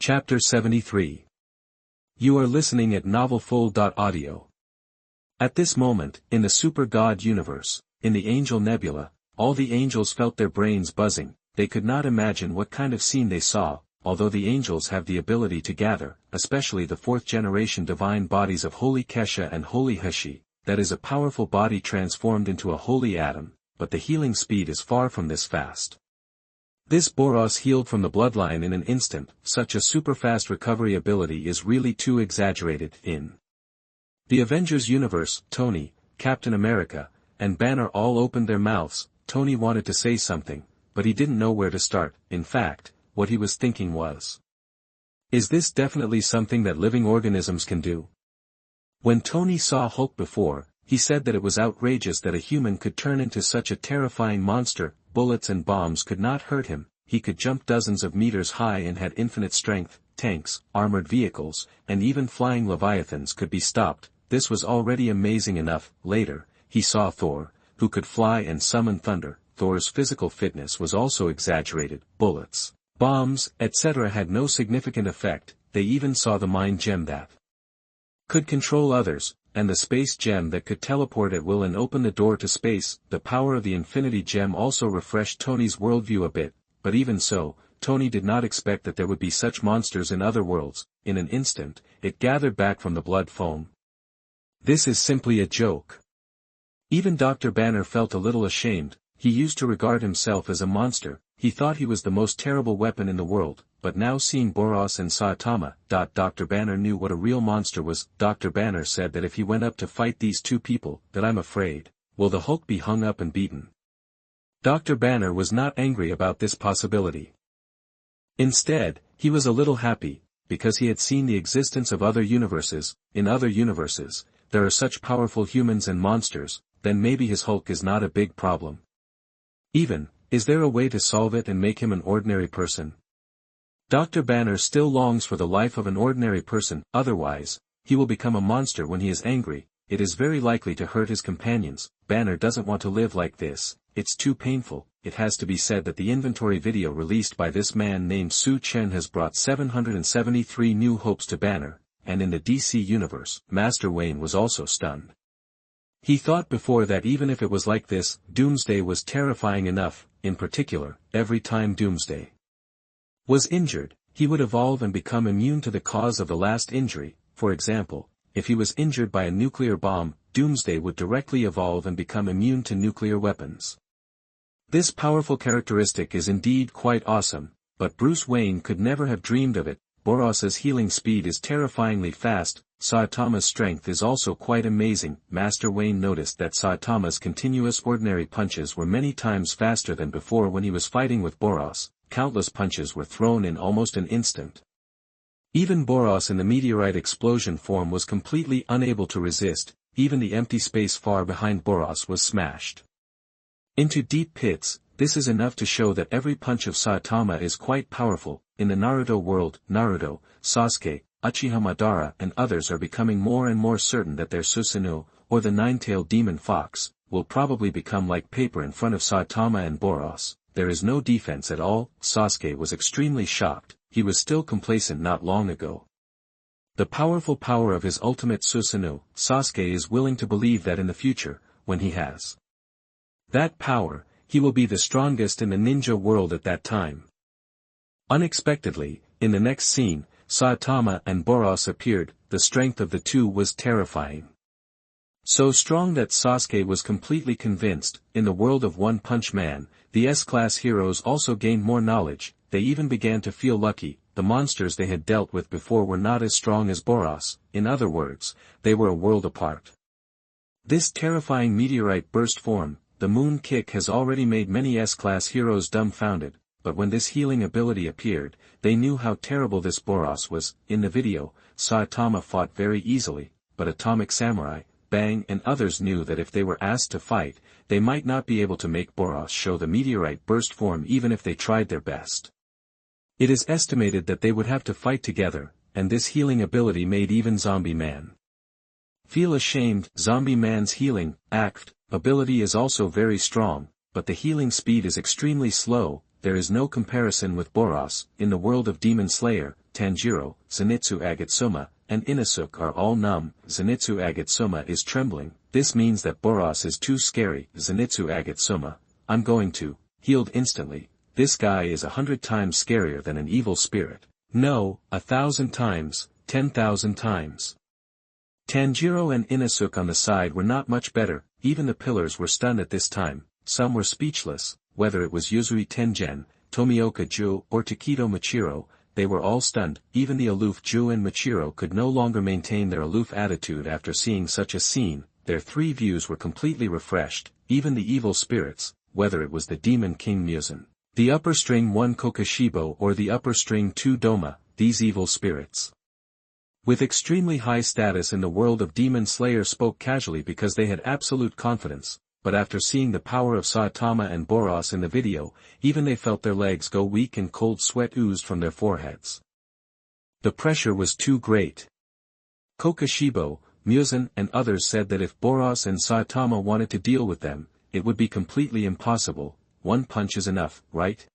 Chapter 73. You are listening at novelfull.audio. At this moment, in the Super God universe, in the Angel Nebula, all the angels felt their brains buzzing. They could not imagine what kind of scene they saw, although the angels have the ability to gather, especially the fourth-generation divine bodies of Holy Kesha and Holy Heshi, that is a powerful body transformed into a holy atom, but the healing speed is far from this fast. This Boros healed from the bloodline in an instant. Such a super-fast recovery ability is really too exaggerated. In the Avengers universe, Tony, Captain America, and Banner all opened their mouths. Tony wanted to say something, but he didn't know where to start. In fact, what he was thinking was, is this definitely something that living organisms can do? When Tony saw Hulk before, he said that it was outrageous that a human could turn into such a terrifying monster. Bullets and bombs could not hurt him. He could jump dozens of meters high and had infinite strength. Tanks, armored vehicles, and even flying leviathans could be stopped. This was already amazing enough. Later, he saw Thor, who could fly and summon thunder. Thor's physical fitness was also exaggerated. Bullets, bombs, etc. had no significant effect. They even saw the mind gem that could control others, and the space gem that could teleport at will and open the door to space. The power of the infinity gem also refreshed Tony's worldview a bit, but even so, Tony did not expect that there would be such monsters in other worlds. In an instant, it gathered back from the blood foam. This is simply a joke. Even Dr. Banner felt a little ashamed. He used to regard himself as a monster. He thought he was the most terrible weapon in the world, but now seeing Boros and Saitama, Dr. Banner knew what a real monster was. Dr. Banner said that if he went up to fight these two people, that I'm afraid, will the Hulk be hung up and beaten? Dr. Banner was not angry about this possibility. Instead, he was a little happy, because he had seen the existence of other universes. In other universes, there are such powerful humans and monsters, then maybe his Hulk is not a big problem. Even, is there a way to solve it and make him an ordinary person? Dr. Banner still longs for the life of an ordinary person. Otherwise, he will become a monster when he is angry. It is very likely to hurt his companions. Banner doesn't want to live like this. It's too painful. It has to be said that the inventory video released by this man named Chen has brought 773 new hopes to Banner, and in the DC universe, Master Wayne was also stunned. He thought before that even if it was like this, Doomsday was terrifying enough. In particular, every time Doomsday was injured, he would evolve and become immune to the cause of the last injury. For example, if he was injured by a nuclear bomb, Doomsday would directly evolve and become immune to nuclear weapons. This powerful characteristic is indeed quite awesome, but Bruce Wayne could never have dreamed of it. Boros's healing speed is terrifyingly fast. Saitama's strength is also quite amazing. Master Wayne noticed that Saitama's continuous ordinary punches were many times faster than before when he was fighting with Boros. Countless punches were thrown in almost an instant. Even Boros in the meteorite explosion form was completely unable to resist. Even the empty space far behind Boros was smashed into deep pits. This is enough to show that every punch of Saitama is quite powerful. In the Naruto world, Naruto, Sasuke, Uchiha Madara and others are becoming more and more certain that their Susanoo, or the nine-tailed demon fox, will probably become like paper in front of Saitama and Boros. There is no defense at all. Sasuke was extremely shocked. He was still complacent not long ago. The powerful power of his ultimate Susanoo, Sasuke is willing to believe that in the future, when he has that power, he will be the strongest in the ninja world at that time. Unexpectedly, in the next scene, Saitama and Boros appeared. The strength of the two was terrifying. So strong that Sasuke was completely convinced. In the world of One Punch Man, the S-class heroes also gained more knowledge. They even began to feel lucky. The monsters they had dealt with before were not as strong as Boros. In other words, they were a world apart. This terrifying meteorite burst form, the Moon Kick, has already made many S-class heroes dumbfounded. But when this healing ability appeared, they knew how terrible this Boros was. In the video, Saitama fought very easily, but Atomic Samurai, Bang and others knew that if they were asked to fight, they might not be able to make Boros show the meteorite burst form even if they tried their best. It is estimated that they would have to fight together, and this healing ability made even Zombie Man feel ashamed. Zombie Man's healing ability is also very strong, but the healing speed is extremely slow. There is no comparison with Boros. In the world of Demon Slayer, Tanjiro, Zenitsu Agatsuma, and Inosuke are all numb. Zenitsu Agatsuma is trembling. This means that Boros is too scary. Zenitsu Agatsuma, I'm going to, healed instantly. This guy is 100 times scarier than an evil spirit. No, 1,000 times, 10,000 times. Tanjiro and Inosuke on the side were not much better. Even the pillars were stunned at this time. Some were speechless, whether it was Yuzui Tengen, Tomioka Ju or Takedo Machiro, they were all stunned. Even the aloof Ju and Machiro could no longer maintain their aloof attitude after seeing such a scene. Their three views were completely refreshed. Even the evil spirits, whether it was the Demon King Muzan, the upper string 1 Kokoshibo or the upper string 2 Doma, these evil spirits, with extremely high status in the world of Demon Slayer, spoke casually because they had absolute confidence, but after seeing the power of Saitama and Boros in the video, even they felt their legs go weak and cold sweat oozed from their foreheads. The pressure was too great. Kokoshibo, Muzan and others said that if Boros and Saitama wanted to deal with them, it would be completely impossible. One punch is enough, right?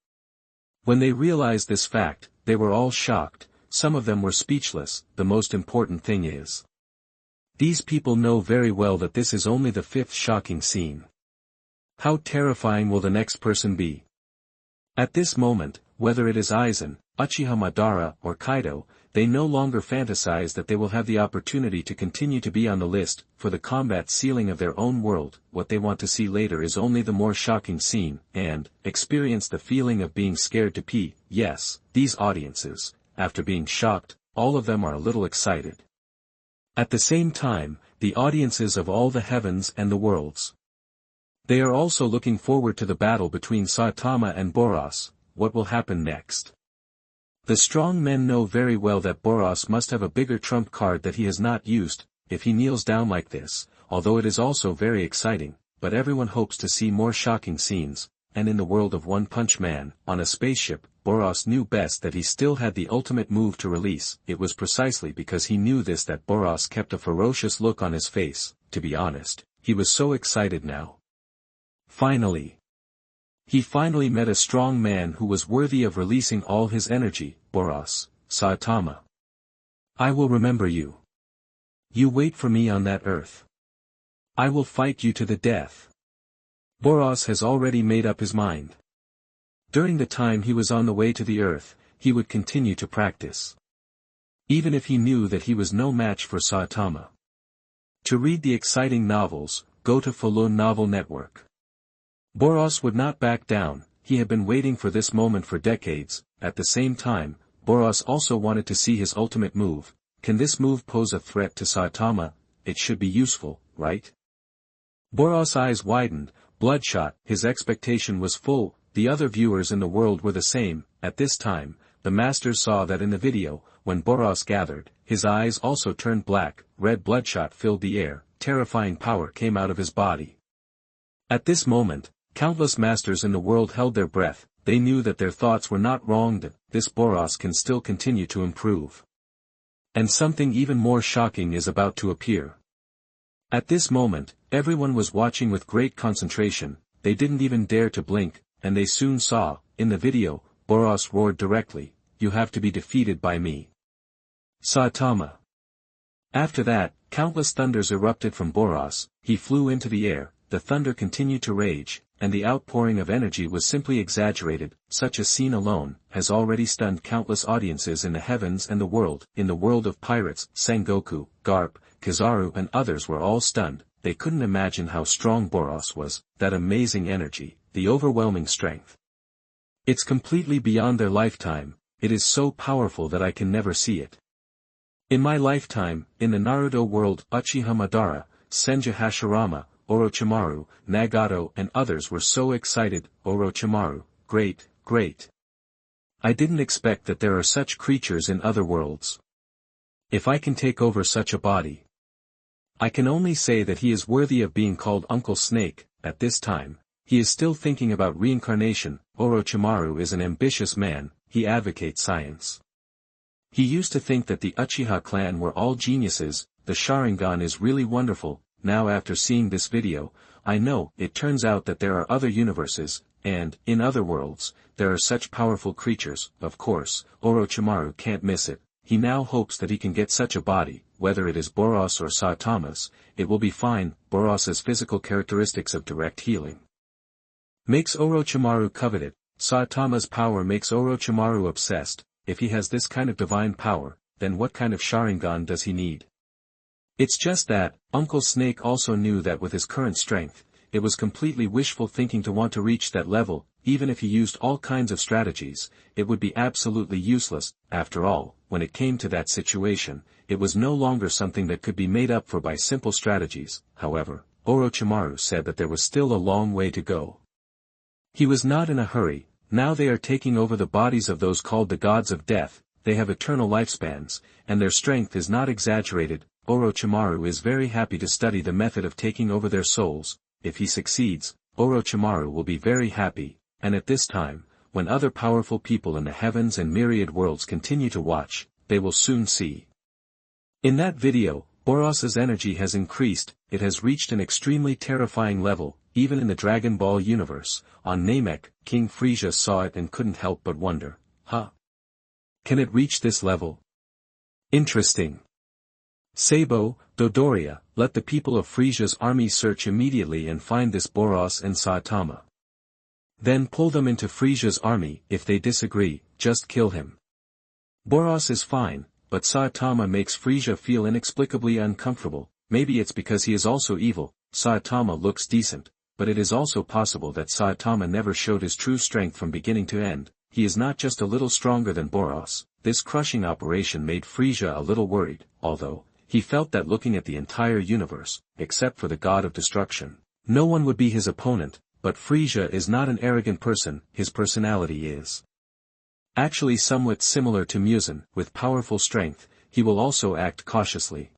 When they realized this fact, they were all shocked. Some of them were speechless. The most important thing is, these people know very well that this is only the fifth shocking scene. How terrifying will the next person be? At this moment, whether it is Aizen, Uchiha Madara or Kaido, they no longer fantasize that they will have the opportunity to continue to be on the list for the combat ceiling of their own world. What they want to see later is only the more shocking scene, and experience the feeling of being scared to pee. Yes, these audiences, after being shocked, all of them are a little excited. At the same time, the audiences of all the heavens and the worlds, they are also looking forward to the battle between Saitama and Boros. What will happen next? The strong men know very well that Boros must have a bigger trump card that he has not used, if he kneels down like this, although it is also very exciting, but everyone hopes to see more shocking scenes, and in the world of One Punch Man, on a spaceship, Boros knew best that he still had the ultimate move to release. It was precisely because he knew this that Boros kept a ferocious look on his face. To be honest, he was so excited now. He finally met a strong man who was worthy of releasing all his energy. Boros, Saitama, I will remember you. You wait for me on that earth. I will fight you to the death. Boros has already made up his mind. During the time he was on the way to the earth, he would continue to practice. Even if he knew that he was no match for Saitama. To read the exciting novels, go to Falun Novel Network. Boros would not back down. He had been waiting for this moment for decades. At the same time, Boros also wanted to see his ultimate move. Can this move pose a threat to Saitama? It should be useful, right? Boros' eyes widened, bloodshot. His expectation was full. The other viewers in the world were the same. At this time, the masters saw that in the video, when Boros gathered, his eyes also turned black. Red bloodshot filled the air. Terrifying power came out of his body. At this moment, countless masters in the world held their breath. They knew that their thoughts were not wrong, that this Boros can still continue to improve. And something even more shocking is about to appear. At this moment, everyone was watching with great concentration. They didn't even dare to blink, and they soon saw, in the video, Boros roared directly, "You have to be defeated by me, Saitama." After that, countless thunders erupted from Boros. He flew into the air. The thunder continued to rage, and the outpouring of energy was simply exaggerated. Such a scene alone has already stunned countless audiences in the heavens and the world. In the world of pirates, Sengoku, Garp, Kizaru and others were all stunned. They couldn't imagine how strong Boros was, that amazing energy, the overwhelming strength. It's completely beyond their lifetime. It is so powerful that I can never see it. In my lifetime, in the Naruto world, Uchiha Madara, Senju Hashirama, Orochimaru, Nagato and others were so excited. Orochimaru, great, great. I didn't expect that there are such creatures in other worlds. If I can take over such a body, I can only say that he is worthy of being called Uncle Snake. At this time, he is still thinking about reincarnation. Orochimaru is an ambitious man. He advocates science. He used to think that the Uchiha clan were all geniuses. The Sharingan is really wonderful. Now after seeing this video, I know, it turns out that there are other universes, and, in other worlds, there are such powerful creatures. Of course, Orochimaru can't miss it. He now hopes that he can get such a body, whether it is Boros or Saitama's, it will be fine. Boros's physical characteristics of direct healing makes Orochimaru covet it. Saitama's power makes Orochimaru obsessed. If he has this kind of divine power, then what kind of Sharingan does he need? It's just that, Uncle Snake also knew that with his current strength, it was completely wishful thinking to want to reach that level. Even if he used all kinds of strategies, it would be absolutely useless. After all, when it came to that situation, it was no longer something that could be made up for by simple strategies. However, Orochimaru said that there was still a long way to go. He was not in a hurry. Now they are taking over the bodies of those called the gods of death. They have eternal lifespans, and their strength is not exaggerated. Orochimaru is very happy to study the method of taking over their souls. If he succeeds, Orochimaru will be very happy, and at this time, when other powerful people in the heavens and myriad worlds continue to watch, they will soon see. In that video, Boros's energy has increased. It has reached an extremely terrifying level. Even in the Dragon Ball universe, on Namek, King Frieza saw it and couldn't help but wonder, can it reach this level? Interesting. Sabo, Dodoria, let the people of Frieza's army search immediately and find this Boros and Saitama. Then pull them into Frieza's army. If they disagree, just kill him. Boros is fine, but Saitama makes Frieza feel inexplicably uncomfortable. Maybe it's because he is also evil. Saitama looks decent, but it is also possible that Saitama never showed his true strength from beginning to end. He is not just a little stronger than Boros. This crushing operation made Frieza a little worried, although he felt that looking at the entire universe, except for the god of destruction, no one would be his opponent. But Frieza is not an arrogant person. His personality is actually somewhat similar to Muzan. With powerful strength, he will also act cautiously.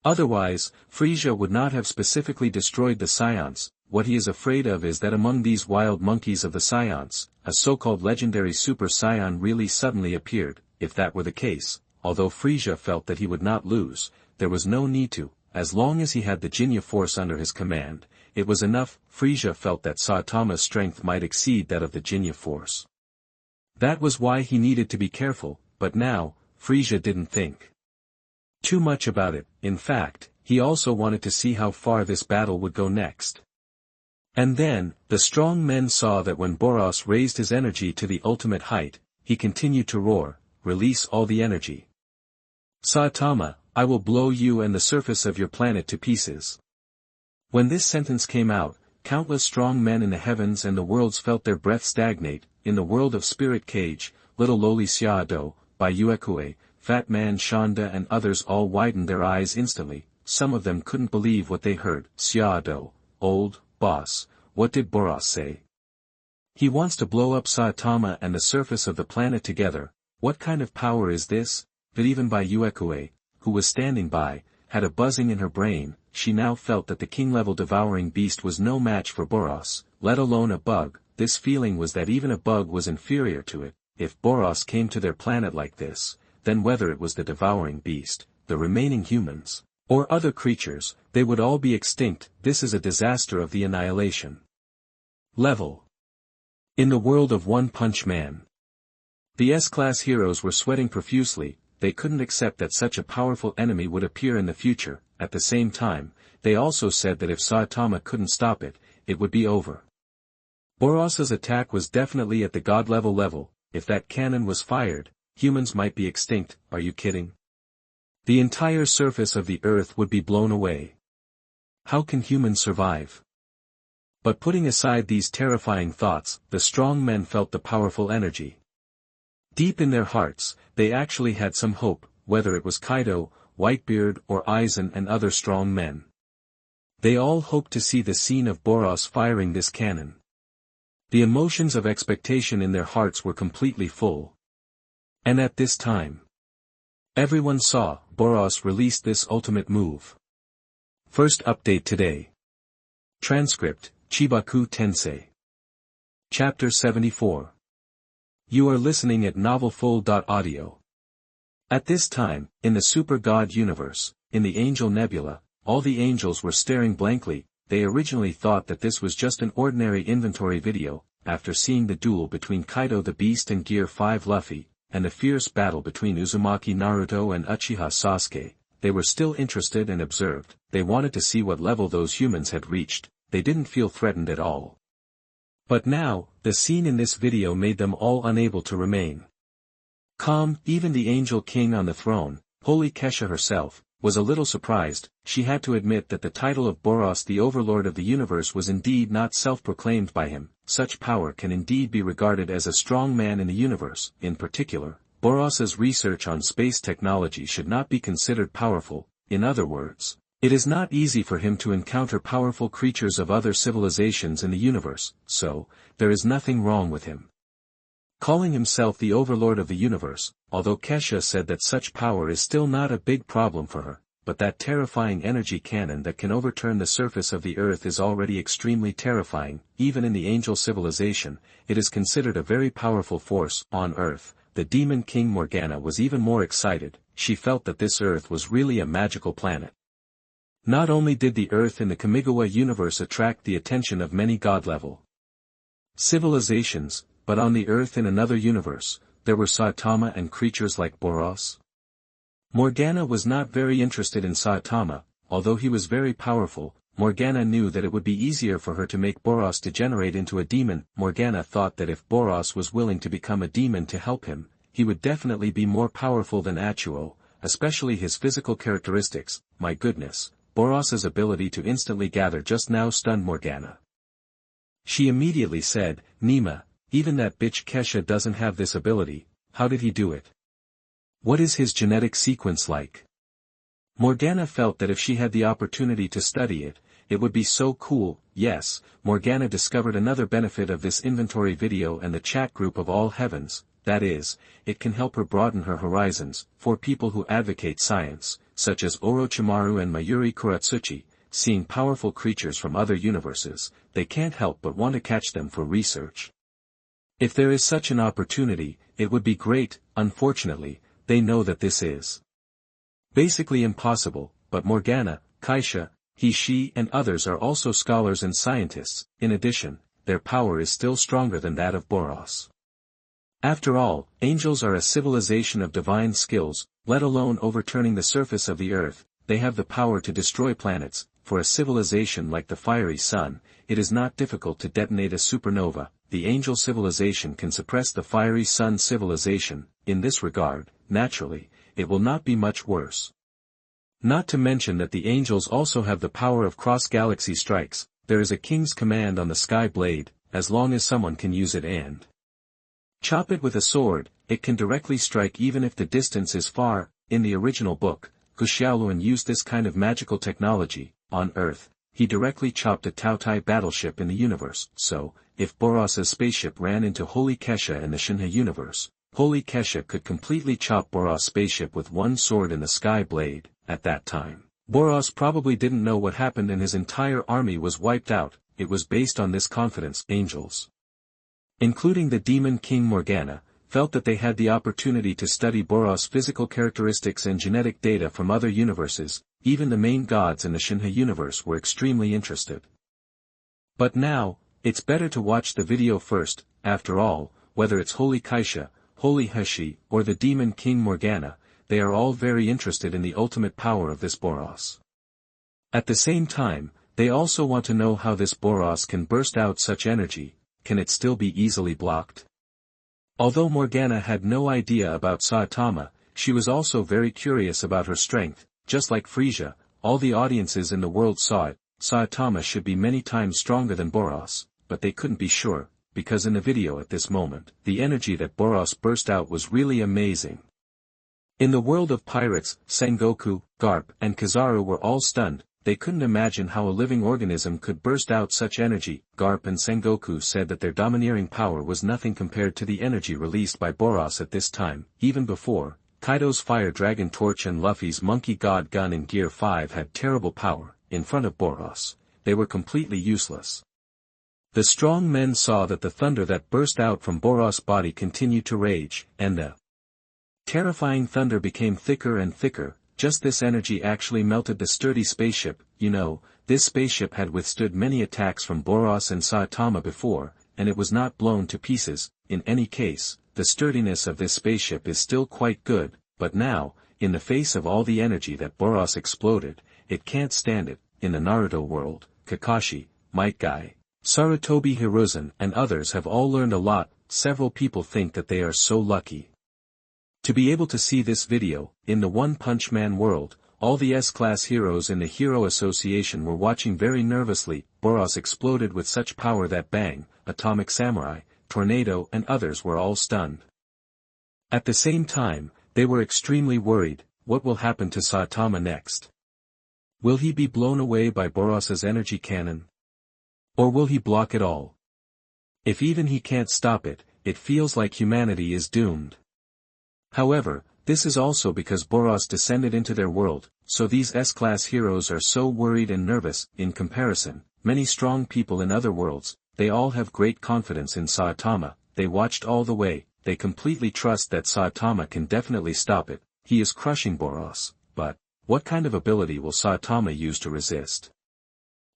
Otherwise, Frieza would not have specifically destroyed the Scions. What he is afraid of is that among these wild monkeys of the Scions, a so-called legendary Super Saiyan really suddenly appeared. If that were the case, although Frieza felt that he would not lose, there was no need to. As long as he had the Jinya force under his command, it was enough. Frieza felt that Saitama's strength might exceed that of the Jinya force. That was why he needed to be careful, but now, Frieza didn't think too much about it. In fact, he also wanted to see how far this battle would go next. And then, the strong men saw that when Boros raised his energy to the ultimate height, he continued to roar, "Release all the energy. Saitama, I will blow you and the surface of your planet to pieces." When this sentence came out, countless strong men in the heavens and the worlds felt their breath stagnate. In the world of Spirit Cage, little lowly Xiado, by Uekue, Fat Man Shonda and others all widened their eyes instantly. Some of them couldn't believe what they heard. Xiado, old boss, what did Boros say? He wants to blow up Saitama and the surface of the planet together. What kind of power is this? But even by Uekue, who was standing by, had a buzzing in her brain. She now felt that the king-level devouring beast was no match for Boros, let alone a bug. This feeling was that even a bug was inferior to it. If Boros came to their planet like this, then whether it was the devouring beast, the remaining humans, or other creatures, they would all be extinct. This is a disaster of the annihilation level. In the world of One Punch Man, the S-class heroes were sweating profusely. They couldn't accept that such a powerful enemy would appear in the future. At the same time, they also said that if Saitama couldn't stop it, it would be over. Boros's attack was definitely at the god-level level. If that cannon was fired, humans might be extinct. Are you kidding? The entire surface of the earth would be blown away. How can humans survive? But putting aside these terrifying thoughts, the strong men felt the powerful energy. Deep in their hearts, they actually had some hope, whether it was Kaido, Whitebeard or Aizen and other strong men. They all hoped to see the scene of Boros firing this cannon. The emotions of expectation in their hearts were completely full. And at this time, everyone saw Boros released this ultimate move. First update today. Transcript, Chibaku Tensei. Chapter 74. You are listening at novelfull.audio. At this time, in the Super God universe, in the Angel Nebula, all the angels were staring blankly. they originally thought that this was just an ordinary inventory video. After seeing the duel between Kaido the Beast and Gear 5 Luffy, and the fierce battle between Uzumaki Naruto and Uchiha Sasuke, they were still interested and observed. They wanted to see what level those humans had reached. They didn't feel threatened at all. But now, the scene in this video made them all unable to remain calm. Even the Angel King on the throne, Holy Kesha herself, was a little surprised. She had to admit that the title of Boros the Overlord of the Universe was indeed not self-proclaimed by him. Such power can indeed be regarded as a strong man in the universe. In particular, Boros's research on space technology should not be considered powerful. In other words, it is not easy for him to encounter powerful creatures of other civilizations in the universe, so there is nothing wrong with him calling himself the Overlord of the Universe, although Kesha said that such power is still not a big problem for her, but that terrifying energy cannon that can overturn the surface of the earth is already extremely terrifying. Even in the angel civilization, it is considered a very powerful force. On Earth, the Demon King Morgana was even more excited. She felt that this Earth was really a magical planet. Not only did the Earth in the Kamigawa universe attract the attention of many god-level civilizations, but on the Earth in another universe, there were Saitama and creatures like Boros. Morgana was not very interested in Saitama. Although he was very powerful, Morgana knew that it would be easier for her to make Boros degenerate into a demon. Morgana thought that if Boros was willing to become a demon to help him, he would definitely be more powerful than Achuo, especially his physical characteristics. My goodness, Boros's ability to instantly gather just now stunned Morgana. She immediately said, Nima, even that bitch Kesha doesn't have this ability. How did he do it? What is his genetic sequence like? Morgana felt that if she had the opportunity to study it, it would be so cool. Yes, Morgana discovered another benefit of this inventory video and the chat group of all heavens, that is, it can help her broaden her horizons. For people who advocate science, such as Orochimaru and Mayuri Kuratsuchi, seeing powerful creatures from other universes, they can't help but want to catch them for research. If there is such an opportunity, it would be great. Unfortunately, they know that this is basically impossible, but Morgana, Kaisha, she and others are also scholars and scientists. In addition, their power is still stronger than that of Boros. After all, angels are a civilization of divine skills. Let alone overturning the surface of the earth, they have the power to destroy planets. For a civilization like the fiery sun, it is not difficult to detonate a supernova. The angel civilization can suppress the fiery sun civilization. In this regard, naturally, it will not be much worse. Not to mention that the angels also have the power of cross-galaxy strikes. There is a king's command on the sky blade. As long as someone can use it and chop it with a sword, it can directly strike even if the distance is far. In the original book, Gu Xiaoluan used this kind of magical technology. On Earth, he directly chopped a Taotai battleship in the universe. So, if Boros's spaceship ran into Holy Kesha in the Shinha universe, Holy Kesha could completely chop Boros' spaceship with one sword in the sky blade. At that time, Boros probably didn't know what happened and his entire army was wiped out. It was based on this confidence. Angels, including the Demon King Morgana, felt that they had the opportunity to study Boros' physical characteristics and genetic data from other universes. Even the main gods in the Shinha universe were extremely interested. But now, it's better to watch the video first. After all, whether it's Holy Kaisha, Holy Heshi, or the Demon King Morgana, they are all very interested in the ultimate power of this Boros. At the same time, they also want to know how this Boros can burst out such energy. Can it still be easily blocked? Although Morgana had no idea about Saitama, she was also very curious about her strength. Just like Frisia, all the audiences in the world saw it. Saitama should be many times stronger than Boros, but they couldn't be sure, because in the video at this moment, the energy that Boros burst out was really amazing. In the world of pirates, Sengoku, Garp, and Kizaru were all stunned. They couldn't imagine how a living organism could burst out such energy. Garp and Sengoku said that their domineering power was nothing compared to the energy released by Boros at this time. Even before, Kaido's Fire Dragon Torch and Luffy's Monkey God Gun in Gear 5 had terrible power. In front of Boros, they were completely useless. The strong men saw that the thunder that burst out from Boros' body continued to rage, and the terrifying thunder became thicker and thicker. Just this energy actually melted the sturdy spaceship. You know, this spaceship had withstood many attacks from Boros and Saitama before, and it was not blown to pieces. In any case, the sturdiness of this spaceship is still quite good, but now, in the face of all the energy that Boros exploded, it can't stand it. In the Naruto world, Kakashi, Might Guy, Sarutobi Hiruzen and others have all learned a lot. Several people think that they are so lucky to be able to see this video. In the One Punch Man world, all the S-class heroes in the Hero Association were watching very nervously. Boros exploded with such power that Bang, Atomic Samurai, Tornado and others were all stunned. At the same time, they were extremely worried. What will happen to Saitama next? Will he be blown away by Boros's energy cannon? Or will he block it all? If even he can't stop it, it feels like humanity is doomed. However, this is also because Boros descended into their world, so these S-class heroes are so worried and nervous. In comparison, many strong people in other worlds, they all have great confidence in Saitama. They watched all the way, they completely trust that Saitama can definitely stop it. He is crushing Boros, but what kind of ability will Saitama use to resist?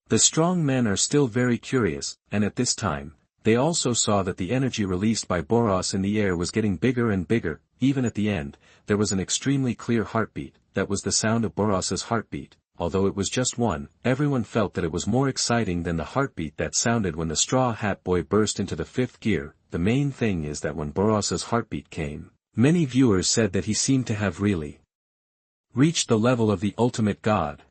The strong men are still very curious, and at this time, they also saw that the energy released by Boros in the air was getting bigger and bigger. Even at the end, there was an extremely clear heartbeat. That was the sound of Boros's heartbeat. Although it was just one, everyone felt that it was more exciting than the heartbeat that sounded when the Straw Hat Boy burst into the fifth gear. The main thing is that when Boros's heartbeat came, many viewers said that he seemed to have really reached the level of the ultimate god.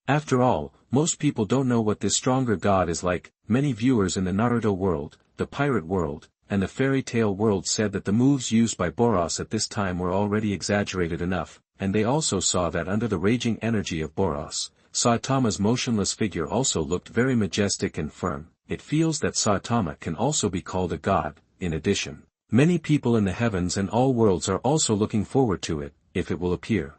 After all, most people don't know what this stronger god is like. Many viewers in the Naruto world, the pirate world, and the fairy tale world said that the moves used by Boros at this time were already exaggerated enough, and they also saw that under the raging energy of Boros, Saitama's motionless figure also looked very majestic and firm. It feels that Saitama can also be called a god. In addition, many people in the heavens and all worlds are also looking forward to it, if it will appear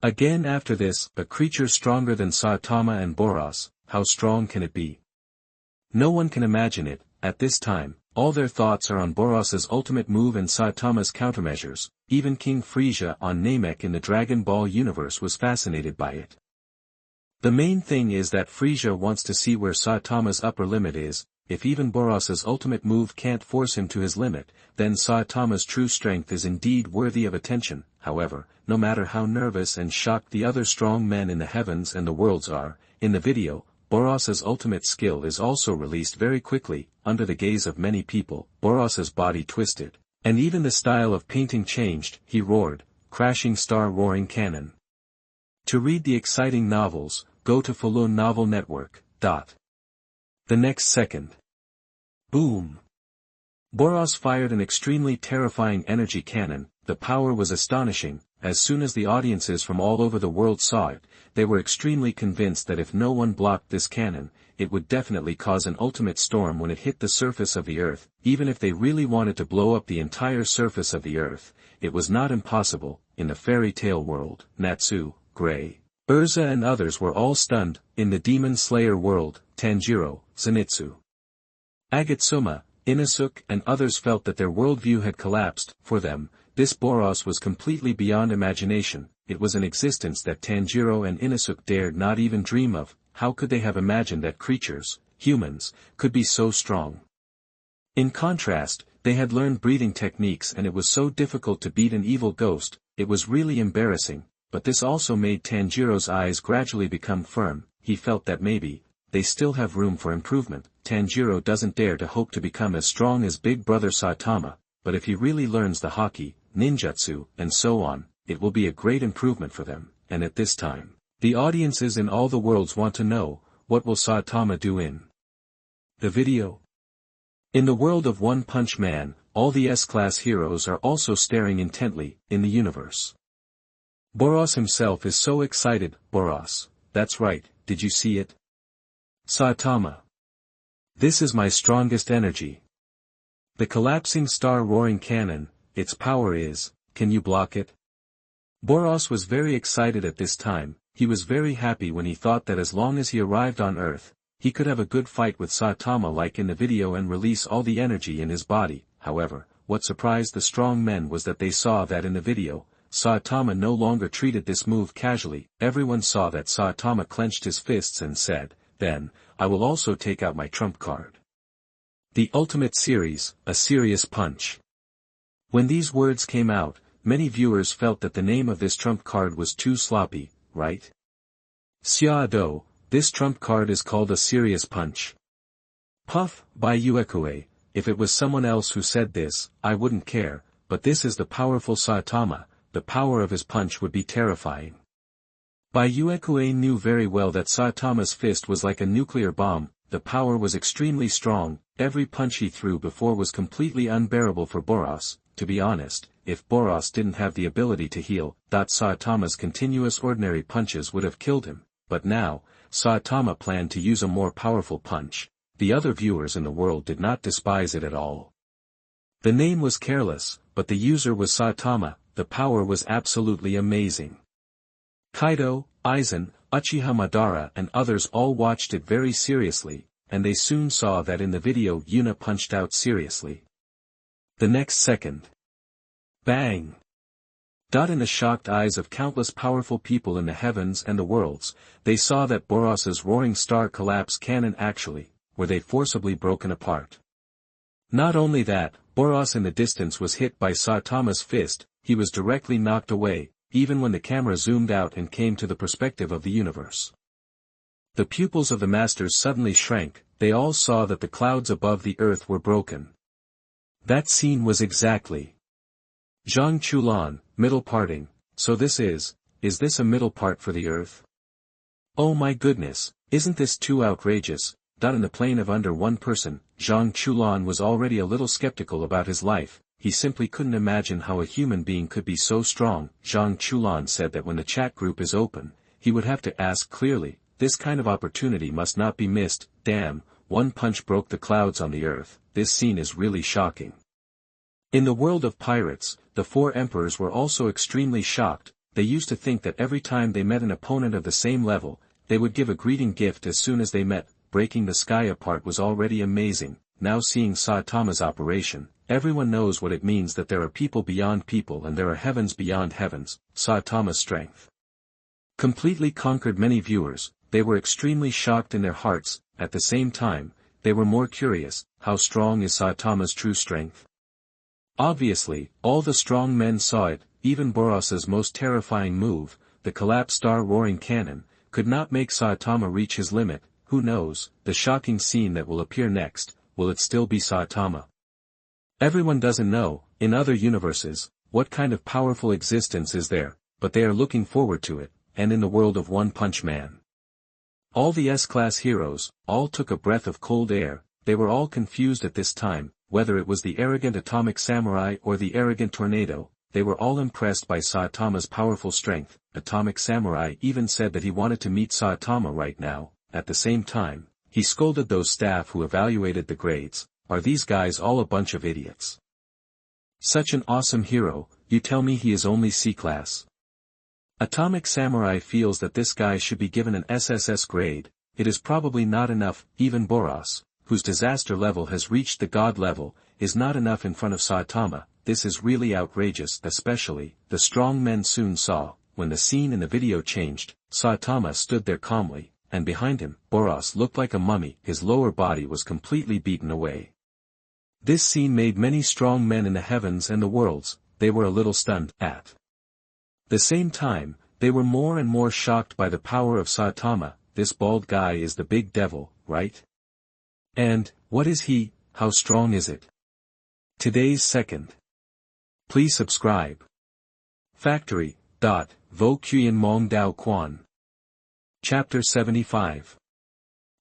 again after this. A creature stronger than Saitama and Boros, how strong can it be? No one can imagine it. At this time, all their thoughts are on Boros's ultimate move and Saitama's countermeasures. Even King Frieza on Namek in the Dragon Ball universe was fascinated by it. The main thing is that Frieza wants to see where Saitama's upper limit is. If even Boros's ultimate move can't force him to his limit, then Saitama's true strength is indeed worthy of attention. However, no matter how nervous and shocked the other strong men in the heavens and the worlds are, in the video, Boros's ultimate skill is also released very quickly. Under the gaze of many people, Boros's body twisted, and even the style of painting changed. He roared, crashing star roaring cannon. To read the exciting novels, go to Falun Novel Network. The next second. Boom! Boros fired an extremely terrifying energy cannon. The power was astonishing. As soon as the audiences from all over the world saw it, they were extremely convinced that if no one blocked this cannon, it would definitely cause an ultimate storm when it hit the surface of the earth. Even if they really wanted to blow up the entire surface of the earth, it was not impossible. In the fairy tale world, Natsu, Gray, Urza and others were all stunned. In the Demon Slayer world, Tanjiro, Zenitsu, Agatsuma, Inosuke and others felt that their worldview had collapsed. For them, this Boros was completely beyond imagination. It was an existence that Tanjiro and Inosuke dared not even dream of. How could they have imagined that creatures, humans, could be so strong? In contrast, they had learned breathing techniques and it was so difficult to beat an evil ghost. It was really embarrassing, but this also made Tanjiro's eyes gradually become firm. He felt that maybe they still have room for improvement. Tanjiro doesn't dare to hope to become as strong as big brother Saitama, but if he really learns the Haki, ninjutsu, and so on, it will be a great improvement for them. And at this time, the audiences in all the worlds want to know, what will Saitama do in the video? In the world of One Punch Man, all the S-class heroes are also staring intently. In the universe, Boros himself is so excited. Boros, that's right, did you see it? Saitama. This is my strongest energy. The collapsing star roaring cannon, its power is, can you block it? Boros was very excited at this time. He was very happy when he thought that as long as he arrived on Earth, he could have a good fight with Saitama like in the video and release all the energy in his body. However, what surprised the strong men was that they saw that in the video, Saitama no longer treated this move casually. Everyone saw that Saitama clenched his fists and said, "Then, I will also take out my trump card. The ultimate series, a serious punch." When these words came out, many viewers felt that the name of this trump card was too sloppy, right? Xiao, this trump card is called a serious punch. Puff, by Uekue, if it was someone else who said this, I wouldn't care, but this is the powerful Saitama, the power of his punch would be terrifying. Bai Uekue knew very well that Saitama's fist was like a nuclear bomb, the power was extremely strong, every punch he threw before was completely unbearable for Boros. To be honest, if Boros didn't have the ability to heal, Saitama's continuous ordinary punches would have killed him, but now, Saitama planned to use a more powerful punch. The other viewers in the world did not despise it at all. The name was careless, but the user was Saitama, the power was absolutely amazing. Kaido, Aizen, Uchiha Madara and others all watched it very seriously, and they soon saw that in the video Yuna punched out seriously. The next second. Bang! In the shocked eyes of countless powerful people in the heavens and the worlds, they saw that Boros's roaring star collapse cannon actually, were they forcibly broken apart. Not only that, Boros in the distance was hit by Saitama's fist, he was directly knocked away, even when the camera zoomed out and came to the perspective of the universe. The pupils of the masters suddenly shrank, they all saw that the clouds above the earth were broken. That scene was exactly. Zhang Chulan, middle parting, so this is this a middle part for the earth? Oh my goodness, isn't this too outrageous? In the plane of under one person, Zhang Chulan was already a little skeptical about his life, he simply couldn't imagine how a human being could be so strong. Zhang Chulan said that when the chat group is open, he would have to ask clearly, this kind of opportunity must not be missed. Damn, one punch broke the clouds on the earth, this scene is really shocking. In the world of pirates, the four emperors were also extremely shocked, they used to think that every time they met an opponent of the same level, they would give a greeting gift as soon as they met. Breaking the sky apart was already amazing, now seeing Saitama's operation, everyone knows what it means that there are people beyond people and there are heavens beyond heavens. Saitama's strength completely conquered many viewers, they were extremely shocked in their hearts, at the same time, they were more curious, how strong is Saitama's true strength? Obviously, all the strong men saw it, even Boros's most terrifying move, the collapsed star roaring cannon, could not make Saitama reach his limit. Who knows, the shocking scene that will appear next, will it still be Saitama? Everyone doesn't know, in other universes, what kind of powerful existence is there, but they are looking forward to it, and in the world of One Punch Man. All the S-class heroes, all took a breath of cold air, they were all confused at this time, whether it was the arrogant atomic samurai or the arrogant tornado, they were all impressed by Saitama's powerful strength. Atomic samurai even said that he wanted to meet Saitama right now. At the same time, he scolded those staff who evaluated the grades, are these guys all a bunch of idiots? Such an awesome hero, you tell me he is only C-class. Atomic Samurai feels that this guy should be given an SSS grade, it is probably not enough, even Boros, whose disaster level has reached the god level, is not enough in front of Saitama. This is really outrageous. Especially, the strong men soon saw, when the scene in the video changed, Saitama stood there calmly. And behind him, Boros looked like a mummy, his lower body was completely beaten away. This scene made many strong men in the heavens and the worlds, they were a little stunned. At the same time, they were more and more shocked by the power of Saitama. This bald guy is the big devil, right? And, what is he, how strong is it? Today's second. Please subscribe. Factory. Vo Qian Mong Dao Quan. Chapter 75.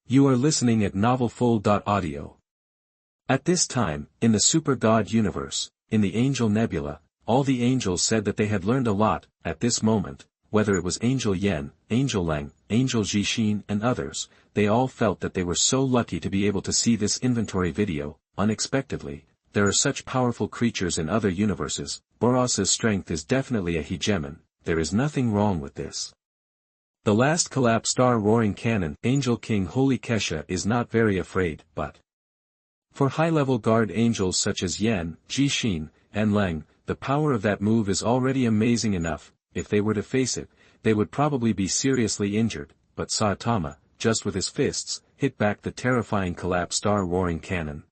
You are listening at novelfull.audio. At this time, in the Super God universe, in the Angel Nebula, all the angels said that they had learned a lot. At this moment, whether it was Angel Yen, Angel Leng, Angel Jixin and others, they all felt that they were so lucky to be able to see this inventory video. Unexpectedly, there are such powerful creatures in other universes. Boros's strength is definitely a hegemon, there is nothing wrong with this. The last collapsed star roaring cannon, Angel King Holy Kesha is not very afraid, but for high-level guard angels such as Yen, Jixin, and Leng, the power of that move is already amazing enough. If they were to face it, they would probably be seriously injured, but Saitama, just with his fists, hit back the terrifying collapsed star roaring cannon.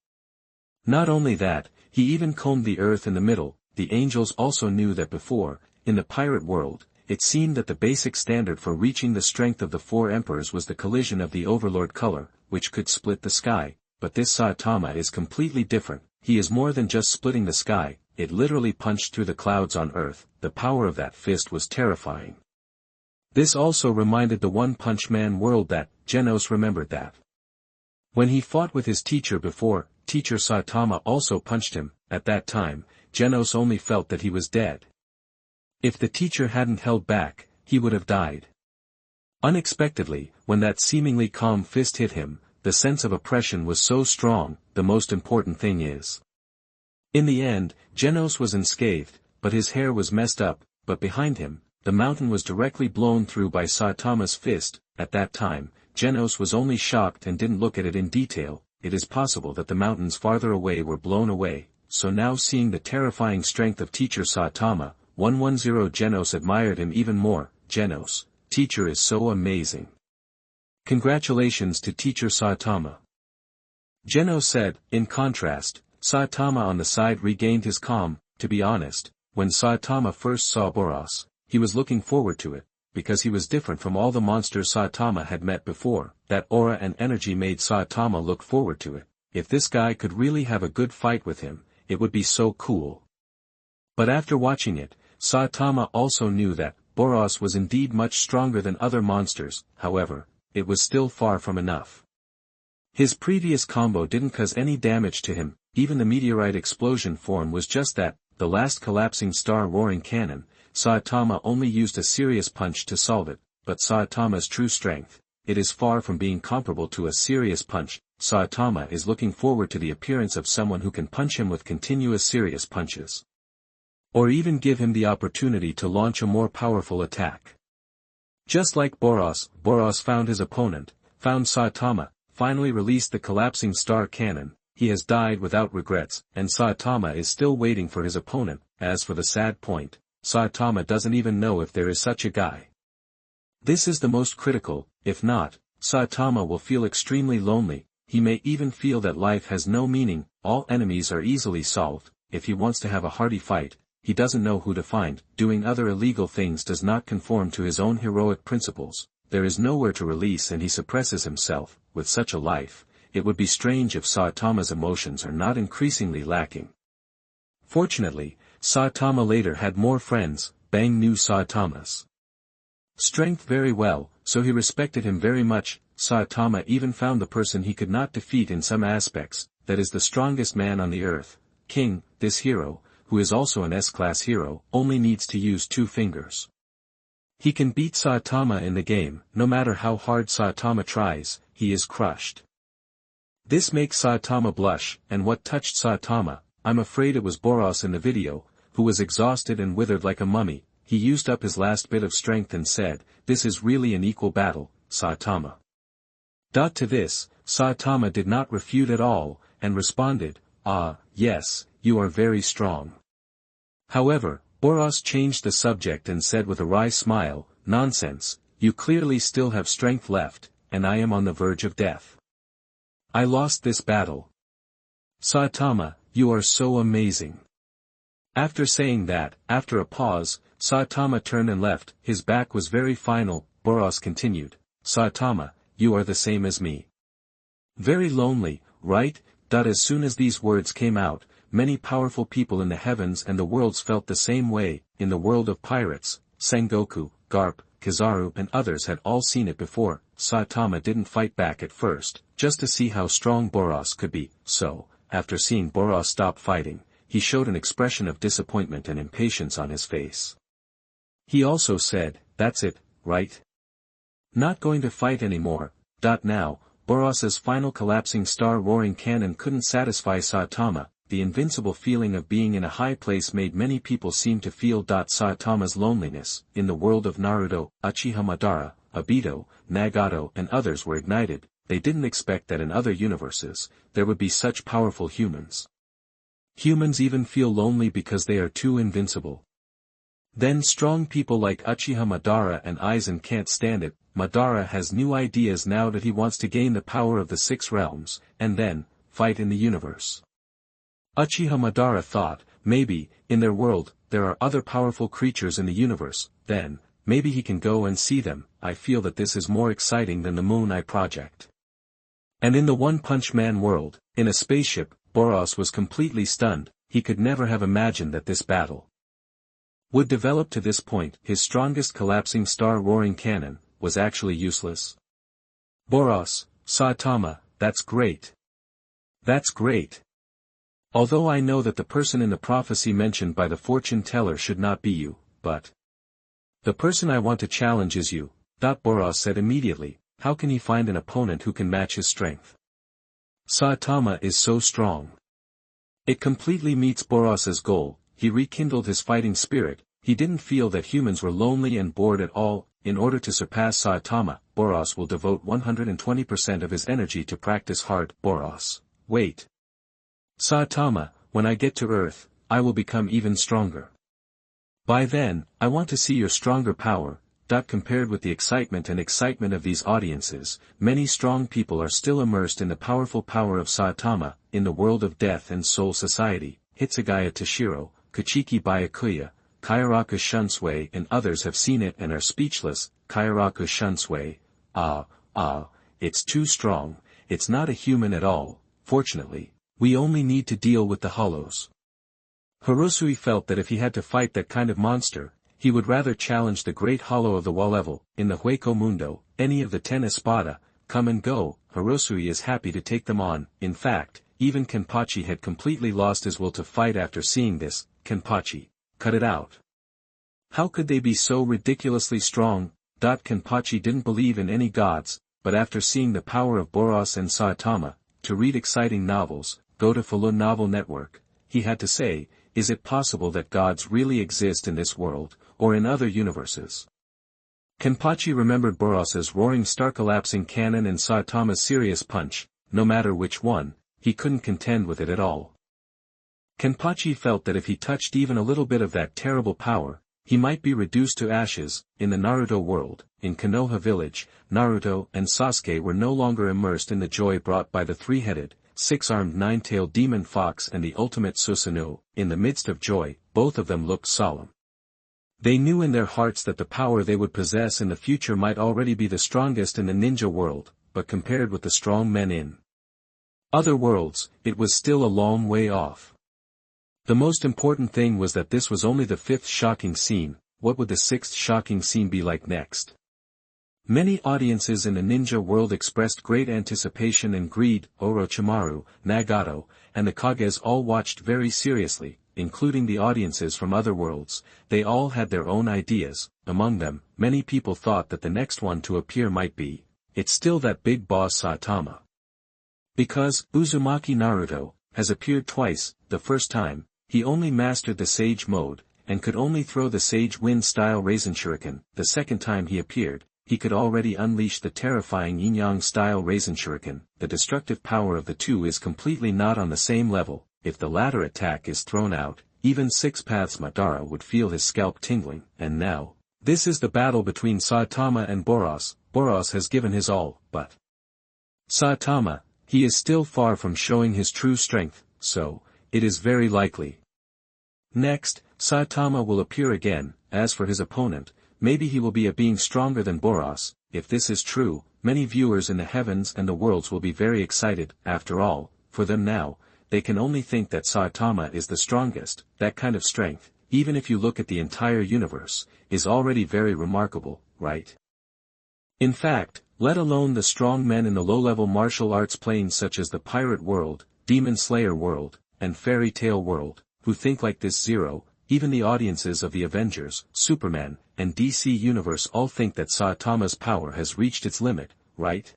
Not only that, he even combed the earth in the middle. The angels also knew that before, in the pirate world, it seemed that the basic standard for reaching the strength of the four emperors was the collision of the overlord color, which could split the sky, but this Saitama is completely different. He is more than just splitting the sky, it literally punched through the clouds on earth. The power of that fist was terrifying. This also reminded the One Punch Man world that, Genos remembered that. When he fought with his teacher before, teacher Saitama also punched him. At that time, Genos only felt that he was dead. If the teacher hadn't held back, he would have died. Unexpectedly, when that seemingly calm fist hit him, the sense of oppression was so strong. The most important thing is. In the end, Genos was unscathed, but his hair was messed up, but behind him, the mountain was directly blown through by Saitama's fist. At that time, Genos was only shocked and didn't look at it in detail. It is possible that the mountains farther away were blown away, so now seeing the terrifying strength of teacher Saitama, 110 Genos admired him even more. Genos, teacher is so amazing. Congratulations to teacher Saitama. Genos said. In contrast, Saitama on the side regained his calm. To be honest, when Saitama first saw Boros, he was looking forward to it, because he was different from all the monsters Saitama had met before. That aura and energy made Saitama look forward to it. If this guy could really have a good fight with him, it would be so cool. But after watching it, Saitama also knew that Boros was indeed much stronger than other monsters. However, it was still far from enough. His previous combo didn't cause any damage to him. Even the meteorite explosion form was just that, the last collapsing star roaring cannon. Saitama only used a serious punch to solve it, but Saitama's true strength, it is far from being comparable to a serious punch. Saitama is looking forward to the appearance of someone who can punch him with continuous serious punches. Or even give him the opportunity to launch a more powerful attack. Just like Boros, Boros found his opponent, found Saitama, finally released the collapsing star cannon. He has died without regrets, and Saitama is still waiting for his opponent. As for the sad point, Saitama doesn't even know if there is such a guy. This is the most critical. If not, Saitama will feel extremely lonely. He may even feel that life has no meaning. All enemies are easily solved. If he wants to have a hearty fight, he doesn't know who to find. Doing other illegal things does not conform to his own heroic principles. There is nowhere to release and he suppresses himself. With such a life, it would be strange if Saitama's emotions are not increasingly lacking. Fortunately, Saitama later had more friends. Bang knew Saitama's strength very well, so he respected him very much. Saitama even found the person he could not defeat in some aspects, that is the strongest man on the earth. King, this hero, who is also an S-class hero, only needs to use 2 fingers. He can beat Saitama in the game. No matter how hard Saitama tries, he is crushed. This makes Saitama blush. And what touched Saitama, I'm afraid it was Boros in the video, who was exhausted and withered like a mummy. He used up his last bit of strength and said, "This is really an equal battle, Saitama." To this, Saitama did not refute at all, and responded, "Ah, yes, you are very strong." However, Boros changed the subject and said with a wry smile, "Nonsense, you clearly still have strength left, and I am on the verge of death. I lost this battle. Saitama, you are so amazing." After saying that, after a pause, Saitama turned and left. His back was very final. Boros continued, "Saitama, you are the same as me. Very lonely, right?" As soon as these words came out, many powerful people in the heavens and the worlds felt the same way. In the world of pirates, Sengoku, Garp, Kizaru and others had all seen it before. Saitama didn't fight back at first, just to see how strong Boros could be. So, after seeing Boros stop fighting, he showed an expression of disappointment and impatience on his face. He also said, "That's it, right? Not going to fight anymore." Now, Boros's final collapsing star roaring cannon couldn't satisfy Saitama. The invincible feeling of being in a high place made many people seem to feel. Saitama's loneliness. In the world of Naruto, Uchiha Madara, Obito, Nagato and others were ignited. They didn't expect that in other universes, there would be such powerful humans. Humans even feel lonely because they are too invincible. Then strong people like Uchiha Madara and Aizen can't stand it. Madara has new ideas now that he wants to gain the power of the 6 realms, and then, fight in the universe. Uchiha Madara thought, maybe, in their world, there are other powerful creatures in the universe, then, maybe he can go and see them. I feel that this is more exciting than the Moon Eye project. And in the One Punch Man world, in a spaceship, Boros was completely stunned. He could never have imagined that this battle would develop to this point. His strongest collapsing star roaring cannon was actually useless. Boros, Saitama, that's great. That's great. Although I know that the person in the prophecy mentioned by the fortune teller should not be you, but the person I want to challenge is you. Boros said immediately. How can he find an opponent who can match his strength? Saitama is so strong. It completely meets Boros's goal. He rekindled his fighting spirit. He didn't feel that humans were lonely and bored at all. In order to surpass Saitama, Boros will devote 120% of his energy to practice hard. Boros, wait. Saitama, when I get to Earth, I will become even stronger. By then, I want to see your stronger power. Compared with the excitement of these audiences, many strong people are still immersed in the powerful power of Saitama. In the world of Death and Soul Society, Hitsugaya Toshiro, Kachiki Byakuya, Kairaku Shunsui and others have seen it and are speechless. Kairaku Shunsui, it's too strong, it's not a human at all. Fortunately, we only need to deal with the hollows. Hirosui felt that if he had to fight that kind of monster, he would rather challenge the great hollow of the wall level. In the Hueco Mundo, any of the 10 Espada, come and go. Hirosui is happy to take them on. In fact, even Kenpachi had completely lost his will to fight after seeing this. Kenpachi, cut it out. How could they be so ridiculously strong? Kenpachi didn't believe in any gods, but after seeing the power of Boros and Saitama, to read exciting novels, go to Falun Novel Network, he had to say, is it possible that gods really exist in this world, or in other universes? Kenpachi remembered Boros's roaring star collapsing cannon and Saitama's serious punch. No matter which one, he couldn't contend with it at all. Kenpachi felt that if he touched even a little bit of that terrible power, he might be reduced to ashes. In the Naruto world, in Konoha village, Naruto and Sasuke were no longer immersed in the joy brought by the 3-headed, 6-armed 9-tailed demon fox and the ultimate Susanoo. In the midst of joy, both of them looked solemn. They knew in their hearts that the power they would possess in the future might already be the strongest in the ninja world, but compared with the strong men in other worlds, it was still a long way off. The most important thing was that this was only the 5th shocking scene. What would the 6th shocking scene be like next? Many audiences in the ninja world expressed great anticipation and greed. Orochimaru, Nagato, and the Kages all watched very seriously, including the audiences from other worlds. They all had their own ideas. Among them, many people thought that the next one to appear might be, it's still that big boss Saitama. Because Uzumaki Naruto has appeared twice. The first time, he only mastered the Sage mode, and could only throw the Sage Wind-style Raisin Shuriken. The second time he appeared, he could already unleash the terrifying Yin-Yang-style Raisin Shuriken. The destructive power of the two is completely not on the same level. If the latter attack is thrown out, even Six Paths Madara would feel his scalp tingling. And now, this is the battle between Saitama and Boros. Boros has given his all, but Saitama, he is still far from showing his true strength, so it is very likely. Next, Saitama will appear again. As for his opponent, maybe he will be a being stronger than Boros. If this is true, many viewers in the heavens and the worlds will be very excited. After all, for them now, they can only think that Saitama is the strongest. That kind of strength, even if you look at the entire universe, is already very remarkable, right? In fact, let alone the strong men in the low-level martial arts planes such as the Pirate World, Demon Slayer World, and Fairy Tail World, who think like this. Zero, even the audiences of the Avengers, Superman, and DC Universe all think that Saitama's power has reached its limit, right?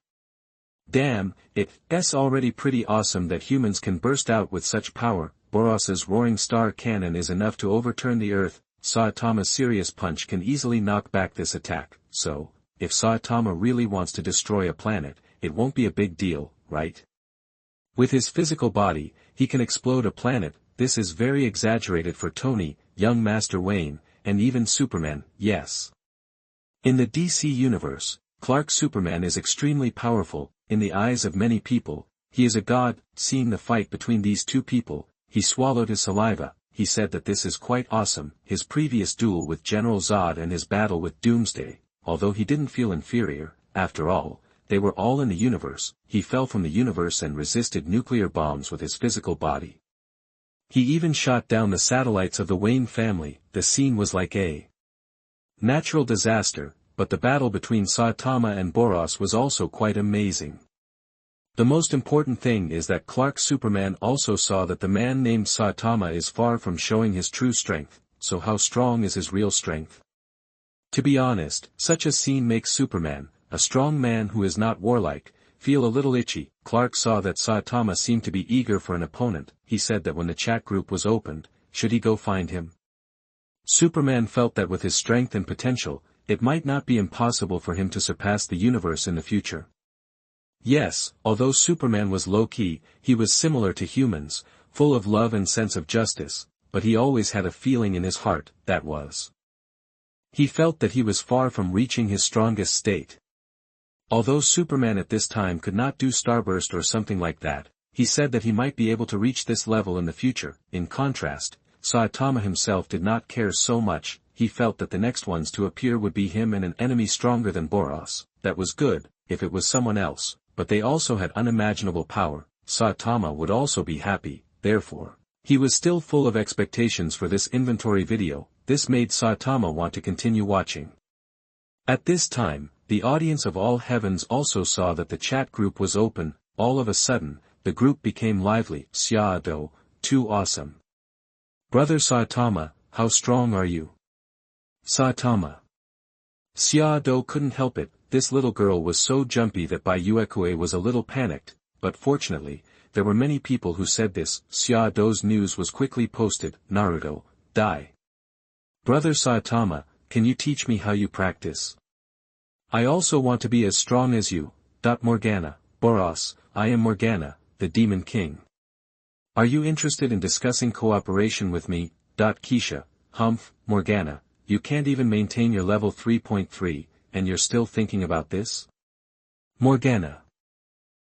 Damn, it's already pretty awesome that humans can burst out with such power. Boros's roaring star cannon is enough to overturn the earth. Saitama's serious punch can easily knock back this attack. So, if Saitama really wants to destroy a planet, it won't be a big deal, right? With his physical body, he can explode a planet. this is very exaggerated for Tony, young Master Wayne, and even Superman, yes. In the DC universe, Clark Superman is extremely powerful, in the eyes of many people, he is a god. Seeing the fight between these two people, he swallowed his saliva. He said that this is quite awesome. His previous duel with General Zod and his battle with Doomsday, although he didn't feel inferior, after all, they were all in the universe. He fell from the universe and resisted nuclear bombs with his physical body. He even shot down the satellites of the Wayne family. The scene was like a natural disaster, but the battle between Saitama and Boros was also quite amazing. The most important thing is that Clark Superman also saw that the man named Saitama is far from showing his true strength, so how strong is his real strength? To be honest, such a scene makes Superman, a strong man who is not warlike, feel a little itchy. Clark saw that Saitama seemed to be eager for an opponent. He said that when the chat group was opened, should he go find him? Superman felt that with his strength and potential, it might not be impossible for him to surpass the universe in the future. Yes, although Superman was low-key, he was similar to humans, full of love and sense of justice, but he always had a feeling in his heart, that was. He felt that he was far from reaching his strongest state. Although Superman at this time could not do Starburst or something like that, he said that he might be able to reach this level in the future. In contrast, Saitama himself did not care so much. He felt that the next ones to appear would be him and an enemy stronger than Boros. That was good, if it was someone else, but they also had unimaginable power. Saitama would also be happy, therefore. He was still full of expectations for this inventory video. This made Saitama want to continue watching. At this time, the audience of all heavens also saw that the chat group was open. All of a sudden, the group became lively. Xiado, too awesome. Brother Saitama, how strong are you? Saitama. Xiado couldn't help it. This little girl was so jumpy that Bai Yuekue was a little panicked, but fortunately, there were many people who said this. Xiaodo's news was quickly posted. Naruto, die. Brother Saitama, can you teach me how you practice? I also want to be as strong as you. Morgana, Boros, I am Morgana, the Demon King. Are you interested in discussing cooperation with me? Kisha, Humph, Morgana, you can't even maintain your level 3.3, and you're still thinking about this? Morgana.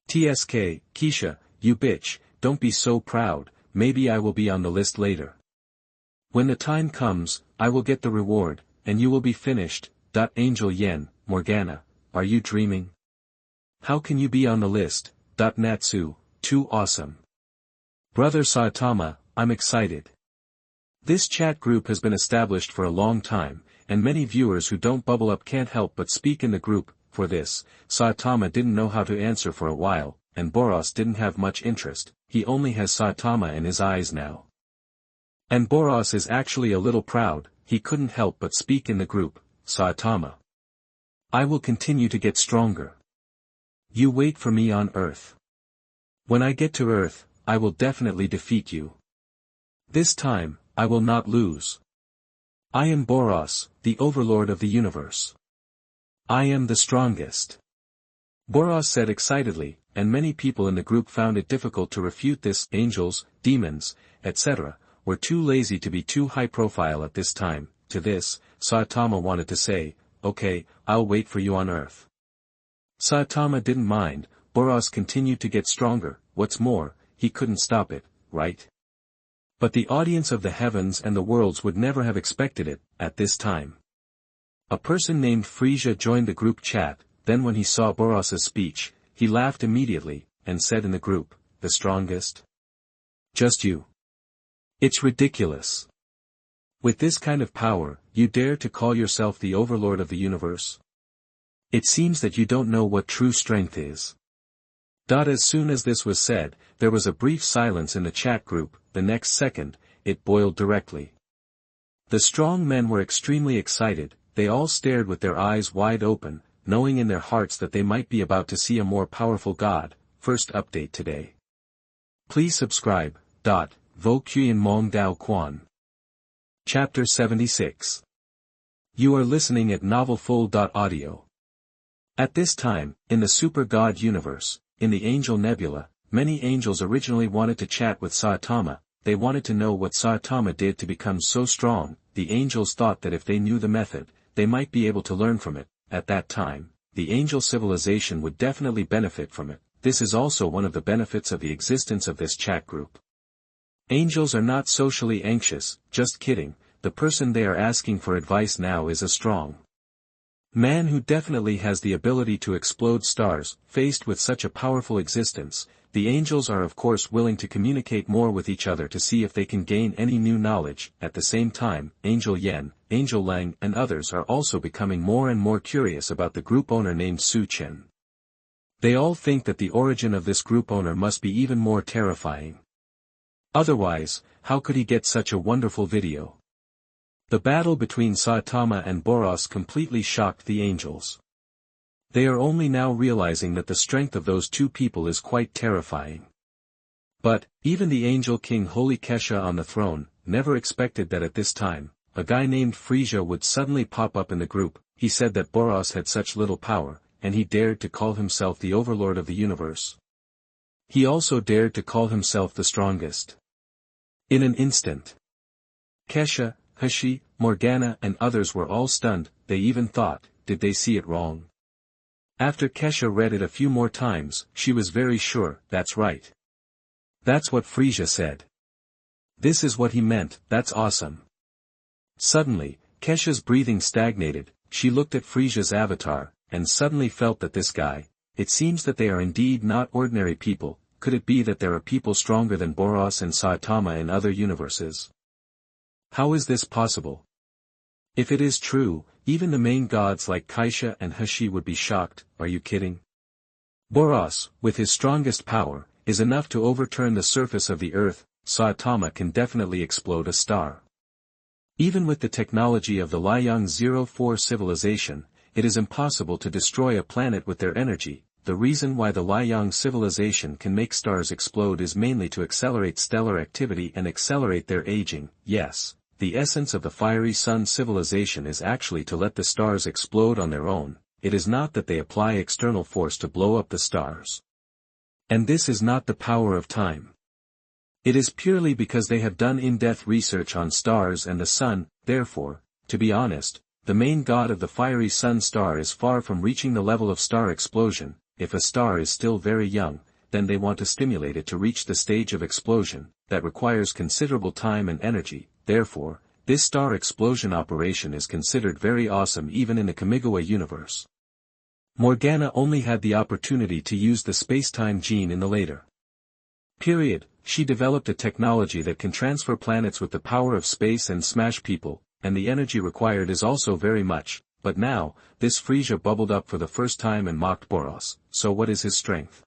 TSK, Kisha, you bitch, don't be so proud. Maybe I will be on the list later. When the time comes, I will get the reward, and you will be finished. Angel Yen, Morgana, are you dreaming? How can you be on the list? Natsu, too awesome. Brother Saitama, I'm excited. This chat group has been established for a long time, and many viewers who don't bubble up can't help but speak in the group. For this, Saitama didn't know how to answer for a while, and Boros didn't have much interest. He only has Saitama in his eyes now. And Boros is actually a little proud. He couldn't help but speak in the group. Saitama. I will continue to get stronger. You wait for me on Earth. When I get to Earth, I will definitely defeat you. This time, I will not lose. I am Boros, the Overlord of the universe. I am the strongest. Boros said excitedly, and many people in the group found it difficult to refute this. Angels, demons, etc., were too lazy to be too high profile at this time. To this, Saitama wanted to say, okay, I'll wait for you on Earth. Saitama didn't mind. Boros continued to get stronger. What's more, he couldn't stop it, right? But the audience of the heavens and the worlds would never have expected it, at this time. A person named Frisia joined the group chat. Then when he saw Boros' speech, he laughed immediately, and said in the group, the strongest? Just you. It's ridiculous. With this kind of power, you dare to call yourself the Overlord of the universe? It seems that you don't know what true strength is. As soon as this was said, there was a brief silence in the chat group. The next second, it boiled directly. The strong men were extremely excited. They all stared with their eyes wide open, knowing in their hearts that they might be about to see a more powerful god. First update today. Please subscribe. Vo Qian Mong Dao Quan. Chapter 76. You are listening at novelfull.audio. At this time, in the Super God universe, in the Angel Nebula, many angels originally wanted to chat with Saitama. they wanted to know what Saitama did to become so strong. The angels thought that if they knew the method, they might be able to learn from it. At that time, the angel civilization would definitely benefit from it. This is also one of the benefits of the existence of this chat group. Angels are not socially anxious, just kidding. The person they are asking for advice now is a strong man who definitely has the ability to explode stars. Faced with such a powerful existence, the angels are of course willing to communicate more with each other to see if they can gain any new knowledge. At the same time, Angel Yen, Angel Lang and others are also becoming more and more curious about the group owner named Chen. They all think that the origin of this group owner must be even more terrifying. Otherwise, how could he get such a wonderful video? The battle between Saitama and Boros completely shocked the angels. They are only now realizing that the strength of those two people is quite terrifying. But, even the Angel King Holy Kesha on the throne, never expected that at this time, a guy named Frisia would suddenly pop up in the group. He said that Boros had such little power, and he dared to call himself the Overlord of the universe. He also dared to call himself the strongest. In an instant, Kesha, Hashi, Morgana and others were all stunned. They even thought, did they see it wrong? After Kesha read it a few more times, she was very sure, that's right. That's what Frisia said. This is what he meant, that's awesome. Suddenly, Kesha's breathing stagnated. She looked at Frisia's avatar, and suddenly felt that this guy, it seems that they are indeed not ordinary people. Could it be that there are people stronger than Boros and Saitama in other universes? How is this possible? If it is true, even the main gods like Kaisha and Hashi would be shocked. Are you kidding? Boros, with his strongest power, is enough to overturn the surface of the earth. Saitama can definitely explode a star. Even with the technology of the Liang 04 civilization, it is impossible to destroy a planet with their energy. The reason why the Liang civilization can make stars explode is mainly to accelerate stellar activity and accelerate their aging. Yes, the essence of the fiery sun civilization is actually to let the stars explode on their own. It is not that they apply external force to blow up the stars. And this is not the power of time. It is purely because they have done in-depth research on stars and the sun. Therefore, to be honest, the main god of the fiery sun star is far from reaching the level of star explosion. If a star is still very young, then they want to stimulate it to reach the stage of explosion, that requires considerable time and energy. Therefore, this star explosion operation is considered very awesome even in the Kamigawa universe. Morgana only had the opportunity to use the space-time gene in the later period. She developed a technology that can transfer planets with the power of space and smash people, and the energy required is also very much. But now, this Frisia bubbled up for the first time and mocked Boros. So what is his strength?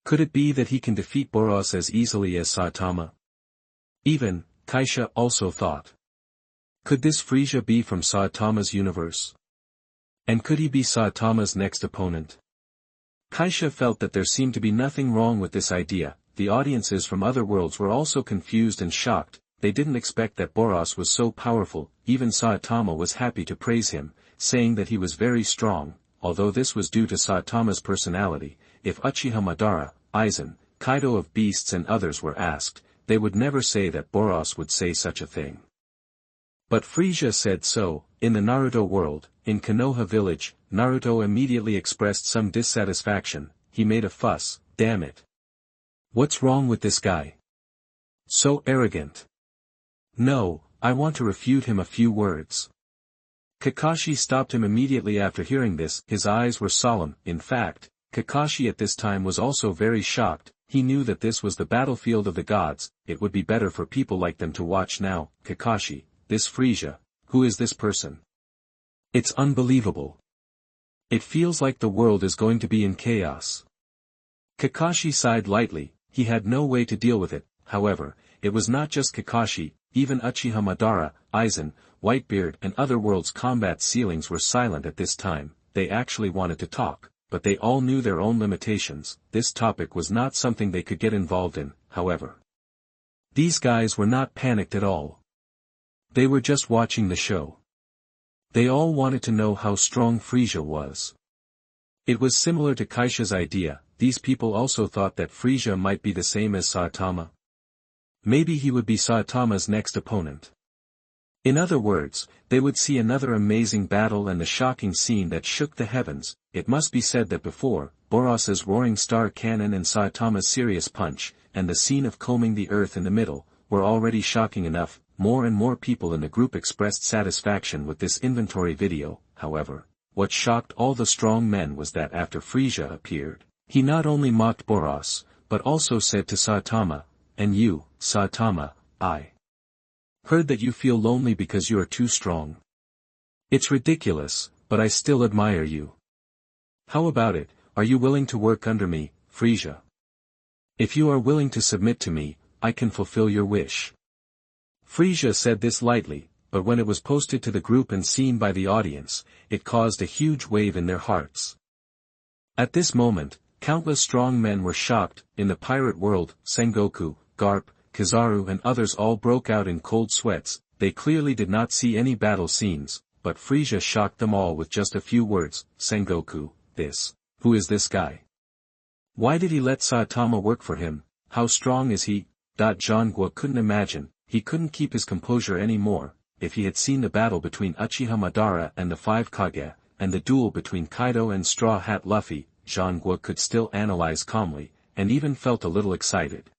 Could it be that he can defeat Boros as easily as Saitama? Even, Kaisha also thought. Could this Frisia be from Saitama's universe? And could he be Saitama's next opponent? Kaisha felt that there seemed to be nothing wrong with this idea. The audiences from other worlds were also confused and shocked. They didn't expect that Boros was so powerful. Even Saitama was happy to praise him, saying that he was very strong, although this was due to Saitama's personality. If Uchiha Madara, Aizen, Kaido of Beasts and others were asked, they would never say that Boros would say such a thing. But Frisia said so. In the Naruto world, in Konoha village, Naruto immediately expressed some dissatisfaction. He made a fuss. Damn it. What's wrong with this guy? So arrogant. No, I want to refute him a few words. Kakashi stopped him immediately after hearing this. His eyes were solemn. In fact, Kakashi at this time was also very shocked. He knew that this was the battlefield of the gods. It would be better for people like them to watch now. Kakashi, this Frisia, who is this person? It's unbelievable. It feels like the world is going to be in chaos. Kakashi sighed lightly. He had no way to deal with it. However, it was not just Kakashi. Even Uchiha Madara, Aizen, Whitebeard and other worlds' combat ceilings were silent at this time. They actually wanted to talk, but they all knew their own limitations. This topic was not something they could get involved in, however. These guys were not panicked at all. They were just watching the show. They all wanted to know how strong Frisia was. It was similar to Kaisha's idea. These people also thought that Frisia might be the same as Saitama. Maybe he would be Saitama's next opponent. In other words, they would see another amazing battle and the shocking scene that shook the heavens. It must be said that before, Boros's roaring star cannon and Saitama's serious punch, and the scene of combing the earth in the middle, were already shocking enough. More and more people in the group expressed satisfaction with this inventory video. However, what shocked all the strong men was that after Frisia appeared, he not only mocked Boros, but also said to Saitama, "And you, Saitama, I heard that you feel lonely because you are too strong. It's ridiculous, but I still admire you. How about it, are you willing to work under me, Frisia? If you are willing to submit to me, I can fulfill your wish." Frisia said this lightly, but when it was posted to the group and seen by the audience, it caused a huge wave in their hearts. At this moment, countless strong men were shocked. In the pirate world, Sengoku, Garp, Kizaru and others all broke out in cold sweats. They clearly did not see any battle scenes, but Frisia shocked them all with just a few words. Sengoku, who is this guy? Why did he let Saitama work for him? How strong is he? Zhangguo couldn't imagine. He couldn't keep his composure anymore. If he had seen the battle between Uchiha Madara and the 5 Kage, and the duel between Kaido and Straw Hat Luffy, Zhangguo could still analyze calmly, and even felt a little excited.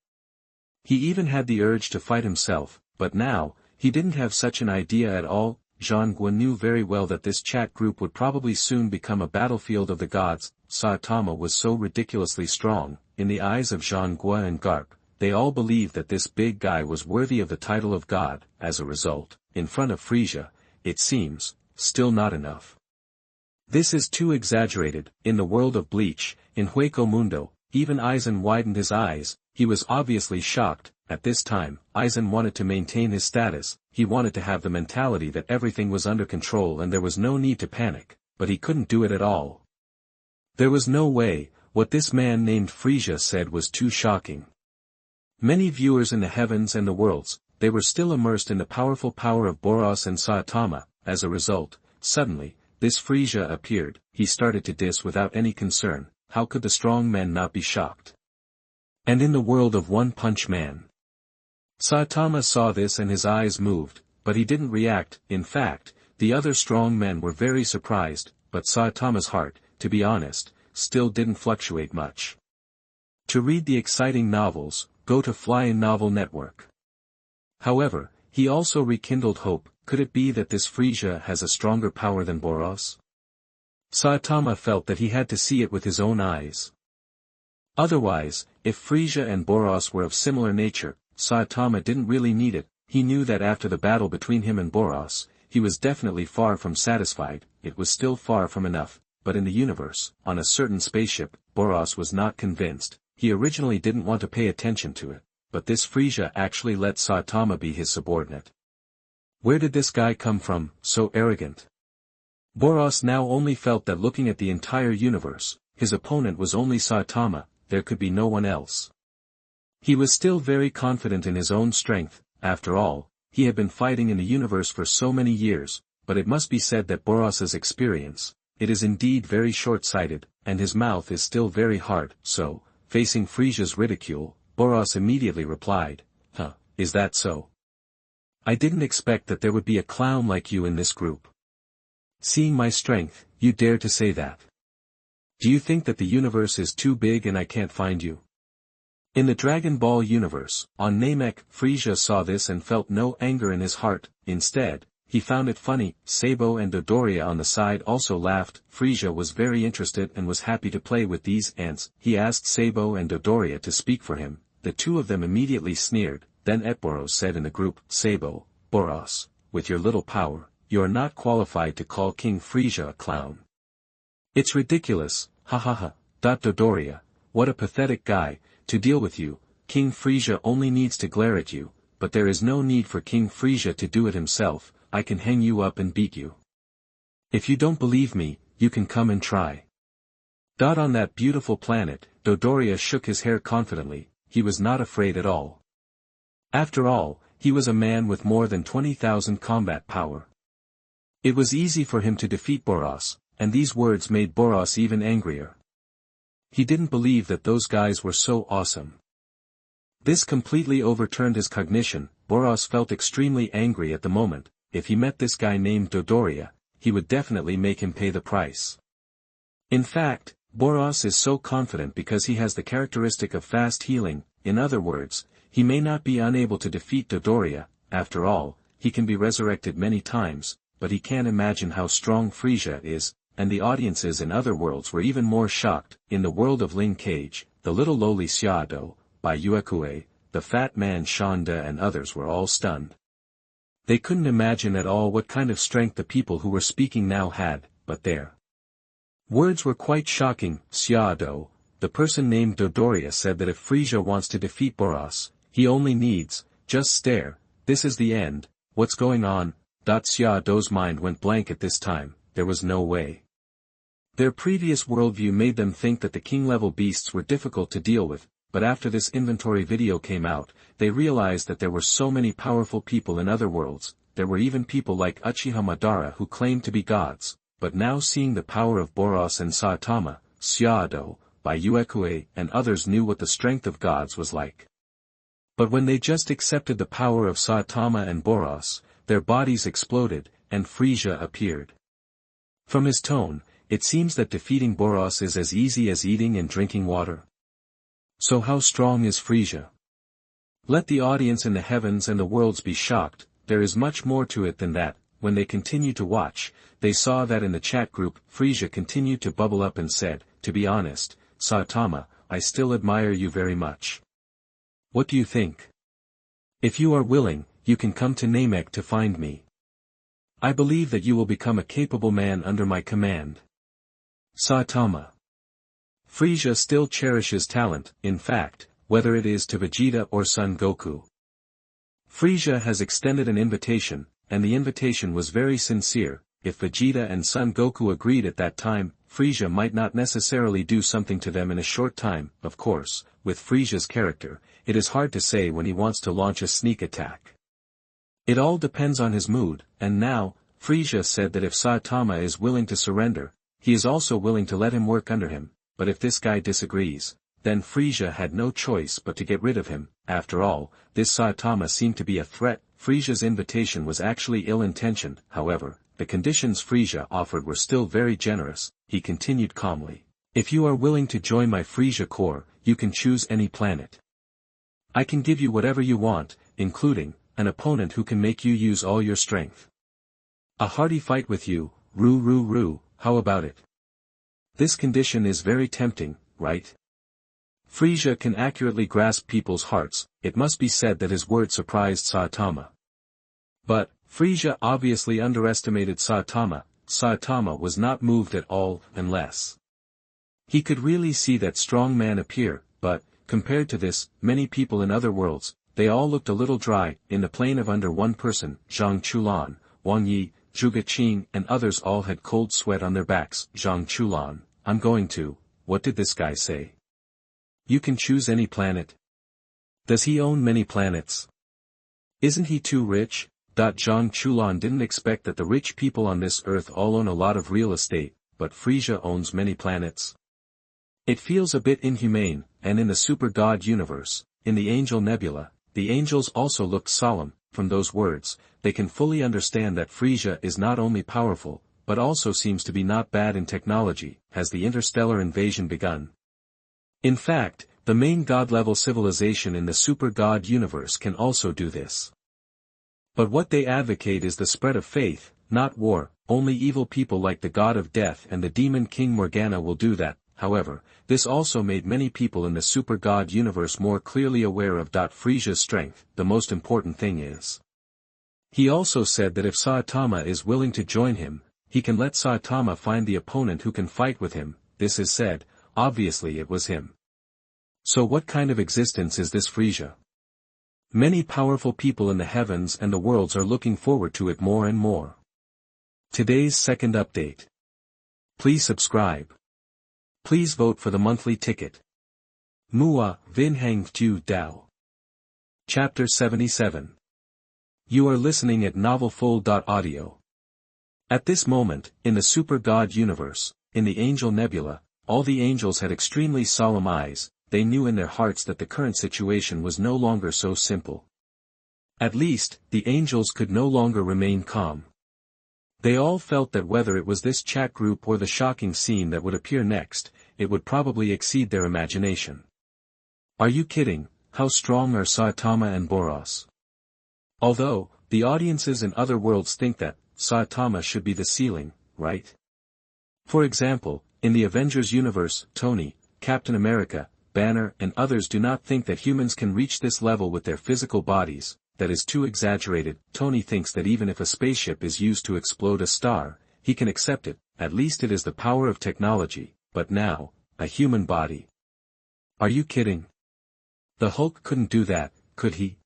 He even had the urge to fight himself, but now, he didn't have such an idea at all. Zhangguo knew very well that this chat group would probably soon become a battlefield of the gods. Saitama was so ridiculously strong. In the eyes of Zhangguo and Garp, they all believed that this big guy was worthy of the title of god. As a result, in front of Frisia, it seems, still not enough. This is too exaggerated. In the world of Bleach, in Hueco Mundo, even Aizen widened his eyes. He was obviously shocked. At this time, Aizen wanted to maintain his status. He wanted to have the mentality that everything was under control and there was no need to panic, but he couldn't do it at all. There was no way. What this man named Frisia said was too shocking. Many viewers in the heavens and the worlds, they were still immersed in the powerful power of Boros and Saitama. As a result, suddenly, this Frisia appeared. He started to diss without any concern. How could the strong men not be shocked? And in the world of One Punch Man, Saitama saw this and his eyes moved, but he didn't react. In fact, the other strong men were very surprised, but Saitama's heart, to be honest, still didn't fluctuate much. To read the exciting novels, go to Flying Novel Network. However, he also rekindled hope. Could it be that this Frisia has a stronger power than Boros? Saitama felt that he had to see it with his own eyes. Otherwise, if Frisia and Boros were of similar nature, Saitama didn't really need it. He knew that after the battle between him and Boros, he was definitely far from satisfied. It was still far from enough, but in the universe, on a certain spaceship, Boros was not convinced. He originally didn't want to pay attention to it, but this Frisia actually let Saitama be his subordinate. Where did this guy come from, so arrogant? Boros now only felt that looking at the entire universe, his opponent was only Saitama. There could be no one else. He was still very confident in his own strength. After all, he had been fighting in the universe for so many years, but it must be said that Boros's experience, it is indeed very short-sighted, and his mouth is still very hard. So, facing Frisia's ridicule, Boros immediately replied, "Huh, is that so? I didn't expect that there would be a clown like you in this group. Seeing my strength, you dare to say that? Do you think that the universe is too big and I can't find you?" In the Dragon Ball universe, on Namek, Frisia saw this and felt no anger in his heart. Instead, he found it funny. Sabo and Dodoria on the side also laughed. Frisia was very interested and was happy to play with these ants. He asked Sabo and Dodoria to speak for him. The two of them immediately sneered. Then Boros said in the group, "Sabo, Boros, with your little power, you are not qualified to call King Frisia a clown. It's ridiculous, ha ha ha." Dodoria, what a pathetic guy. To deal with you, King Frisia only needs to glare at you, but there is no need for King Frisia to do it himself. I can hang you up and beat you. If you don't believe me, you can come and try. On that beautiful planet, Dodoria shook his hair confidently. He was not afraid at all. After all, he was a man with more than 20,000 combat power. It was easy for him to defeat Boros, and these words made Boros even angrier. He didn't believe that those guys were so awesome. This completely overturned his cognition. Boros felt extremely angry at the moment. If he met this guy named Dodoria, he would definitely make him pay the price. In fact, Boros is so confident because he has the characteristic of fast healing. In other words, he may not be unable to defeat Dodoria. After all, he can be resurrected many times, but he can't imagine how strong Frisia is, and the audiences in other worlds were even more shocked. In the world of Ling Kage, the little lowly Xiado, by Uekue, the fat man Shanda and others were all stunned. They couldn't imagine at all what kind of strength the people who were speaking now had, but their words were quite shocking. Xiado, the person named Dodoria, said that if Frisia wants to defeat Boros, he only needs, just stare, this is the end, what's going on? Xiaodo's mind went blank at this time. There was no way. Their previous worldview made them think that the king-level beasts were difficult to deal with, but after this inventory video came out, they realized that there were so many powerful people in other worlds. There were even people like Uchiha Madara who claimed to be gods, but now seeing the power of Boros and Saitama, Xiado, by Uekue and others knew what the strength of gods was like. But when they just accepted the power of Saitama and Boros, their bodies exploded, and Frisia appeared. From his tone, it seems that defeating Boros is as easy as eating and drinking water. So how strong is Frisia? Let the audience in the heavens and the worlds be shocked. There is much more to it than that. When they continued to watch, they saw that in the chat group, Frisia continued to bubble up and said, "To be honest, Saitama, I still admire you very much. What do you think? If you are willing, you can come to Namek to find me. I believe that you will become a capable man under my command." Saitama. Frisia still cherishes talent, in fact, whether it is to Vegeta or Son Goku. Frisia has extended an invitation, and the invitation was very sincere. If Vegeta and Son Goku agreed at that time, Frisia might not necessarily do something to them in a short time. Of course, with Frisia's character, it is hard to say when he wants to launch a sneak attack. It all depends on his mood, and now, Frisia said that if Saitama is willing to surrender, he is also willing to let him work under him, but if this guy disagrees, then Frisia had no choice but to get rid of him. After all, this Saitama seemed to be a threat. Frisia's invitation was actually ill-intentioned. However, the conditions Frisia offered were still very generous. He continued calmly, "If you are willing to join my Frisia Corps, you can choose any planet. I can give you whatever you want, including an opponent who can make you use all your strength. A hearty fight with you, Roo, how about it? This condition is very tempting, right?" Frisia can accurately grasp people's hearts. It must be said that his words surprised Saitama. But, Frisia obviously underestimated Saitama. Saitama was not moved at all, unless he could really see that strong man appear, but, compared to this, many people in other worlds, they all looked a little dry. In the plane of under one person, Zhang Chulan, Wang Yi, Zhuge Qing and others all had cold sweat on their backs. Zhang Chulan, I'm going to, what did this guy say? You can choose any planet. Does he own many planets? Isn't he too rich? Zhang Chulan didn't expect that the rich people on this earth all own a lot of real estate, but Frisia owns many planets. It feels a bit inhumane, and in the Super God universe, in the Angel Nebula, the angels also looked solemn. From those words, they can fully understand that Frisia is not only powerful, but also seems to be not bad in technology. Has the interstellar invasion begun? In fact, the main god-level civilization in the Super God universe can also do this. But what they advocate is the spread of faith, not war. Only evil people like the god of death and the demon king Morgana will do that. However, this also made many people in the Super God universe more clearly aware of Frisia's strength. The most important thing is, he also said that if Saitama is willing to join him, he can let Saitama find the opponent who can fight with him. This is said, obviously it was him. So what kind of existence is this Frisia? Many powerful people in the heavens and the worlds are looking forward to it more and more. Today's second update. Please subscribe. Please vote for the monthly ticket. Mua, Vin Hang Tu Dao. Chapter 77. You are listening at novelfull.audio. At this moment, in the Super God universe, in the Angel Nebula, all the angels had extremely solemn eyes. they knew in their hearts that the current situation was no longer so simple. At least, the angels could no longer remain calm. They all felt that whether it was this chat group or the shocking scene that would appear next, it would probably exceed their imagination. Are you kidding? How strong are Saitama and Boros? Although, the audiences in other worlds think that Saitama should be the ceiling, right? For example, in the Avengers universe, Tony, Captain America, Banner and others do not think that humans can reach this level with their physical bodies. That is too exaggerated. Tony thinks that even if a spaceship is used to explode a star, he can accept it, at least it is the power of technology, but now, a human body. Are you kidding? The Hulk couldn't do that, could he?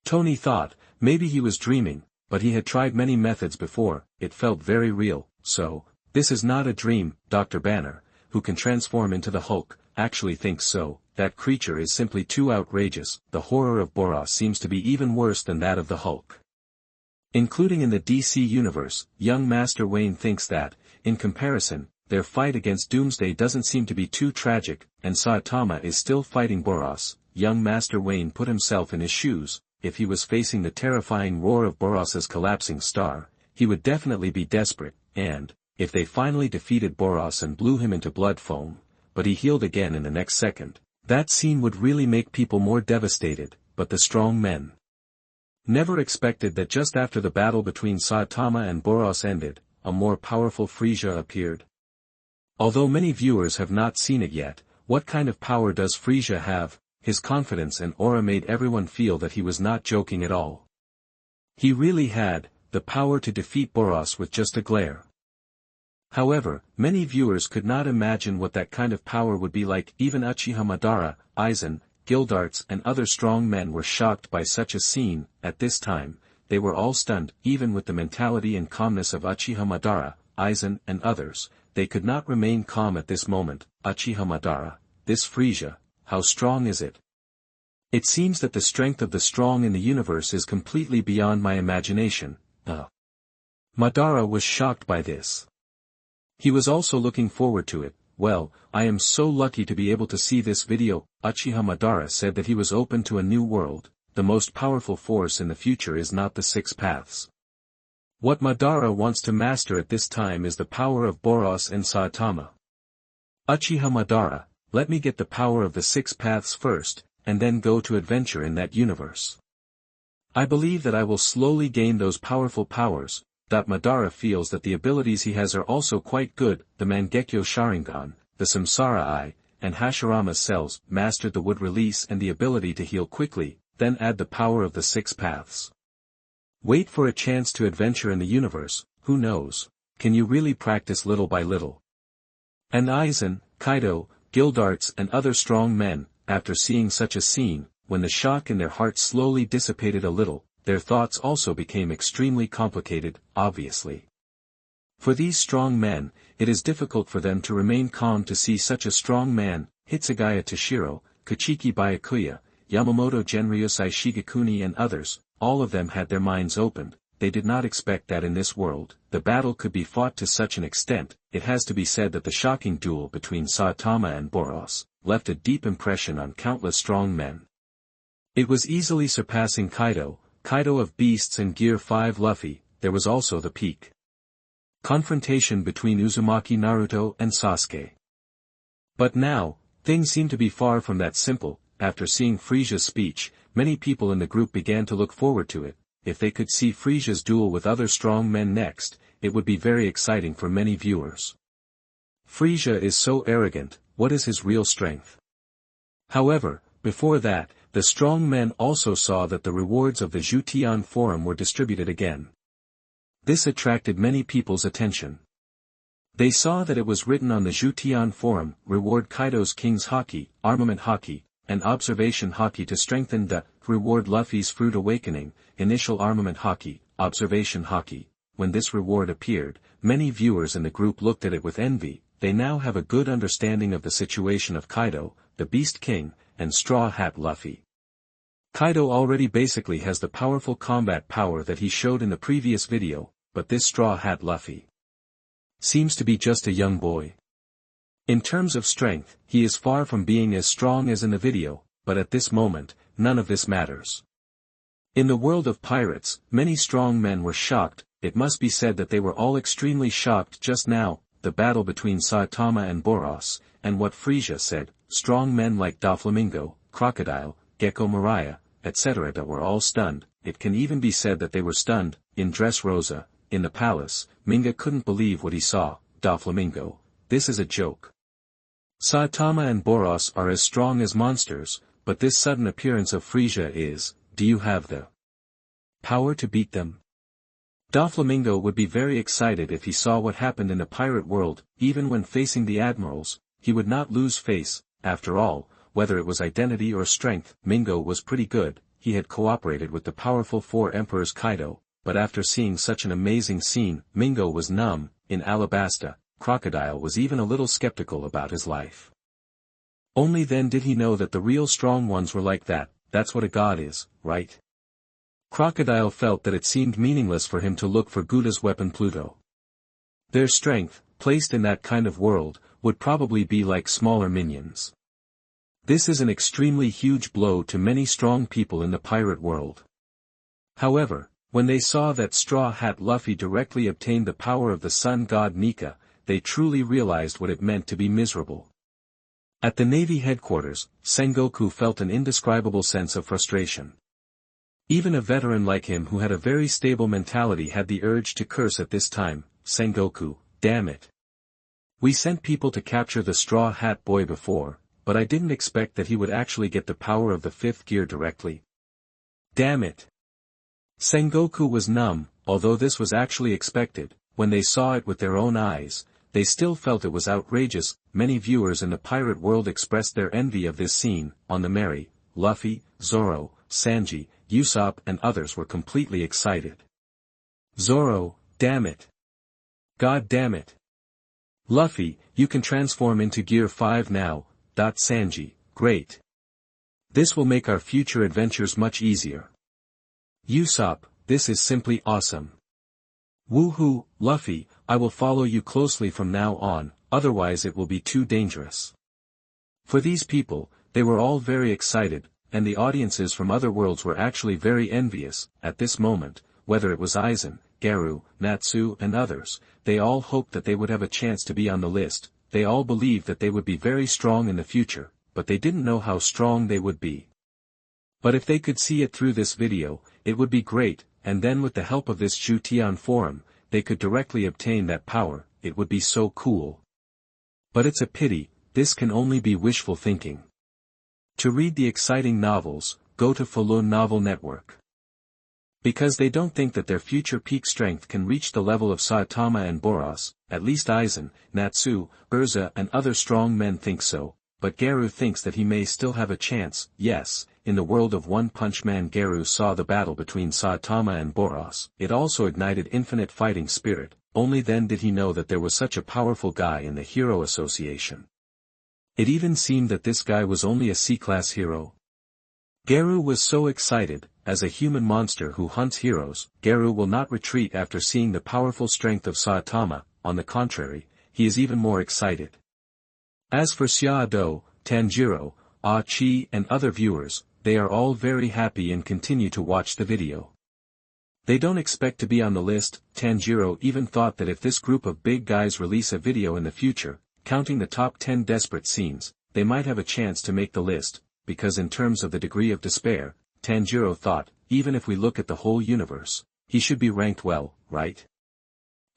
Tony thought, maybe he was dreaming, but he had tried many methods before, it felt very real. So, this is not a dream. Dr. Banner, who can transform into the Hulk, actually thinks so. That creature is simply too outrageous. The horror of Boros seems to be even worse than that of the Hulk. Including in the DC universe, young Master Wayne thinks that, in comparison, their fight against Doomsday doesn't seem to be too tragic, and Saitama is still fighting Boros. Young Master Wayne put himself in his shoes. If he was facing the terrifying roar of Boros's collapsing star, he would definitely be desperate, and, if they finally defeated Boros and blew him into blood foam, but he healed again in the next second, that scene would really make people more devastated. But the strong men never expected that just after the battle between Saitama and Boros ended, a more powerful Frieza appeared. Although many viewers have not seen it yet, what kind of power does Frieza have? His confidence and aura made everyone feel that he was not joking at all. He really had the power to defeat Boros with just a glare. However, many viewers could not imagine what that kind of power would be like. Even Uchiha Madara, Aizen, Gildarts and other strong men were shocked by such a scene. At this time, they were all stunned. Even with the mentality and calmness of Uchiha Madara, Aizen and others, they could not remain calm at this moment. Uchiha Madara, this Frieza, how strong is it? It seems that the strength of the strong in the universe is completely beyond my imagination. Madara was shocked by this. He was also looking forward to it. Well, I am so lucky to be able to see this video. Uchiha Madara said that he was open to a new world. The most powerful force in the future is not the six paths. What Madara wants to master at this time is the power of Boros and Saitama. Uchiha Madara, let me get the power of the six paths first, and then go to adventure in that universe. I believe that I will slowly gain those powerful powers. Madara feels that the abilities he has are also quite good. The Mangekyo Sharingan, the Samsara Eye, and Hashirama's cells mastered the wood release and the ability to heal quickly, then add the power of the six paths. Wait for a chance to adventure in the universe. Who knows? Can you really practice little by little? And Aizen, Kaido, Gildarts and other strong men, after seeing such a scene, when the shock in their hearts slowly dissipated a little, their thoughts also became extremely complicated, obviously. For these strong men, it is difficult for them to remain calm to see such a strong man. Hitsugaya Toshiro, Kachiki Byakuya, Yamamoto Genryusai Shigekuni and others, all of them had their minds opened. They did not expect that in this world, the battle could be fought to such an extent. It has to be said that the shocking duel between Saitama and Boros left a deep impression on countless strong men. It was easily surpassing Kaido of Beasts and Gear 5 Luffy. There was also the peak confrontation between Uzumaki Naruto and Sasuke. But now, things seem to be far from that simple. After seeing Frieza's speech, many people in the group began to look forward to it. If they could see Frieza's duel with other strong men next, it would be very exciting for many viewers. Frieza is so arrogant. What is his real strength? However, before that, the strong men also saw that the rewards of the Zhutian Forum were distributed again. This attracted many people's attention. They saw that it was written on the Zhutian Forum, reward Kaido's King's Haki, Armament Haki, and Observation Haki to strengthen the reward Luffy's Fruit Awakening, Initial Armament Haki, Observation Haki. When this reward appeared, many viewers in the group looked at it with envy. They now have a good understanding of the situation of Kaido, the Beast King, and Straw Hat Luffy. Kaido already basically has the powerful combat power that he showed in the previous video, but this Straw Hat Luffy seems to be just a young boy. In terms of strength, he is far from being as strong as in the video, but at this moment, none of this matters. In the world of pirates, many strong men were shocked. It must be said that they were all extremely shocked just now, the battle between Saitama and Boros, and what Frisia said, strong men like Doflamingo, Crocodile, Gecko Mariah, etc. that were all stunned. It can even be said that they were stunned. In Dressrosa, in the palace, Minga couldn't believe what he saw. Doflamingo, this is a joke. Saitama and Boros are as strong as monsters, but this sudden appearance of Frisia is, do you have the power to beat them? Doflamingo would be very excited if he saw what happened in the pirate world. Even when facing the admirals, he would not lose face. After all, whether it was identity or strength, Mingo was pretty good. He had cooperated with the powerful four emperors Kaido, but after seeing such an amazing scene, Mingo was numb. In Alabasta, Crocodile was even a little skeptical about his life. Only then did he know that the real strong ones were like that. That's what a god is, right? Crocodile felt that it seemed meaningless for him to look for Gyuto's weapon Pluto. Their strength, placed in that kind of world, would probably be like smaller minions. This is an extremely huge blow to many strong people in the pirate world. However, when they saw that Straw Hat Luffy directly obtained the power of the sun god Nika, they truly realized what it meant to be miserable. At the Navy headquarters, Sengoku felt an indescribable sense of frustration. Even a veteran like him who had a very stable mentality had the urge to curse at this time. Sengoku, damn it. We sent people to capture the Straw Hat Boy before, but I didn't expect that he would actually get the power of the fifth gear directly. Damn it. Sengoku was numb. Although this was actually expected. When they saw it with their own eyes, they still felt it was outrageous. Many viewers in the pirate world expressed their envy of this scene. On the Merry, Luffy, Zoro, Sanji, Usopp and others were completely excited. Zoro, damn it. God damn it. Luffy, you can transform into Gear 5 now. Sanji, great. This will make our future adventures much easier. Usopp, this is simply awesome. Woohoo, Luffy, I will follow you closely from now on, otherwise it will be too dangerous. For these people, they were all very excited, and the audiences from other worlds were actually very envious. At this moment, whether it was Aizen, Garu, Natsu and others, they all hoped that they would have a chance to be on the list. They all believed that they would be very strong in the future, but they didn't know how strong they would be. But if they could see it through this video, it would be great, and then with the help of this Zhutian Forum, they could directly obtain that power. It would be so cool. But it's a pity, this can only be wishful thinking. To read the exciting novels, go to Falun Novel Network. Because they don't think that their future peak strength can reach the level of Saitama and Boros, at least Aizen, Natsu, Urza and other strong men think so, but Garu thinks that he may still have a chance. Yes, in the world of One Punch Man Garu saw the battle between Saitama and Boros. It also ignited infinite fighting spirit. Only then did he know that there was such a powerful guy in the Hero Association. It even seemed that this guy was only a C-class hero. Garu was so excited. As a human monster who hunts heroes, Garu will not retreat after seeing the powerful strength of Saitama. On the contrary, he is even more excited. As for Xiao, Tanjiro, Chi and other viewers, they are all very happy and continue to watch the video. They don't expect to be on the list. Tanjiro even thought that if this group of big guys release a video in the future, counting the top 10 desperate scenes, they might have a chance to make the list, because in terms of the degree of despair, Tanjiro thought, even if we look at the whole universe, he should be ranked well, right?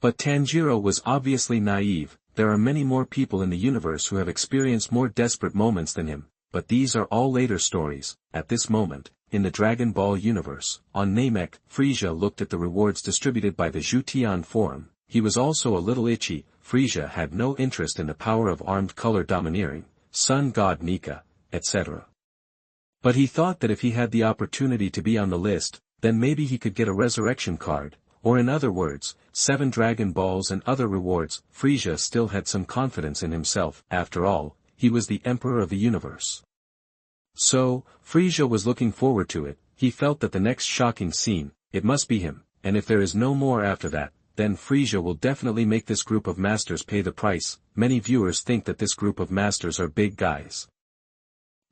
But Tanjiro was obviously naive. There are many more people in the universe who have experienced more desperate moments than him, but these are all later stories. At this moment, in the Dragon Ball universe, on Namek, Frisia looked at the rewards distributed by the Zhutian Forum. He was also a little itchy. Frisia had no interest in the power of armed color domineering, sun god Nika, etc. But he thought that if he had the opportunity to be on the list, then maybe he could get a resurrection card, or in other words, 7 Dragon Balls and other rewards. Frisia still had some confidence in himself. After all, he was the emperor of the universe. So, Frisia was looking forward to it. He felt that the next shocking scene, it must be him, and if there is no more after that, then Frisia will definitely make this group of masters pay the price. Many viewers think that this group of masters are big guys.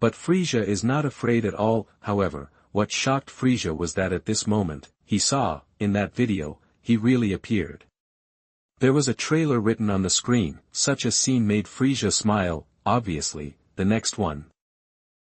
But Frisia is not afraid at all. However, what shocked Frisia was that at this moment, he saw, in that video, he really appeared. There was a trailer written on the screen. Such a scene made Frisia smile. Obviously, the next one.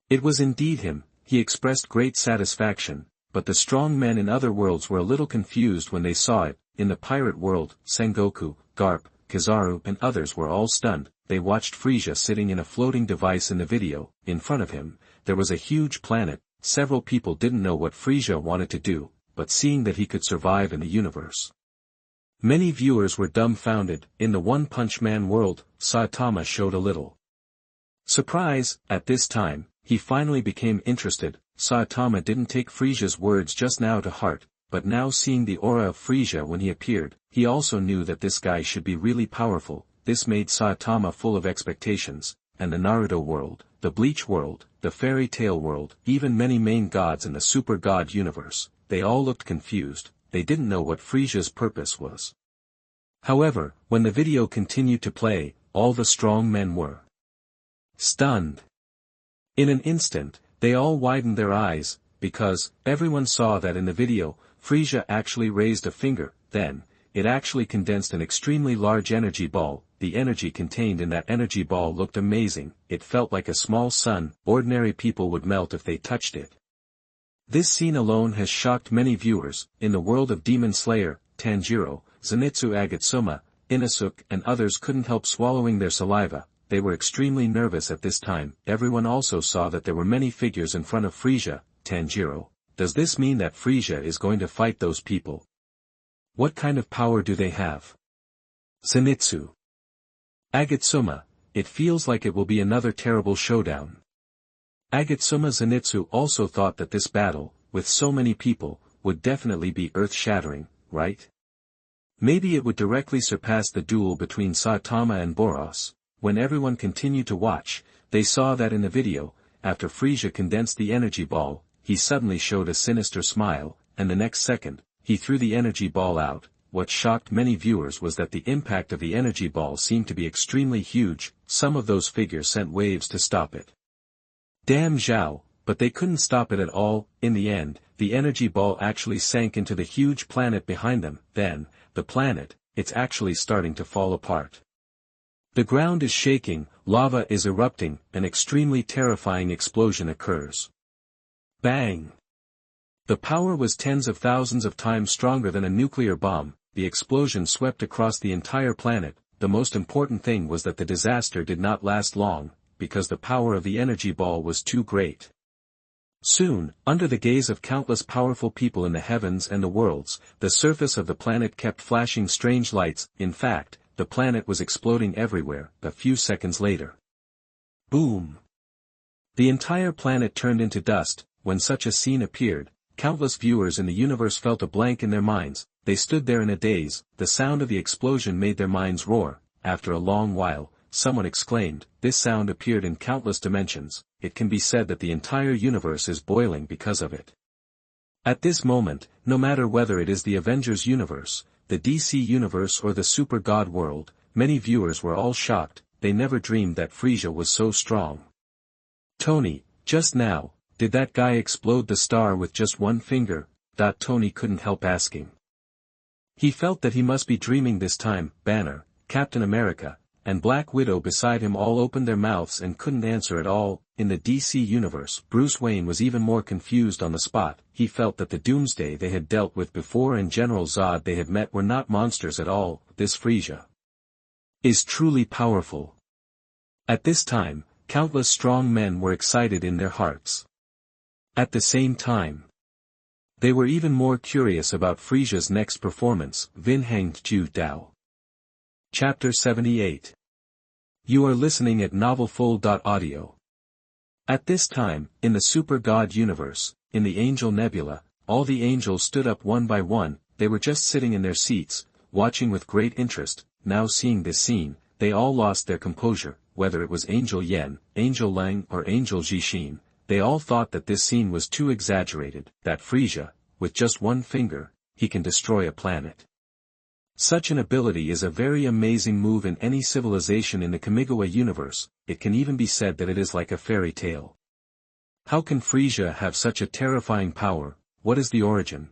It was indeed him. He expressed great satisfaction, but the strong men in other worlds were a little confused when they saw it. In the pirate world, Sengoku, Garp, Kizaru and others were all stunned. They watched Frisia sitting in a floating device in the video. In front of him, there was a huge planet. Several people didn't know what Frisia wanted to do, but seeing that he could survive in the universe. Many viewers were dumbfounded. In the One Punch Man world, Saitama showed a little surprise. At this time, he finally became interested. Saitama didn't take Frisia's words just now to heart, but now seeing the aura of Frisia when he appeared, he also knew that this guy should be really powerful. This made Saitama full of expectations, and the Naruto world, the Bleach world, the Fairy Tail world, even many main gods in the Super God universe, they all looked confused. They didn't know what Frisia's purpose was. However, when the video continued to play, all the strong men were stunned. In an instant, they all widened their eyes, because everyone saw that in the video, Frisia actually raised a finger. Then, it actually condensed an extremely large energy ball. The energy contained in that energy ball looked amazing. It felt like a small sun. Ordinary people would melt if they touched it. This scene alone has shocked many viewers. In the world of Demon Slayer, Tanjiro, Zenitsu Agatsuma, Inosuke and others couldn't help swallowing their saliva. They were extremely nervous at this time. Everyone also saw that there were many figures in front of Frisia. Tanjiro, does this mean that Frisia is going to fight those people? What kind of power do they have? Zenitsu Agatsuma, it feels like it will be another terrible showdown. Agatsuma Zenitsu also thought that this battle, with so many people, would definitely be earth-shattering, right? Maybe it would directly surpass the duel between Saitama and Boros. When everyone continued to watch, they saw that in the video, after Frisia condensed the energy ball, he suddenly showed a sinister smile, and the next second, he threw the energy ball out. What shocked many viewers was that the impact of the energy ball seemed to be extremely huge. Some of those figures sent waves to stop it. Damn Zhao, but they couldn't stop it at all. In the end, the energy ball actually sank into the huge planet behind them. Then, the planet, it's actually starting to fall apart. The ground is shaking, lava is erupting, an extremely terrifying explosion occurs. Bang! The power was tens of thousands of times stronger than a nuclear bomb. The explosion swept across the entire planet. The most important thing was that the disaster did not last long, because the power of the energy ball was too great. Soon, under the gaze of countless powerful people in the heavens and the worlds, the surface of the planet kept flashing strange lights. In fact, the planet was exploding everywhere. A few seconds later. Boom! The entire planet turned into dust. When such a scene appeared, countless viewers in the universe felt a blank in their minds. They stood there in a daze. The sound of the explosion made their minds roar. After a long while, someone exclaimed, this sound appeared in countless dimensions. It can be said that the entire universe is boiling because of it. At this moment, no matter whether it is the Avengers universe, the DC universe or the Super God world, many viewers were all shocked. They never dreamed that Frisia was so strong. Tony, just now, did that guy explode the star with just one finger? Tony couldn't help asking. He felt that he must be dreaming this time. Banner, Captain America, and Black Widow beside him all opened their mouths and couldn't answer at all. In the DC universe, Bruce Wayne was even more confused on the spot. He felt that the Doomsday they had dealt with before and General Zod they had met were not monsters at all. This Frisia is truly powerful. At this time, countless strong men were excited in their hearts. At the same time, they were even more curious about Frisia's next performance. Vin Hanged Ju Dao. Chapter 78. You are listening at novelfull.audio. At this time, in the Super God universe, in the Angel Nebula, all the angels stood up one by one. They were just sitting in their seats, watching with great interest. Now seeing this scene, they all lost their composure. Whether it was Angel Yen, Angel Lang or Angel Jishin, they all thought that this scene was too exaggerated, that Frisia, with just one finger, he can destroy a planet. Such an ability is a very amazing move in any civilization in the Kamigawa universe. It can even be said that it is like a fairy tale. How can Frisia have such a terrifying power? What is the origin?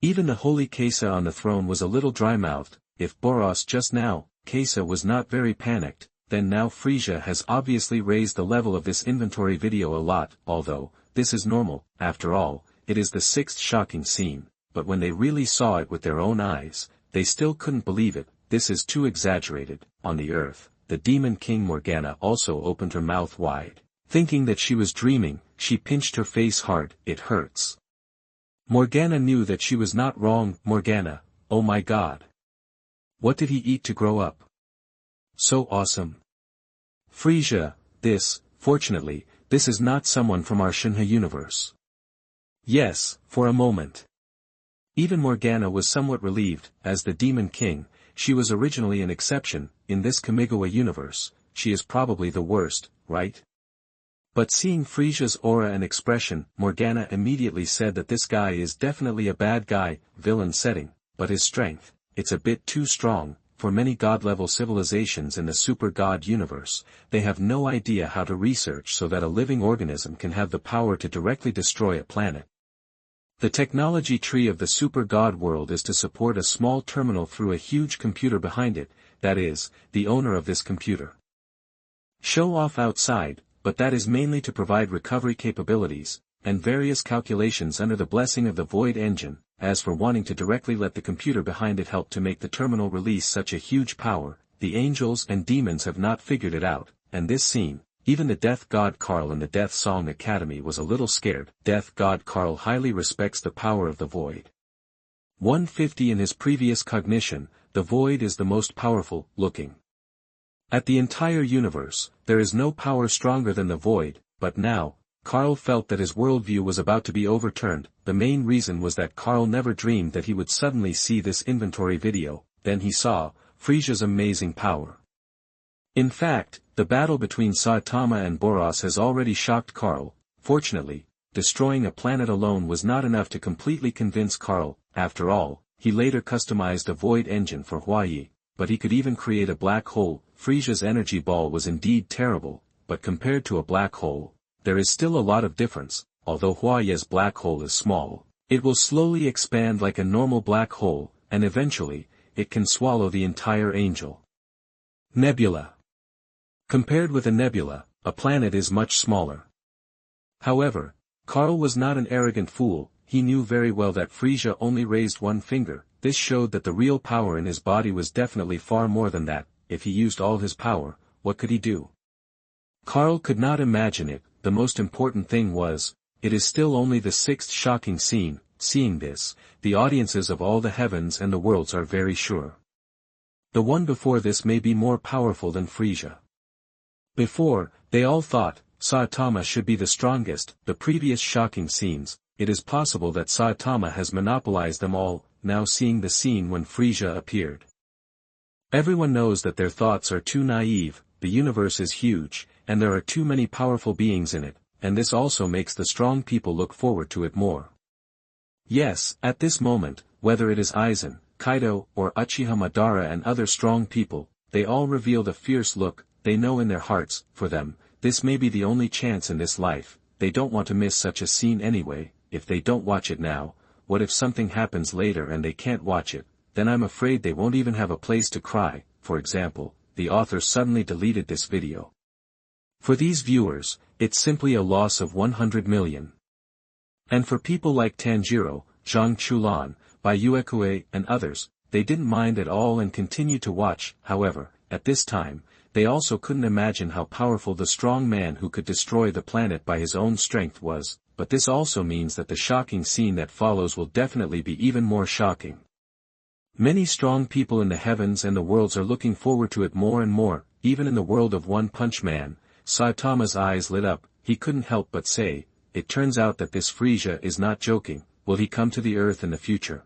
Even the holy Kage on the throne was a little dry-mouthed. If Boros just now, Kage was not very panicked, then now Frisia has obviously raised the level of this inventory video a lot, although, this is normal, after all, it is the sixth shocking scene, but when they really saw it with their own eyes, they still couldn't believe it. This is too exaggerated. On the earth, the Demon King Morgana also opened her mouth wide. Thinking that she was dreaming, she pinched her face hard. It hurts. Morgana knew that she was not wrong. Morgana, oh my god. What did he eat to grow up? So awesome. Frisia, fortunately, this is not someone from our Shinha universe. Yes, for a moment. Even Morgana was somewhat relieved. As the Demon King, she was originally an exception. In this Kamigawa universe, she is probably the worst, right? But seeing Frisia's aura and expression, Morgana immediately said that this guy is definitely a bad guy, villain setting, but his strength, it's a bit too strong. For many god-level civilizations in the super god universe, they have no idea how to research so that a living organism can have the power to directly destroy a planet. The technology tree of the super god world is to support a small terminal through a huge computer behind it, that is, the owner of this computer. Show off outside, but that is mainly to provide recovery capabilities, and various calculations under the blessing of the Void Engine. As for wanting to directly let the computer behind it help to make the terminal release such a huge power, the angels and demons have not figured it out, and this scene, even the Death God Karl in the Death Song Academy was a little scared. Death God Karl highly respects the power of the Void. 150 in his previous cognition, the Void is the most powerful looking. At the entire universe, there is no power stronger than the Void, but now, Karl felt that his worldview was about to be overturned. The main reason was that Karl never dreamed that he would suddenly see this inventory video. Then he saw Frisia's amazing power. In fact, the battle between Saitama and Boros has already shocked Karl. Fortunately, destroying a planet alone was not enough to completely convince Karl. After all, he later customized a void engine for Huayi, but he could even create a black hole. Frisia's energy ball was indeed terrible, but compared to a black hole, there is still a lot of difference. Although Huayi's black hole is small, it will slowly expand like a normal black hole, and eventually, it can swallow the entire angel nebula. Compared with a nebula, a planet is much smaller. However, Karl was not an arrogant fool. He knew very well that Frisia only raised one finger. This showed that the real power in his body was definitely far more than that. If he used all his power, what could he do? Karl could not imagine it. The most important thing was, it is still only the sixth shocking scene. Seeing this, the audiences of all the heavens and the worlds are very sure. The one before this may be more powerful than Frisia. Before, they all thought, Saitama should be the strongest. The previous shocking scenes, it is possible that Saitama has monopolized them all. Now seeing the scene when Frisia appeared. Everyone knows that their thoughts are too naive. The universe is huge, and there are too many powerful beings in it, and this also makes the strong people look forward to it more. Yes, at this moment, whether it is Aizen, Kaido, or Uchiha Madara and other strong people, they all revealed a fierce look. They know in their hearts, for them, this may be the only chance in this life. They don't want to miss such a scene anyway. If they don't watch it now, what if something happens later and they can't watch it? Then I'm afraid they won't even have a place to cry. For example, the author suddenly deleted this video. For these viewers, it's simply a loss of 100 million. And for people like Tanjiro, Zhang Chulan, Bai Yuekue and others, they didn't mind at all and continued to watch. However, at this time, they also couldn't imagine how powerful the strong man who could destroy the planet by his own strength was. But this also means that the shocking scene that follows will definitely be even more shocking. Many strong people in the heavens and the worlds are looking forward to it more and more. Even in the world of One Punch Man, Saitama's eyes lit up. He couldn't help but say, it turns out that this Frisia is not joking. Will he come to the earth in the future?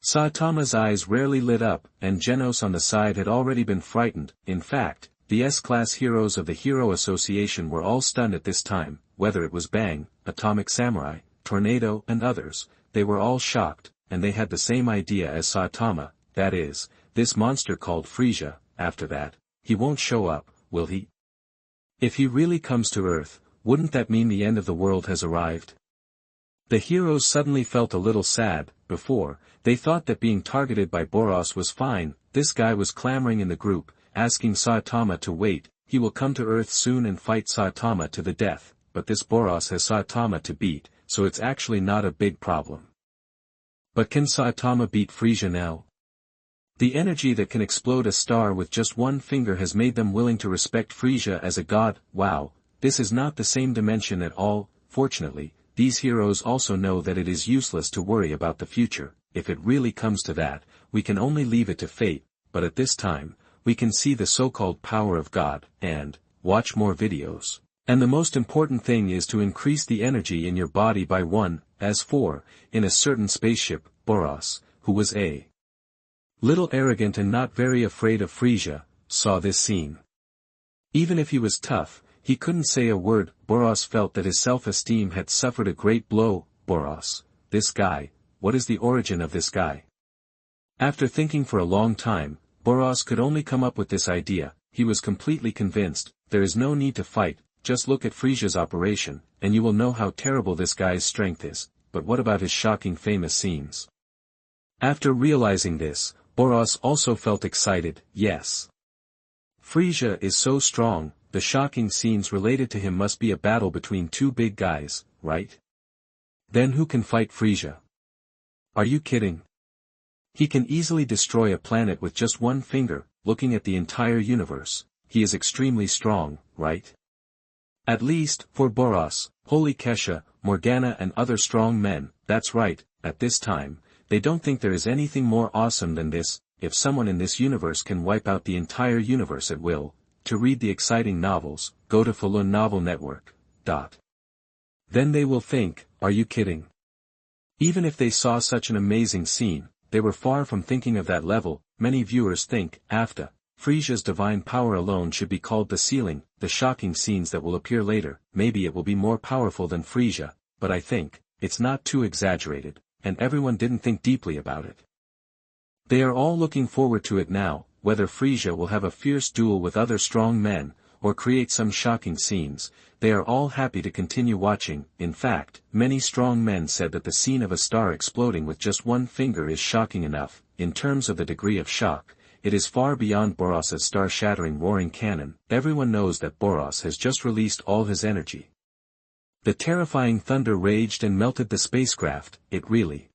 Saitama's eyes rarely lit up, and Genos on the side had already been frightened. In fact, the S-class heroes of the Hero Association were all stunned at this time. Whether it was Bang, Atomic Samurai, Tornado and others, they were all shocked, and they had the same idea as Saitama. that is, this monster called Frisia. After that, he won't show up, will he? If he really comes to Earth, wouldn't that mean the end of the world has arrived? The heroes suddenly felt a little sad. Before, they thought that being targeted by Boros was fine. This guy was clamoring in the group, asking Saitama to wait, he will come to Earth soon and fight Saitama to the death, but this Boros has Saitama to beat, so it's actually not a big problem. But can Saitama beat Frisia now? The energy that can explode a star with just one finger has made them willing to respect Frisia as a god. Wow, this is not the same dimension at all. Fortunately, these heroes also know that it is useless to worry about the future. If it really comes to that, we can only leave it to fate, but at this time, we can see the so-called power of God, and watch more videos. And the most important thing is to increase the energy in your body by 1, as for, in a certain spaceship, Boros, who was a little arrogant and not very afraid of Frisia, saw this scene. Even if he was tough, he couldn't say a word. Boros felt that his self-esteem had suffered a great blow. Boros, this guy, what is the origin of this guy? After thinking for a long time, Boros could only come up with this idea. He was completely convinced, there is no need to fight, just look at Frisia's operation, and you will know how terrible this guy's strength is. But what about his shocking famous scenes? After realizing this, Boros also felt excited. Yes, Frisia is so strong, the shocking scenes related to him must be a battle between two big guys, right? Then who can fight Frisia? Are you kidding? He can easily destroy a planet with just one finger. Looking at the entire universe, he is extremely strong, right? At least, for Boros, Holy Kesha, Morgana and other strong men, that's right. At this time, they don't think there is anything more awesome than this. If someone in this universe can wipe out the entire universe at will. To read the exciting novels, go to Falun Novel Network. Then they will think, are you kidding? Even if they saw such an amazing scene, they were far from thinking of that level. Many viewers think, after, Frisia's divine power alone should be called the ceiling. The shocking scenes that will appear later, maybe it will be more powerful than Frisia, but I think, it's not too exaggerated, and everyone didn't think deeply about it. They are all looking forward to it now, whether Frisia will have a fierce duel with other strong men, or create some shocking scenes. They are all happy to continue watching. In fact, many strong men said that the scene of a star exploding with just one finger is shocking enough. In terms of the degree of shock, it is far beyond Boros's star-shattering roaring cannon. Everyone knows that Boros has just released all his energy. The terrifying thunder raged and melted the spacecraft. It really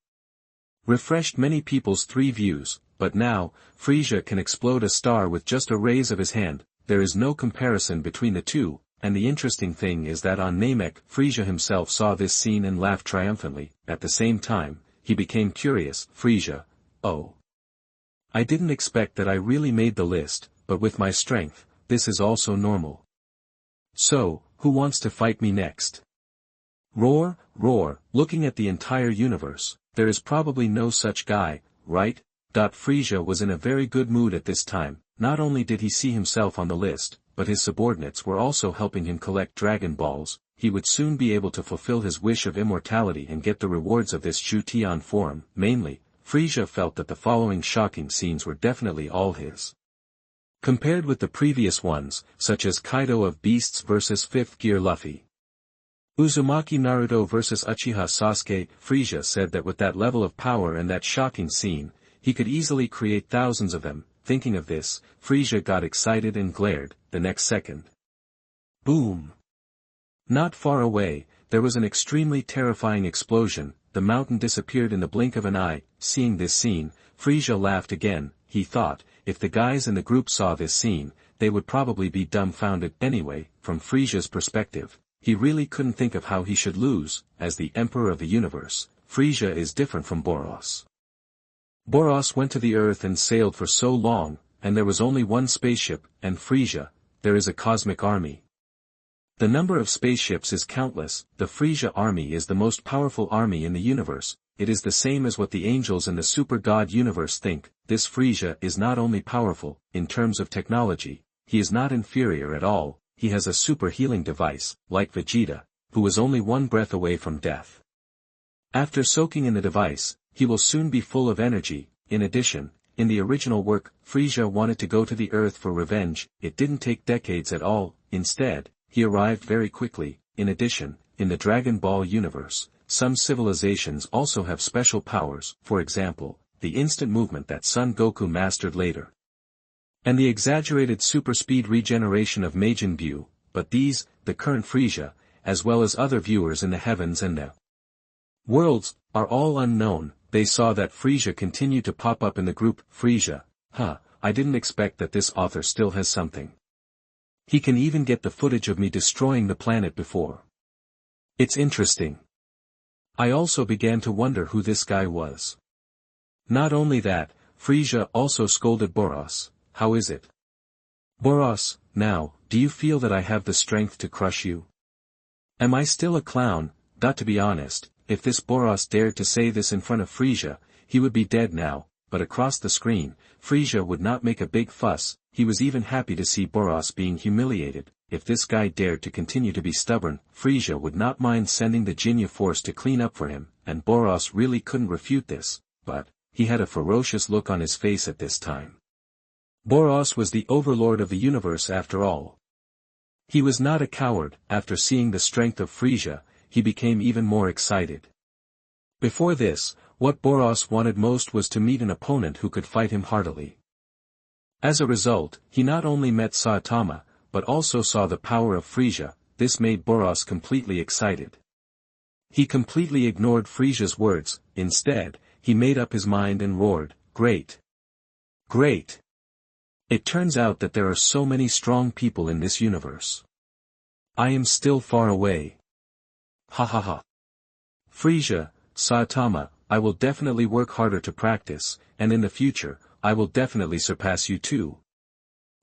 refreshed many people's three views, but now, Frisia can explode a star with just a raise of his hand. There is no comparison between the two, and the interesting thing is that on Namek, Frisia himself saw this scene and laughed triumphantly. At the same time, he became curious. Frisia, oh, I didn't expect that I really made the list, but with my strength, this is also normal. So, who wants to fight me next? Roar, roar, looking at the entire universe, there is probably no such guy, right? Frisia was in a very good mood at this time. Not only did he see himself on the list, but his subordinates were also helping him collect Dragon Balls. He would soon be able to fulfill his wish of immortality and get the rewards of this Zhutian Forum. Mainly, Frisia felt that the following shocking scenes were definitely all his. Compared with the previous ones, such as Kaido of Beasts vs 5th Gear Luffy, Uzumaki Naruto vs Uchiha Sasuke, Frisia said that with that level of power and that shocking scene, he could easily create thousands of them. Thinking of this, Frisia got excited and glared. The next second, boom! Not far away, there was an extremely terrifying explosion. The mountain disappeared in the blink of an eye. Seeing this scene, Frisia laughed again. He thought, if the guys in the group saw this scene, they would probably be dumbfounded. Anyway, from Frisia's perspective, he really couldn't think of how he should lose. As the Emperor of the Universe, Frisia is different from Boros. Boros went to the Earth and sailed for so long, and there was only one spaceship, and Frisia, there is a cosmic army. The number of spaceships is countless. The Frisia army is the most powerful army in the universe. It is the same as what the angels in the super god universe think. This Frisia is not only powerful, in terms of technology, he is not inferior at all. He has a super healing device, like Vegeta, who was only one breath away from death. After soaking in the device, he will soon be full of energy. In addition, in the original work, Frieza wanted to go to the Earth for revenge. It didn't take decades at all, instead, he arrived very quickly. In addition, in the Dragon Ball universe, some civilizations also have special powers, for example, the instant movement that Son Goku mastered later. And the exaggerated super speed regeneration of Majin Buu, but these, the current Frieza, as well as other viewers in the heavens and the worlds, are all unknown. They saw that Frieza continued to pop up in the group. Frieza, I didn't expect that this author still has something. He can even get the footage of me destroying the planet before. It's interesting. I also began to wonder who this guy was. Not only that, Frieza also scolded Boros. How is it? Boros, now, do you feel that I have the strength to crush you? Am I still a clown? To be honest, if this Boros dared to say this in front of Frieza, he would be dead now, but across the screen, Frieza would not make a big fuss. He was even happy to see Boros being humiliated. If this guy dared to continue to be stubborn, Frieza would not mind sending the Ginyu Force to clean up for him, and Boros really couldn't refute this, but he had a ferocious look on his face at this time. Boros was the overlord of the universe after all. He was not a coward. After seeing the strength of Frieza, he became even more excited. Before this, what Boros wanted most was to meet an opponent who could fight him heartily. As a result, he not only met Saitama, but also saw the power of Frieza. This made Boros completely excited. He completely ignored Frieza's words. Instead, he made up his mind and roared, "Great! Great! It turns out that there are so many strong people in this universe. I am still far away. Ha ha ha. Frieza, Saitama, I will definitely work harder to practice, and in the future, I will definitely surpass you too."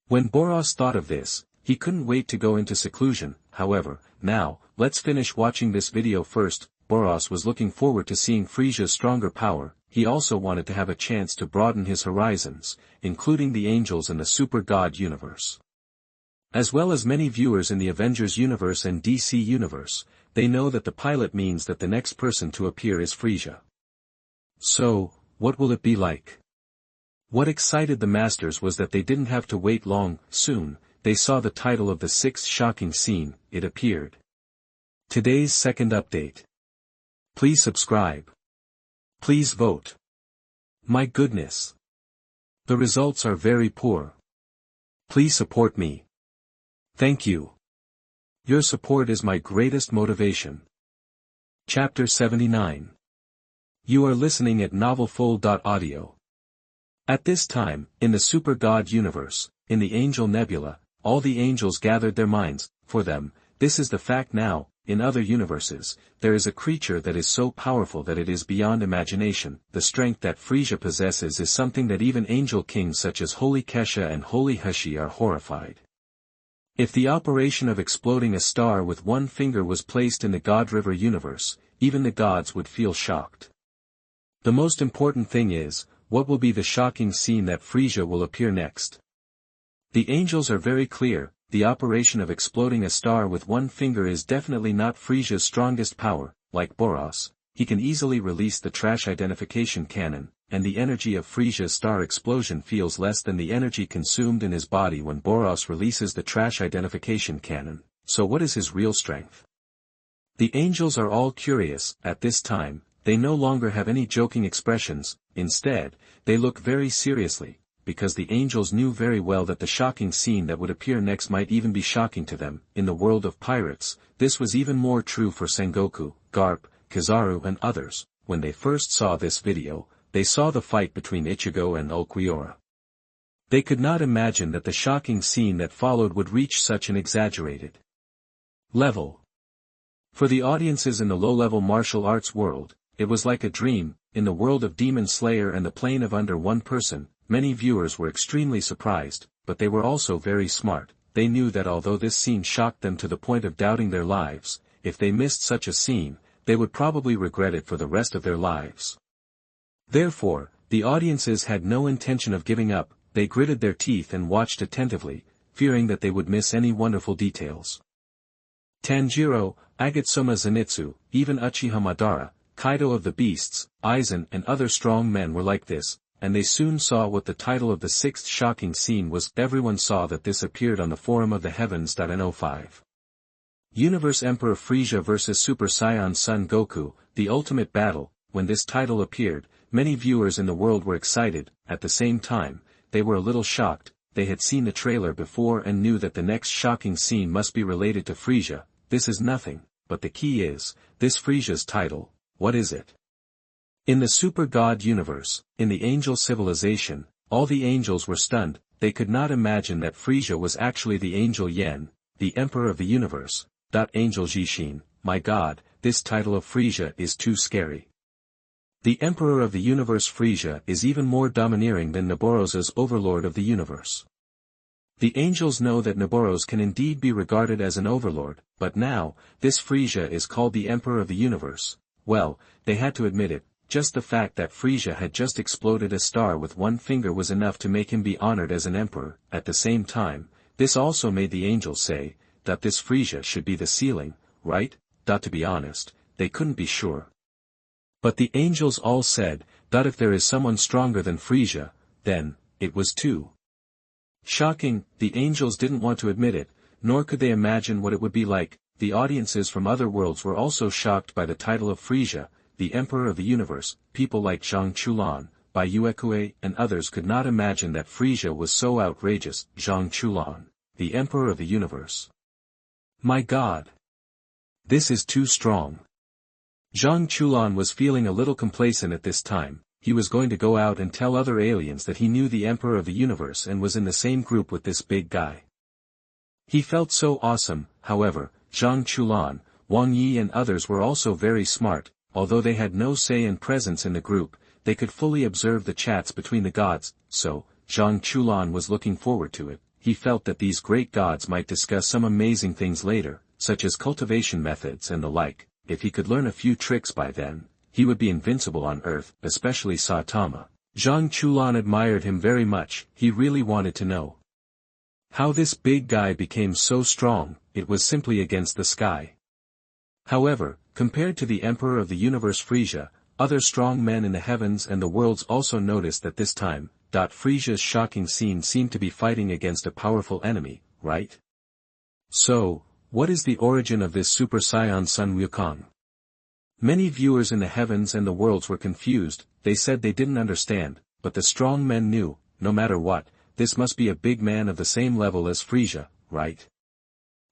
When Boros thought of this, he couldn't wait to go into seclusion. However, now, let's finish watching this video first. Boros was looking forward to seeing Frieza's stronger power. He also wanted to have a chance to broaden his horizons, including the angels and the Super God universe. As well as many viewers in the Avengers universe and DC universe, they know that the pilot means that the next person to appear is Frieza. So, what will it be like? What excited the masters was that they didn't have to wait long. Soon, they saw the title of the sixth shocking scene. It appeared. Today's second update. Please subscribe. Please vote. My goodness. The results are very poor. Please support me. Thank you. Your support is my greatest motivation. Chapter 79. You are listening at novelfull.audio. At this time, in the Super God universe, in the Angel Nebula, all the angels gathered their minds. For them, this is the fact now. In other universes, there is a creature that is so powerful that it is beyond imagination. The strength that Frieza possesses is something that even angel kings such as Holy Kesha and Holy Hashi are horrified. If the operation of exploding a star with one finger was placed in the God River universe, even the gods would feel shocked. The most important thing is, what will be the shocking scene that Frieza will appear next? The angels are very clear. The operation of exploding a star with one finger is definitely not Frieza's strongest power. Like Boros, he can easily release the trash identification cannon, and the energy of Frieza's star explosion feels less than the energy consumed in his body when Boros releases the trash identification cannon. So what is his real strength? The angels are all curious. At this time, they no longer have any joking expressions. Instead, they look very seriously, because the angels knew very well that the shocking scene that would appear next might even be shocking to them. In the world of pirates, this was even more true for Sengoku, Garp, Kizaru and others. When they first saw this video, they saw the fight between Ichigo and Ulquiorra. They could not imagine that the shocking scene that followed would reach such an exaggerated level. For the audiences in the low-level martial arts world, it was like a dream. In the world of Demon Slayer and the plane of under one person, many viewers were extremely surprised, but they were also very smart. They knew that although this scene shocked them to the point of doubting their lives, if they missed such a scene, they would probably regret it for the rest of their lives. Therefore, the audiences had no intention of giving up. They gritted their teeth and watched attentively, fearing that they would miss any wonderful details. Tanjiro, Agatsuma Zenitsu, even Uchiha Madara, Kaido of the Beasts, Aizen and other strong men were like this. and they soon saw what the title of the sixth shocking scene was. Everyone saw that this appeared on the forum of the heavens.No5. Universe Emperor Frieza vs Super Saiyan Son Goku, the ultimate battle. When this title appeared, many viewers in the world were excited. At the same time, they were a little shocked. They had seen the trailer before and knew that the next shocking scene must be related to Frieza. This is nothing, but the key is, this Frieza's title, what is it? In the Super God universe, in the angel civilization, all the angels were stunned. They could not imagine that Frieza was actually the angel Yen, the emperor of the universe. Angel Jishin, my God, this title of Frieza is too scary. The emperor of the universe Frieza is even more domineering than Naborosa's overlord of the universe. The angels know that Naboros can indeed be regarded as an overlord, but now, this Frieza is called the emperor of the universe. Well, they had to admit it. Just the fact that Frieza had just exploded a star with one finger was enough to make him be honored as an emperor. At the same time, this also made the angels say, that this Frieza should be the ceiling, right? To be honest, they couldn't be sure. But the angels all said, that if there is someone stronger than Frieza, then, it was too shocking. The angels didn't want to admit it, nor could they imagine what it would be like. The audiences from other worlds were also shocked by the title of Frieza, the emperor of the universe. People like Zhang Chulan, Bai Yuekue and others could not imagine that Frieza was so outrageous. Zhang Chulan, the emperor of the universe. My God! This is too strong. Zhang Chulan was feeling a little complacent at this time. He was going to go out and tell other aliens that he knew the emperor of the universe and was in the same group with this big guy. He felt so awesome. However, Zhang Chulan, Wang Yi and others were also very smart. Although they had no say and presence in the group, they could fully observe the chats between the gods. So, Zhang Chulan was looking forward to it. He felt that these great gods might discuss some amazing things later, such as cultivation methods and the like. If he could learn a few tricks by then, he would be invincible on Earth, especially Saitama. Zhang Chulan admired him very much. He really wanted to know how this big guy became so strong. It was simply against the sky. However, compared to the emperor of the universe Frieza, other strong men in the heavens and the worlds also noticed that this time, Frieza's shocking scene seemed to be fighting against a powerful enemy, right? So, what is the origin of this Super Saiyan Sun Wukong? Many viewers in the heavens and the worlds were confused. They said they didn't understand, but the strong men knew, no matter what, this must be a big man of the same level as Frieza, right?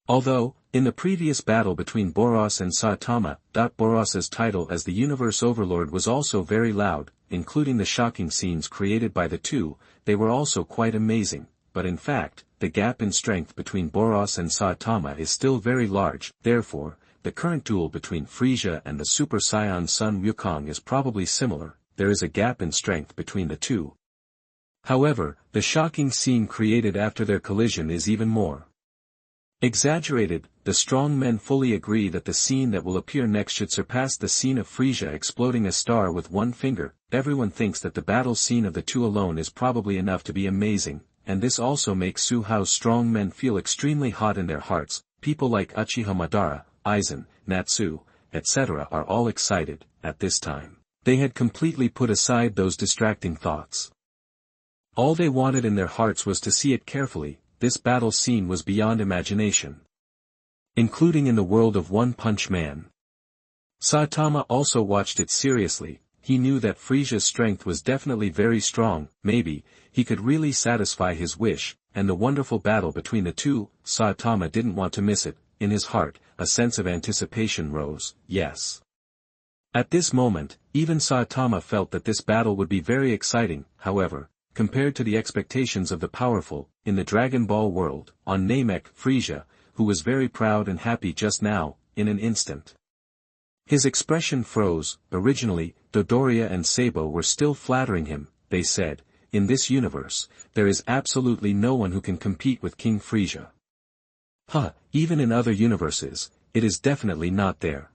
Although, in the previous battle between Boros and Saitama, Boros's title as the Universe Overlord was also very loud, including the shocking scenes created by the two. They were also quite amazing, but in fact, the gap in strength between Boros and Saitama is still very large. Therefore, the current duel between Frieza and the Super Saiyan Sun Wukong is probably similar. There is a gap in strength between the two. However, the shocking scene created after their collision is even more exaggerated. The strong men fully agree that the scene that will appear next should surpass the scene of Frieza exploding a star with one finger. Everyone thinks that the battle scene of the two alone is probably enough to be amazing, and this also makes Su Hao's strong men feel extremely hot in their hearts. People like Uchiha Madara, Aizen, Natsu, etc. are all excited. At this time, they had completely put aside those distracting thoughts. All they wanted in their hearts was to see it carefully. This battle scene was beyond imagination, including in the world of One Punch Man. Saitama also watched it seriously. He knew that Frieza's strength was definitely very strong. Maybe he could really satisfy his wish, and the wonderful battle between the two. Saitama didn't want to miss it. In his heart, a sense of anticipation rose. Yes. At this moment, even Saitama felt that this battle would be very exciting. However, compared to the expectations of the powerful, in the Dragon Ball world, on Namek, Frieza, who was very proud and happy just now, in an instant, his expression froze. Originally, Dodoria and Sabo were still flattering him. They said, in this universe, there is absolutely no one who can compete with King Frieza. Even in other universes, it is definitely not there.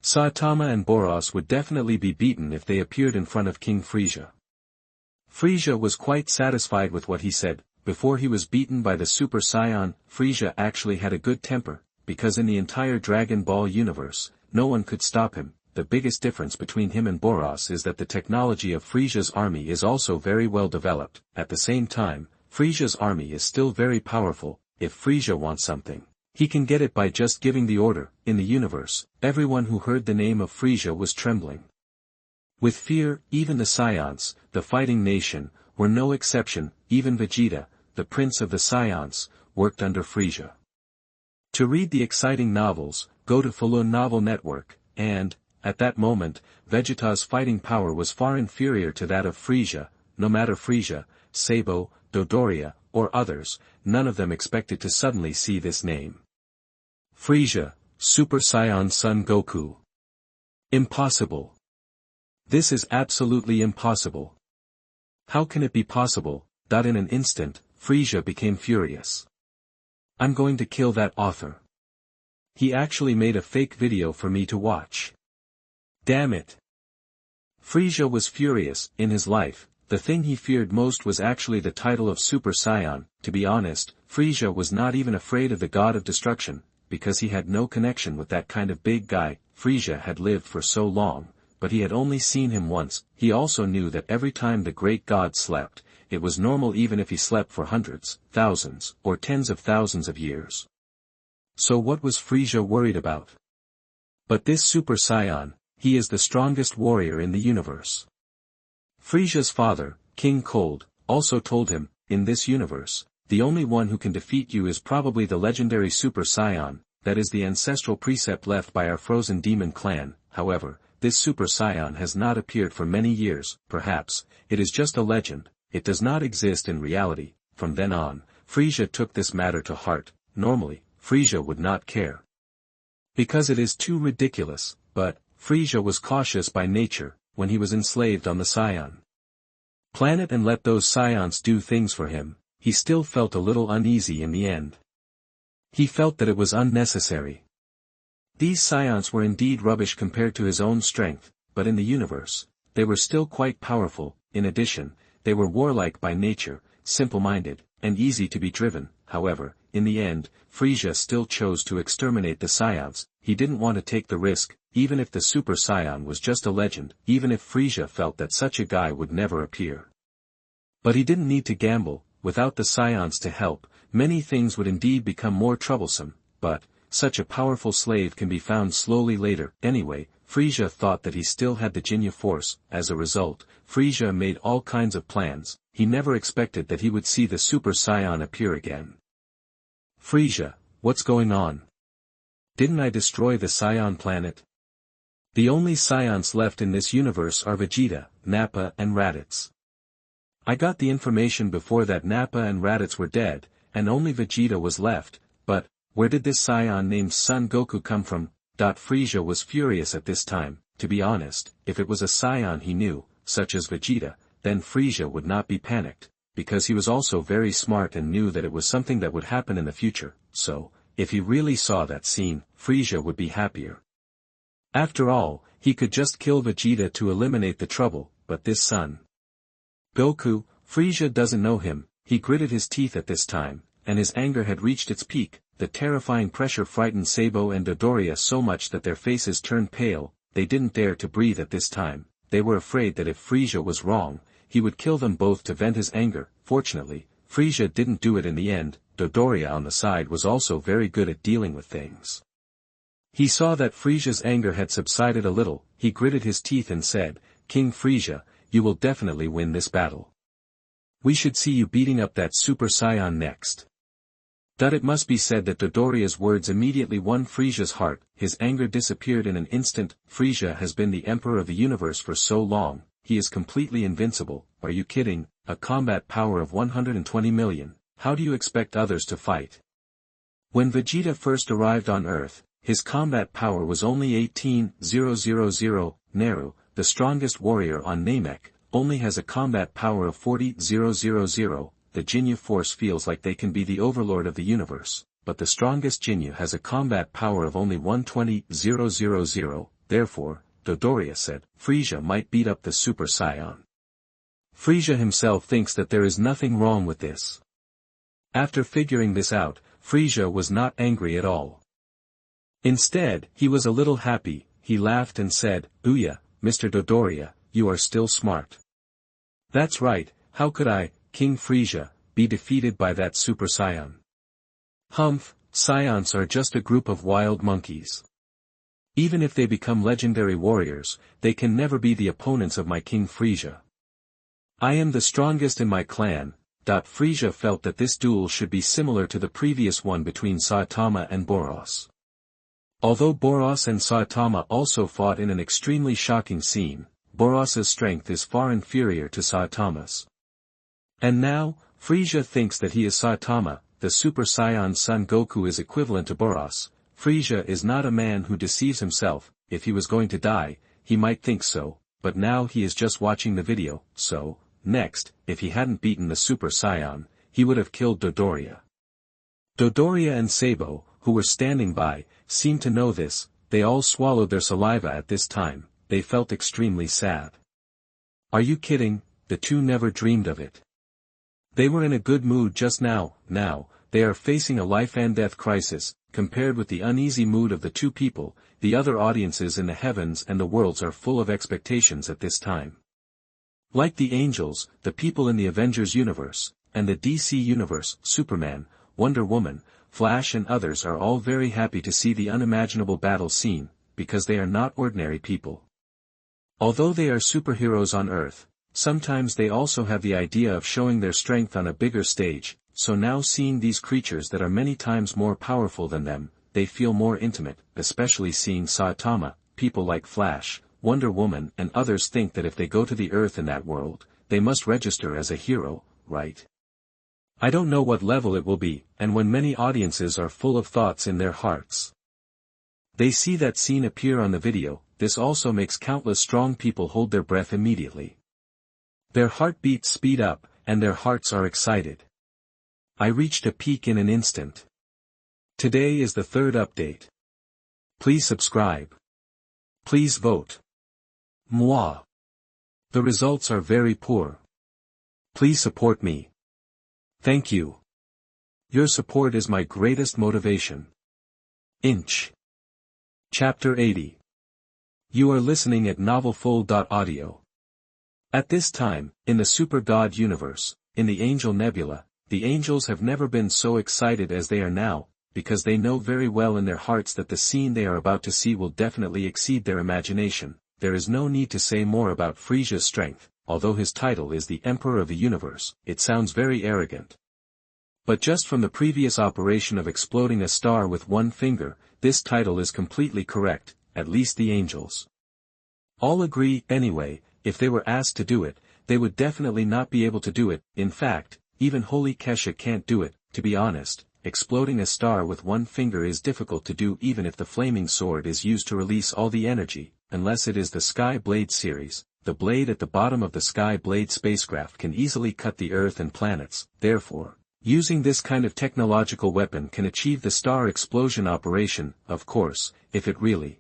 Saitama and Boros would definitely be beaten if they appeared in front of King Frieza. Frieza was quite satisfied with what he said. Before he was beaten by the Super Saiyan, Frieza actually had a good temper, because in the entire Dragon Ball universe, no one could stop him. the biggest difference between him and Boros is that the technology of Frisia's army is also very well developed. At the same time, Frisia's army is still very powerful. If Frisia wants something, he can get it by just giving the order. In the universe, everyone who heard the name of Frisia was trembling with fear. Even the Scions, the fighting nation, were no exception. Even Vegeta, the prince of the Scions, worked under Frisia. To read the exciting novels, go to Falun Novel Network, and, at that moment, Vegeta's fighting power was far inferior to that of Frisia. No matter Frisia, Sabo, Dodoria, or others, none of them expected to suddenly see this name. Frisia, Super Saiyan Son Goku. Impossible. This is absolutely impossible. How can it be possible? In an instant, Frisia became furious. I'm going to kill that author. He actually made a fake video for me to watch. Damn it. Frisia was furious. In his life, the thing he feared most was actually the title of Super Saiyan. To be honest, Frisia was not even afraid of the god of destruction, because he had no connection with that kind of big guy. Frisia had lived for so long, but he had only seen him once. He also knew that every time the great god slept, it was normal even if he slept for hundreds, thousands, or tens of thousands of years. So what was Frisia worried about? But this Super Saiyan, he is the strongest warrior in the universe. Frisia's father, King Cold, also told him, in this universe, the only one who can defeat you is probably the legendary Super Saiyan. That is the ancestral precept left by our frozen demon clan. However, this Super Saiyan has not appeared for many years. Perhaps it is just a legend. It does not exist in reality. From then on, Frisia took this matter to heart. Normally, Frisia would not care, because it is too ridiculous, but Frisia was cautious by nature. When he was enslaved on the Saiyan planet and let those Scions do things for him, he still felt a little uneasy in the end. He felt that it was unnecessary. These Scions were indeed rubbish compared to his own strength, but in the universe, they were still quite powerful. In addition, they were warlike by nature, simple-minded, and easy to be driven. However, in the end, Frisia still chose to exterminate the Scions. He didn't want to take the risk, even if the Super Saiyan was just a legend, even if Frisia felt that such a guy would never appear. But he didn't need to gamble. Without the Scions to help, many things would indeed become more troublesome, but such a powerful slave can be found slowly later. Anyway, Frisia thought that he still had the Jinyu force. As a result, Frisia made all kinds of plans. He never expected that he would see the Super Saiyan appear again. Frisia, what's going on? Didn't I destroy the Saiyan planet? The only Scions left in this universe are Vegeta, Nappa and Raditz. I got the information before that Nappa and Raditz were dead, and only Vegeta was left, but where did this Saiyan named Son Goku come from? Frisia was furious at this time. To be honest, if it was a Saiyan he knew, such as Vegeta, then Frisia would not be panicked, because he was also very smart and knew that it was something that would happen in the future. So, if he really saw that scene, Frisia would be happier. After all, he could just kill Vegeta to eliminate the trouble, but this Son Goku, Frisia doesn't know him. He gritted his teeth at this time, and his anger had reached its peak. The terrifying pressure frightened Sabo and Dodoria so much that their faces turned pale. They didn't dare to breathe at this time. They were afraid that if Frisia was wrong, he would kill them both to vent his anger. Fortunately, Frisia didn't do it in the end. Dodoria on the side was also very good at dealing with things. He saw that Frisia's anger had subsided a little. He gritted his teeth and said, "King Frisia, you will definitely win this battle. We should see you beating up that Super Saiyan next." It must be said that Dodoria's words immediately won Frisia's heart. His anger disappeared in an instant. Frisia has been the emperor of the universe for so long, he is completely invincible. Are you kidding? A combat power of 120 million. How do you expect others to fight? When Vegeta first arrived on Earth, his combat power was only 18,000. Naru, the strongest warrior on Namek, only has a combat power of 40,000. The Jinyu force feels like they can be the overlord of the universe, but the strongest Jinyu has a combat power of only 120,000. Therefore, Dodoria said, Frisia might beat up the Super Saiyan. Frisia himself thinks that there is nothing wrong with this. After figuring this out, Frisia was not angry at all. Instead, he was a little happy. he laughed and said, "Ouya, Mr. Dodoria, you are still smart." "That's right, how could I, King Frisia, be defeated by that Super Saiyan?" "Humph, Scions are just a group of wild monkeys. Even if they become legendary warriors, they can never be the opponents of my King Frisia. I am the strongest in my clan." Frisia felt that this duel should be similar to the previous one between Saitama and Boros. Although Boros and Saitama also fought in an extremely shocking scene, Boros's strength is far inferior to Saitama's. And now, Frisia thinks that he is Saitama, the Super Saiyan Son Goku is equivalent to Boros. Frisia is not a man who deceives himself. If he was going to die, he might think so, but now he is just watching the video, so, next, if he hadn't beaten the Super Saiyan, he would have killed Dodoria. Dodoria and Sabo, who were standing by, seemed to know this. They all swallowed their saliva at this time. They felt extremely sad. Are you kidding? The two never dreamed of it. They were in a good mood just now. Now, they are facing a life-and-death crisis. Compared with the uneasy mood of the two people, the other audiences in the heavens and the worlds are full of expectations at this time. Like the angels, the people in the Avengers universe, and the DC universe, Superman, Wonder Woman, Flash and others are all very happy to see the unimaginable battle scene, because they are not ordinary people. Although they are superheroes on Earth, sometimes they also have the idea of showing their strength on a bigger stage, so now seeing these creatures that are many times more powerful than them, they feel more intimate, especially seeing Saitama. People like Flash, Wonder Woman and others think that if they go to the Earth in that world, they must register as a hero, right? I don't know what level it will be, and when many audiences are full of thoughts in their hearts. They see that scene appear on the video, this also makes countless strong people hold their breath immediately. Their heartbeats speed up, and their hearts are excited. I reached a peak in an instant. Today is the third update. Please subscribe. Please vote. Moi. The results are very poor. Please support me. Thank you. Your support is my greatest motivation. Inch. Chapter 80. You are listening at novelfull.audio. At this time, in the Super God universe, in the Angel Nebula, the angels have never been so excited as they are now, because they know very well in their hearts that the scene they are about to see will definitely exceed their imagination. There is no need to say more about Frisia's strength, although his title is the Emperor of the Universe, it sounds very arrogant. But just from the previous operation of exploding a star with one finger, this title is completely correct, at least the angels. All agree, anyway, if they were asked to do it, they would definitely not be able to do it. In fact, even Holy Kesha can't do it. To be honest, exploding a star with one finger is difficult to do even if the flaming sword is used to release all the energy, unless it is the Sky Blade series. The blade at the bottom of the Sky Blade spacecraft can easily cut the Earth and planets, therefore, using this kind of technological weapon can achieve the star explosion operation, of course, if it really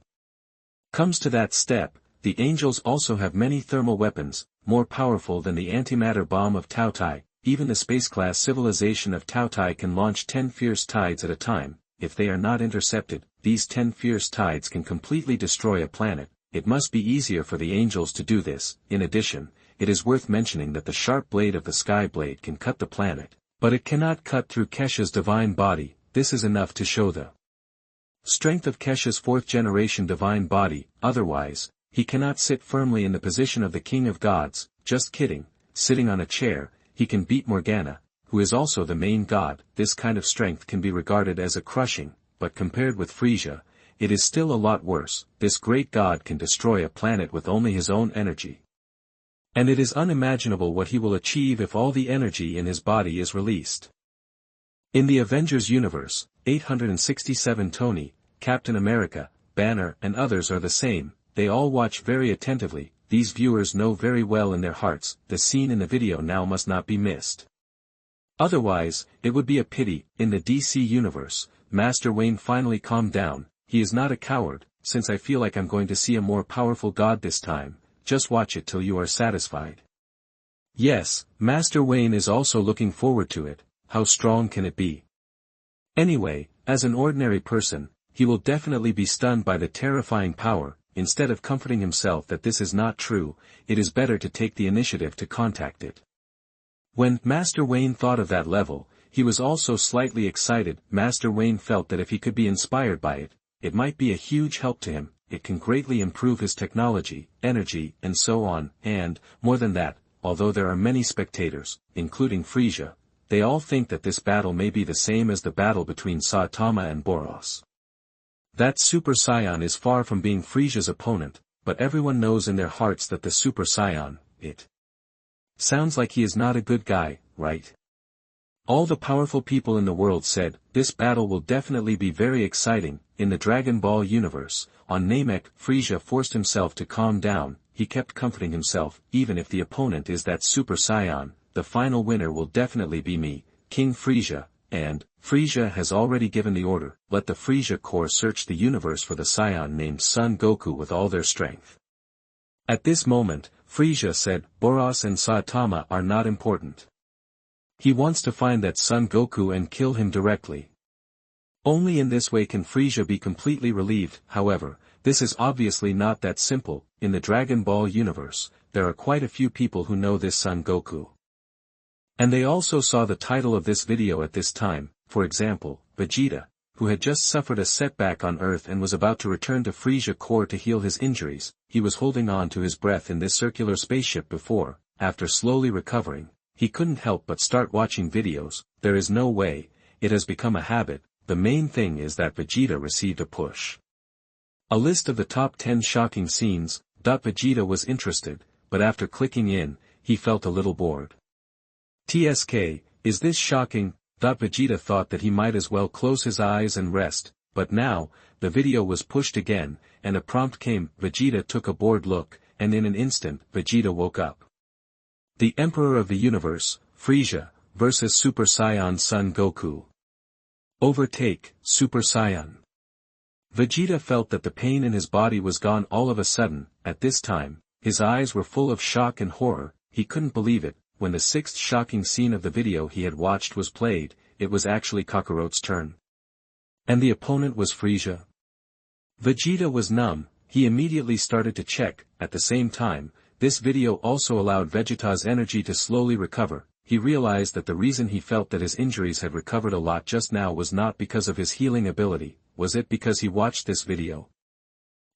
comes to that step. The angels also have many thermal weapons, more powerful than the antimatter bomb of Tautai. Even the space-class civilization of Tautai can launch 10 fierce tides at a time. If they are not intercepted, these 10 fierce tides can completely destroy a planet. It must be easier for the angels to do this. In addition, it is worth mentioning that the sharp blade of the Sky Blade can cut the planet, but it cannot cut through Kesha's divine body. This is enough to show the strength of Kesha's fourth-generation divine body. Otherwise, he cannot sit firmly in the position of the King of Gods. Just kidding, sitting on a chair, he can beat Morgana, who is also the main god. This kind of strength can be regarded as a crushing, but compared with Frisia, it is still a lot worse. This great god can destroy a planet with only his own energy. And it is unimaginable what he will achieve if all the energy in his body is released. In the Avengers universe, 867 Tony, Captain America, Banner and others are the same. They all watch very attentively. These viewers know very well in their hearts, the scene in the video now must not be missed. Otherwise, it would be a pity. In the DC universe, Master Wayne finally calmed down. He is not a coward. Since I feel like I'm going to see a more powerful god this time, just watch it till you are satisfied. Yes, Master Wayne is also looking forward to it. How strong can it be? Anyway, as an ordinary person, he will definitely be stunned by the terrifying power. instead of comforting himself that this is not true, it is better to take the initiative to contact it. When Master Wayne thought of that level, he was also slightly excited. Master Wayne felt that if he could be inspired by it, it might be a huge help to him, it can greatly improve his technology, energy, and so on, and, more than that, although there are many spectators, including Frisia, they all think that this battle may be the same as the battle between Saitama and Boros. That Super Saiyan is far from being Frisia's opponent, but everyone knows in their hearts that the Super Saiyan, it sounds like he is not a good guy, right? All the powerful people in the world said, this battle will definitely be very exciting. In the Dragon Ball universe, on Namek, Frisia forced himself to calm down, he kept comforting himself, even if the opponent is that Super Saiyan, the final winner will definitely be me, King Frisia, and, Frisia has already given the order, let the Frisia Corps search the universe for the Saiyan named Son Goku with all their strength. At this moment, Frisia said, Boros and Saitama are not important. He wants to find that Son Goku and kill him directly. Only in this way can Frisia be completely relieved. However, this is obviously not that simple. In the Dragon Ball universe, there are quite a few people who know this Son Goku. And they also saw the title of this video at this time, for example, Vegeta, who had just suffered a setback on Earth and was about to return to Frisia Corps to heal his injuries. He was holding on to his breath in this circular spaceship before, after slowly recovering, he couldn't help but start watching videos. There is no way, it has become a habit. The main thing is that Vegeta received a push. A list of the top 10 shocking scenes. Vegeta was interested, but after clicking in, he felt a little bored. TSK, is this shocking? Vegeta thought that he might as well close his eyes and rest, but now, the video was pushed again, and a prompt came. Vegeta took a bored look, and in an instant, Vegeta woke up. The Emperor of the Universe, Frisia, versus Super Saiyan Son Goku. Overtake, Super Saiyan. Vegeta felt that the pain in his body was gone all of a sudden. At this time, his eyes were full of shock and horror. He couldn't believe it. When the sixth shocking scene of the video he had watched was played, it was actually Kakaroto's turn. And the opponent was Frisia. Vegeta was numb. He immediately started to check. At the same time, this video also allowed Vegeta's energy to slowly recover. He realized that the reason he felt that his injuries had recovered a lot just now was not because of his healing ability. Was it because he watched this video?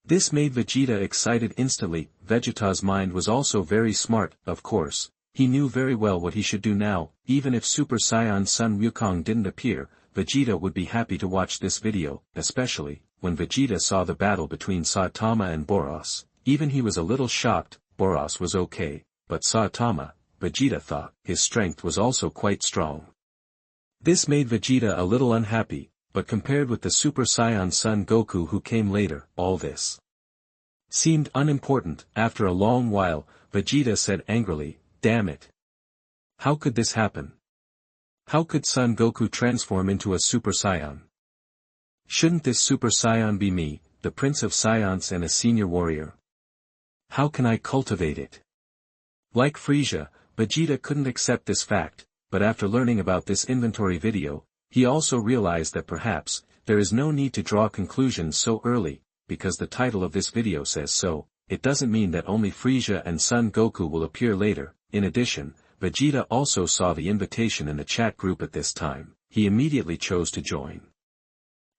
This made Vegeta excited instantly. Vegeta's mind was also very smart, of course. He knew very well what he should do now. Even if Super Saiyan Son Wukong didn't appear, Vegeta would be happy to watch this video, especially, when Vegeta saw the battle between Saitama and Boros. Even he was a little shocked. Boros was okay, but Saitama, Vegeta thought, his strength was also quite strong. This made Vegeta a little unhappy, but compared with the Super Saiyan Son Goku who came later, all this seemed unimportant. After a long while, Vegeta said angrily, damn it. How could this happen? How could Son Goku transform into a Super Saiyan? Shouldn't this Super Saiyan be me, the Prince of Saiyans and a senior warrior? How can I cultivate it? Like Frisia, Vegeta couldn't accept this fact, but after learning about this inventory video, he also realized that perhaps, there is no need to draw conclusions so early, because the title of this video says so. It doesn't mean that only Frisia and Son Goku will appear later. In addition, Vegeta also saw the invitation in the chat group at this time. He immediately chose to join.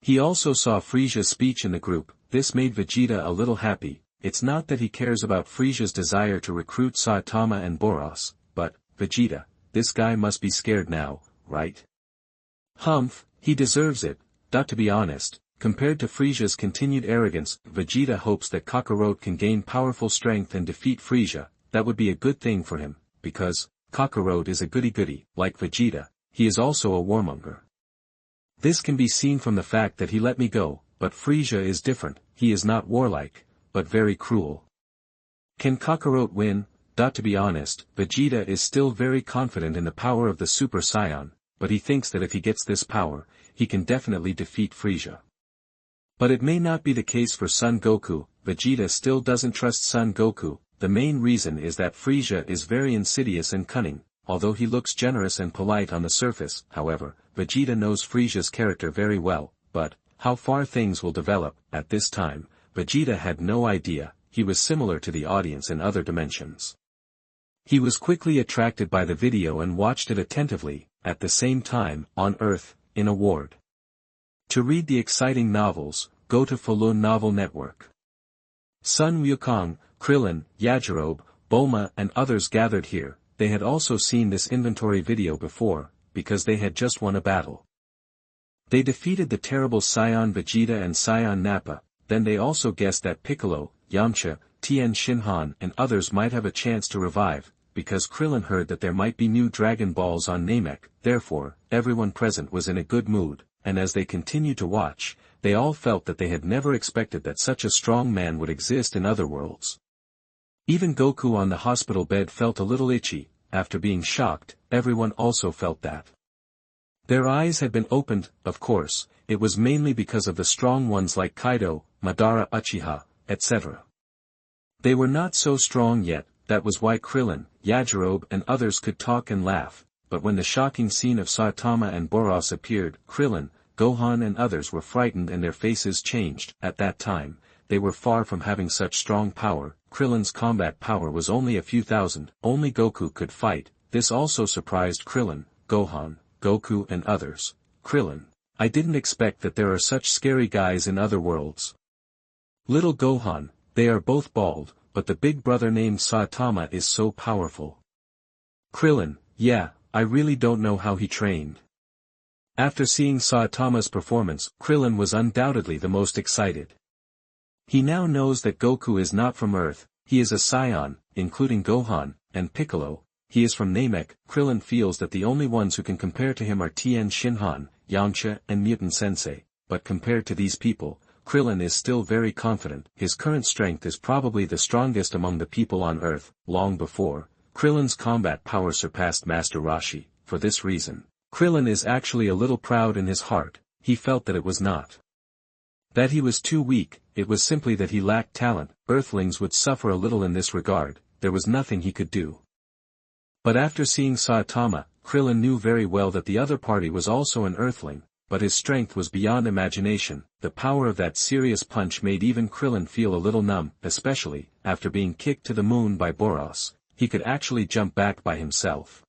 He also saw Frisia's speech in the group. This made Vegeta a little happy. It's not that he cares about Frisia's desire to recruit Saitama and Boros, but, Vegeta, this guy must be scared now, right? Humph, he deserves it. To be honest, compared to Frisia's continued arrogance, Vegeta hopes that Kakaroto can gain powerful strength and defeat Frisia. That would be a good thing for him, because, Kakaroto is a goody-goody. Like Vegeta, he is also a warmonger. This can be seen from the fact that he let me go, but Frisia is different. He is not warlike, but very cruel. Can Kakaroto win? To be honest, Vegeta is still very confident in the power of the Super Saiyan, but he thinks that if he gets this power, he can definitely defeat Frisia. But it may not be the case for Son Goku. Vegeta still doesn't trust Son Goku. The main reason is that Frisia is very insidious and cunning. Although he looks generous and polite on the surface, however, Vegeta knows Frisia's character very well, but, how far things will develop. At this time, Vegeta had no idea, he was similar to the audience in other dimensions. He was quickly attracted by the video and watched it attentively, at the same time, on Earth, in a ward. To read the exciting novels, go to Falun Novel Network. Sun Wukong, Krillin, Yajirobe, Bulma and others gathered here. They had also seen this inventory video before, because they had just won a battle. They defeated the terrible Saiyan Vegeta and Saiyan Nappa, then they also guessed that Piccolo, Yamcha, Tien Shinhan and others might have a chance to revive, because Krillin heard that there might be new Dragon Balls on Namek, therefore, everyone present was in a good mood, and as they continued to watch, they all felt that they had never expected that such a strong man would exist in other worlds. Even Goku on the hospital bed felt a little itchy. After being shocked, everyone also felt that. Their eyes had been opened, of course, it was mainly because of the strong ones like Kaido, Madara Uchiha, etc. They were not so strong yet, that was why Krillin, Yajirobe and others could talk and laugh, but when the shocking scene of Saitama and Boros appeared, Krillin, Gohan and others were frightened and their faces changed. At that time, they were far from having such strong power. Krillin's combat power was only a few thousand, only Goku could fight. This also surprised Krillin, Gohan, Goku and others. Krillin, I didn't expect that there are such scary guys in other worlds. Little Gohan, they are both bald, but the big brother named Saitama is so powerful. Krillin, yeah, I really don't know how he trained. After seeing Saitama's performance, Krillin was undoubtedly the most excited. He now knows that Goku is not from Earth, he is a Saiyan, including Gohan, and Piccolo, he is from Namek. Krillin feels that the only ones who can compare to him are Tien Shinhan, Yamcha and Mutant Sensei, but compared to these people, Krillin is still very confident. His current strength is probably the strongest among the people on Earth. Long before, Krillin's combat power surpassed Master Roshi. For this reason, Krillin is actually a little proud in his heart. He felt that it was not that he was too weak, it was simply that he lacked talent. Earthlings would suffer a little in this regard, there was nothing he could do. But after seeing Saitama, Krillin knew very well that the other party was also an Earthling, but his strength was beyond imagination. The power of that serious punch made even Krillin feel a little numb, especially, after being kicked to the moon by Boros, he could actually jump back by himself.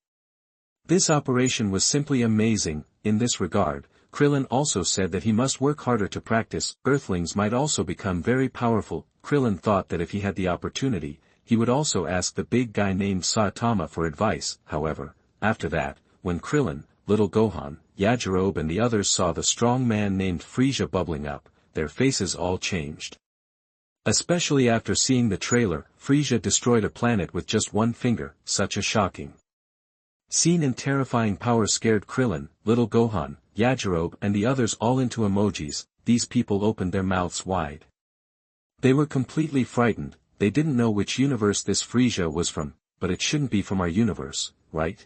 This operation was simply amazing. In this regard, Krillin also said that he must work harder to practice. Earthlings might also become very powerful. Krillin thought that if he had the opportunity, he would also ask the big guy named Saitama for advice. However, after that, when Krillin, little Gohan, Yajirobe and the others saw the strong man named Frieza bubbling up, their faces all changed. Especially after seeing the trailer, Frieza destroyed a planet with just one finger. Such a shocking scene and terrifying power scared Krillin, little Gohan, Yajirobe and the others all into emojis. These people opened their mouths wide. They were completely frightened. They didn't know which universe this Frieza was from, but it shouldn't be from our universe, right?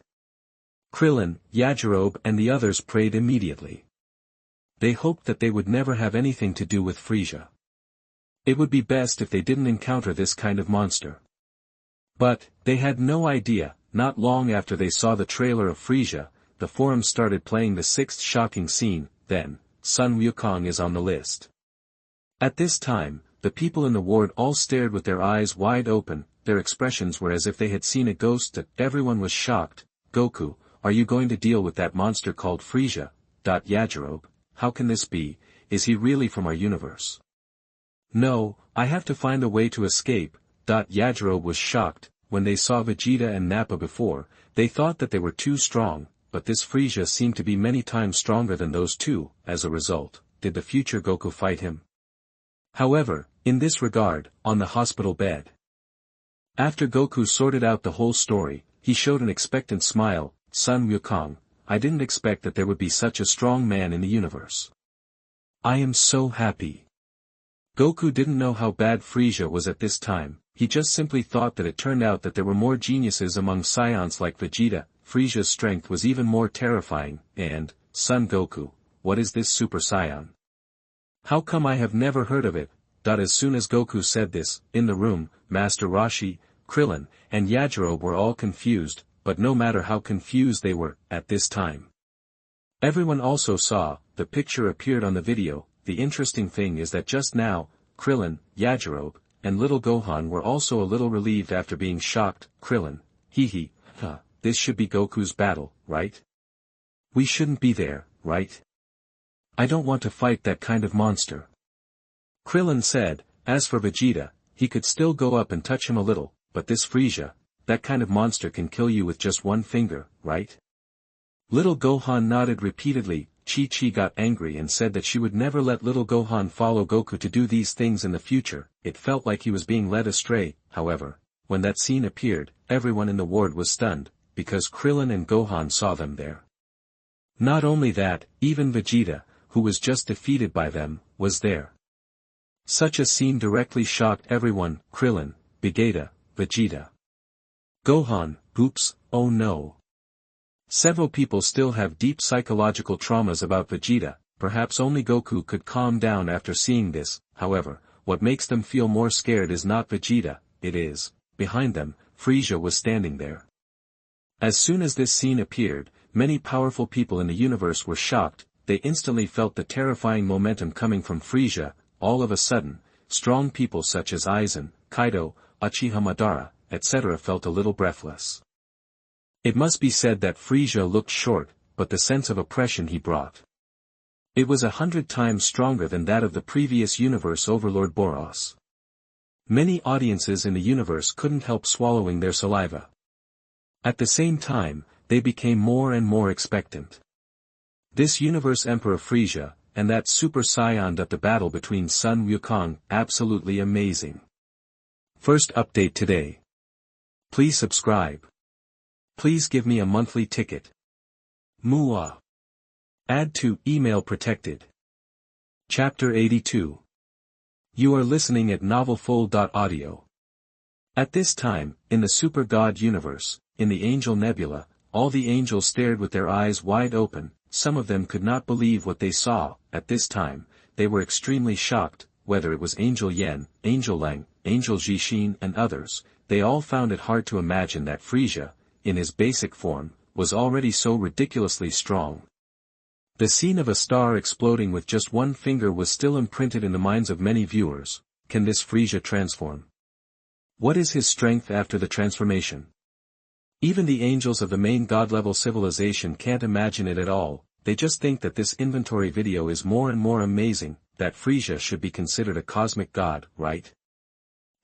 Krillin, Yajirobe and the others prayed immediately. They hoped that they would never have anything to do with Frieza. It would be best if they didn't encounter this kind of monster. But, they had no idea. Not long after they saw the trailer of Frieza, the forum started playing the sixth shocking scene. Then, Sun Wukong is on the list. At this time, the people in the ward all stared with their eyes wide open. Their expressions were as if they had seen a ghost. Everyone was shocked. Goku, are you going to deal with that monster called Frieza? Yajirobe, how can this be? Is he really from our universe? No, I have to find a way to escape. Yajirobe was shocked. When they saw Vegeta and Nappa before, they thought that they were too strong, but this Frieza seemed to be many times stronger than those two. As a result, did the future Goku fight him? However, in this regard, on the hospital bed, after Goku sorted out the whole story, he showed an expectant smile. Sun Wukong, I didn't expect that there would be such a strong man in the universe. I am so happy. Goku didn't know how bad Frieza was at this time. He just simply thought that it turned out that there were more geniuses among Saiyans like Vegeta. Frieza's strength was even more terrifying. And, Son Goku, what is this Super Saiyan? How come I have never heard of it? As soon as Goku said this, in the room, Master Roshi, Krillin, and Yajirobe were all confused, but no matter how confused they were, at this time, everyone also saw, the picture appeared on the video. The interesting thing is that just now, Krillin, Yajirobe, and little Gohan were also a little relieved after being shocked. Krillin, this should be Goku's battle, right? We shouldn't be there, right? I don't want to fight that kind of monster. Krillin said. As for Vegeta, he could still go up and touch him a little, but this Frieza, that kind of monster can kill you with just one finger, right? Little Gohan nodded repeatedly. Chi-Chi got angry and said that she would never let little Gohan follow Goku to do these things in the future. It felt like he was being led astray. However, when that scene appeared, everyone in the ward was stunned, because Krillin and Gohan saw them there. Not only that, even Vegeta, who was just defeated by them, was there. Such a scene directly shocked everyone. Krillin, Vegeta. Gohan, oops, oh no. Several people still have deep psychological traumas about Vegeta. Perhaps only Goku could calm down after seeing this. However, what makes them feel more scared is not Vegeta, it is, behind them, Frieza was standing there. As soon as this scene appeared, many powerful people in the universe were shocked. They instantly felt the terrifying momentum coming from Frieza. All of a sudden, strong people such as Aizen, Kaido, Uchiha Madara, etc. felt a little breathless. It must be said that Frieza looked short, but the sense of oppression he brought. It was 100 times stronger than that of the previous universe overlord Boros. Many audiences in the universe couldn't help swallowing their saliva. At the same time, they became more and more expectant. This universe Emperor Frieza, and that Super Saiyan at the battle between Sun Wukong, absolutely amazing. First update today. Please subscribe. Please give me a monthly ticket. Mua. Add to email protected. Chapter 82. You are listening at novelfull.audio. At this time, in the Super God universe, in the Angel Nebula, all the angels stared with their eyes wide open. Some of them could not believe what they saw. At this time, they were extremely shocked, whether it was Angel Yen, Angel Lang, Angel Jishin and others. They all found it hard to imagine that Frieza, in his basic form, was already so ridiculously strong. The scene of a star exploding with just one finger was still imprinted in the minds of many viewers. Can this Frieza transform? What is his strength after the transformation? Even the angels of the main god-level civilization can't imagine it at all. They just think that this inventory video is more and more amazing, that Frieza should be considered a cosmic god, right?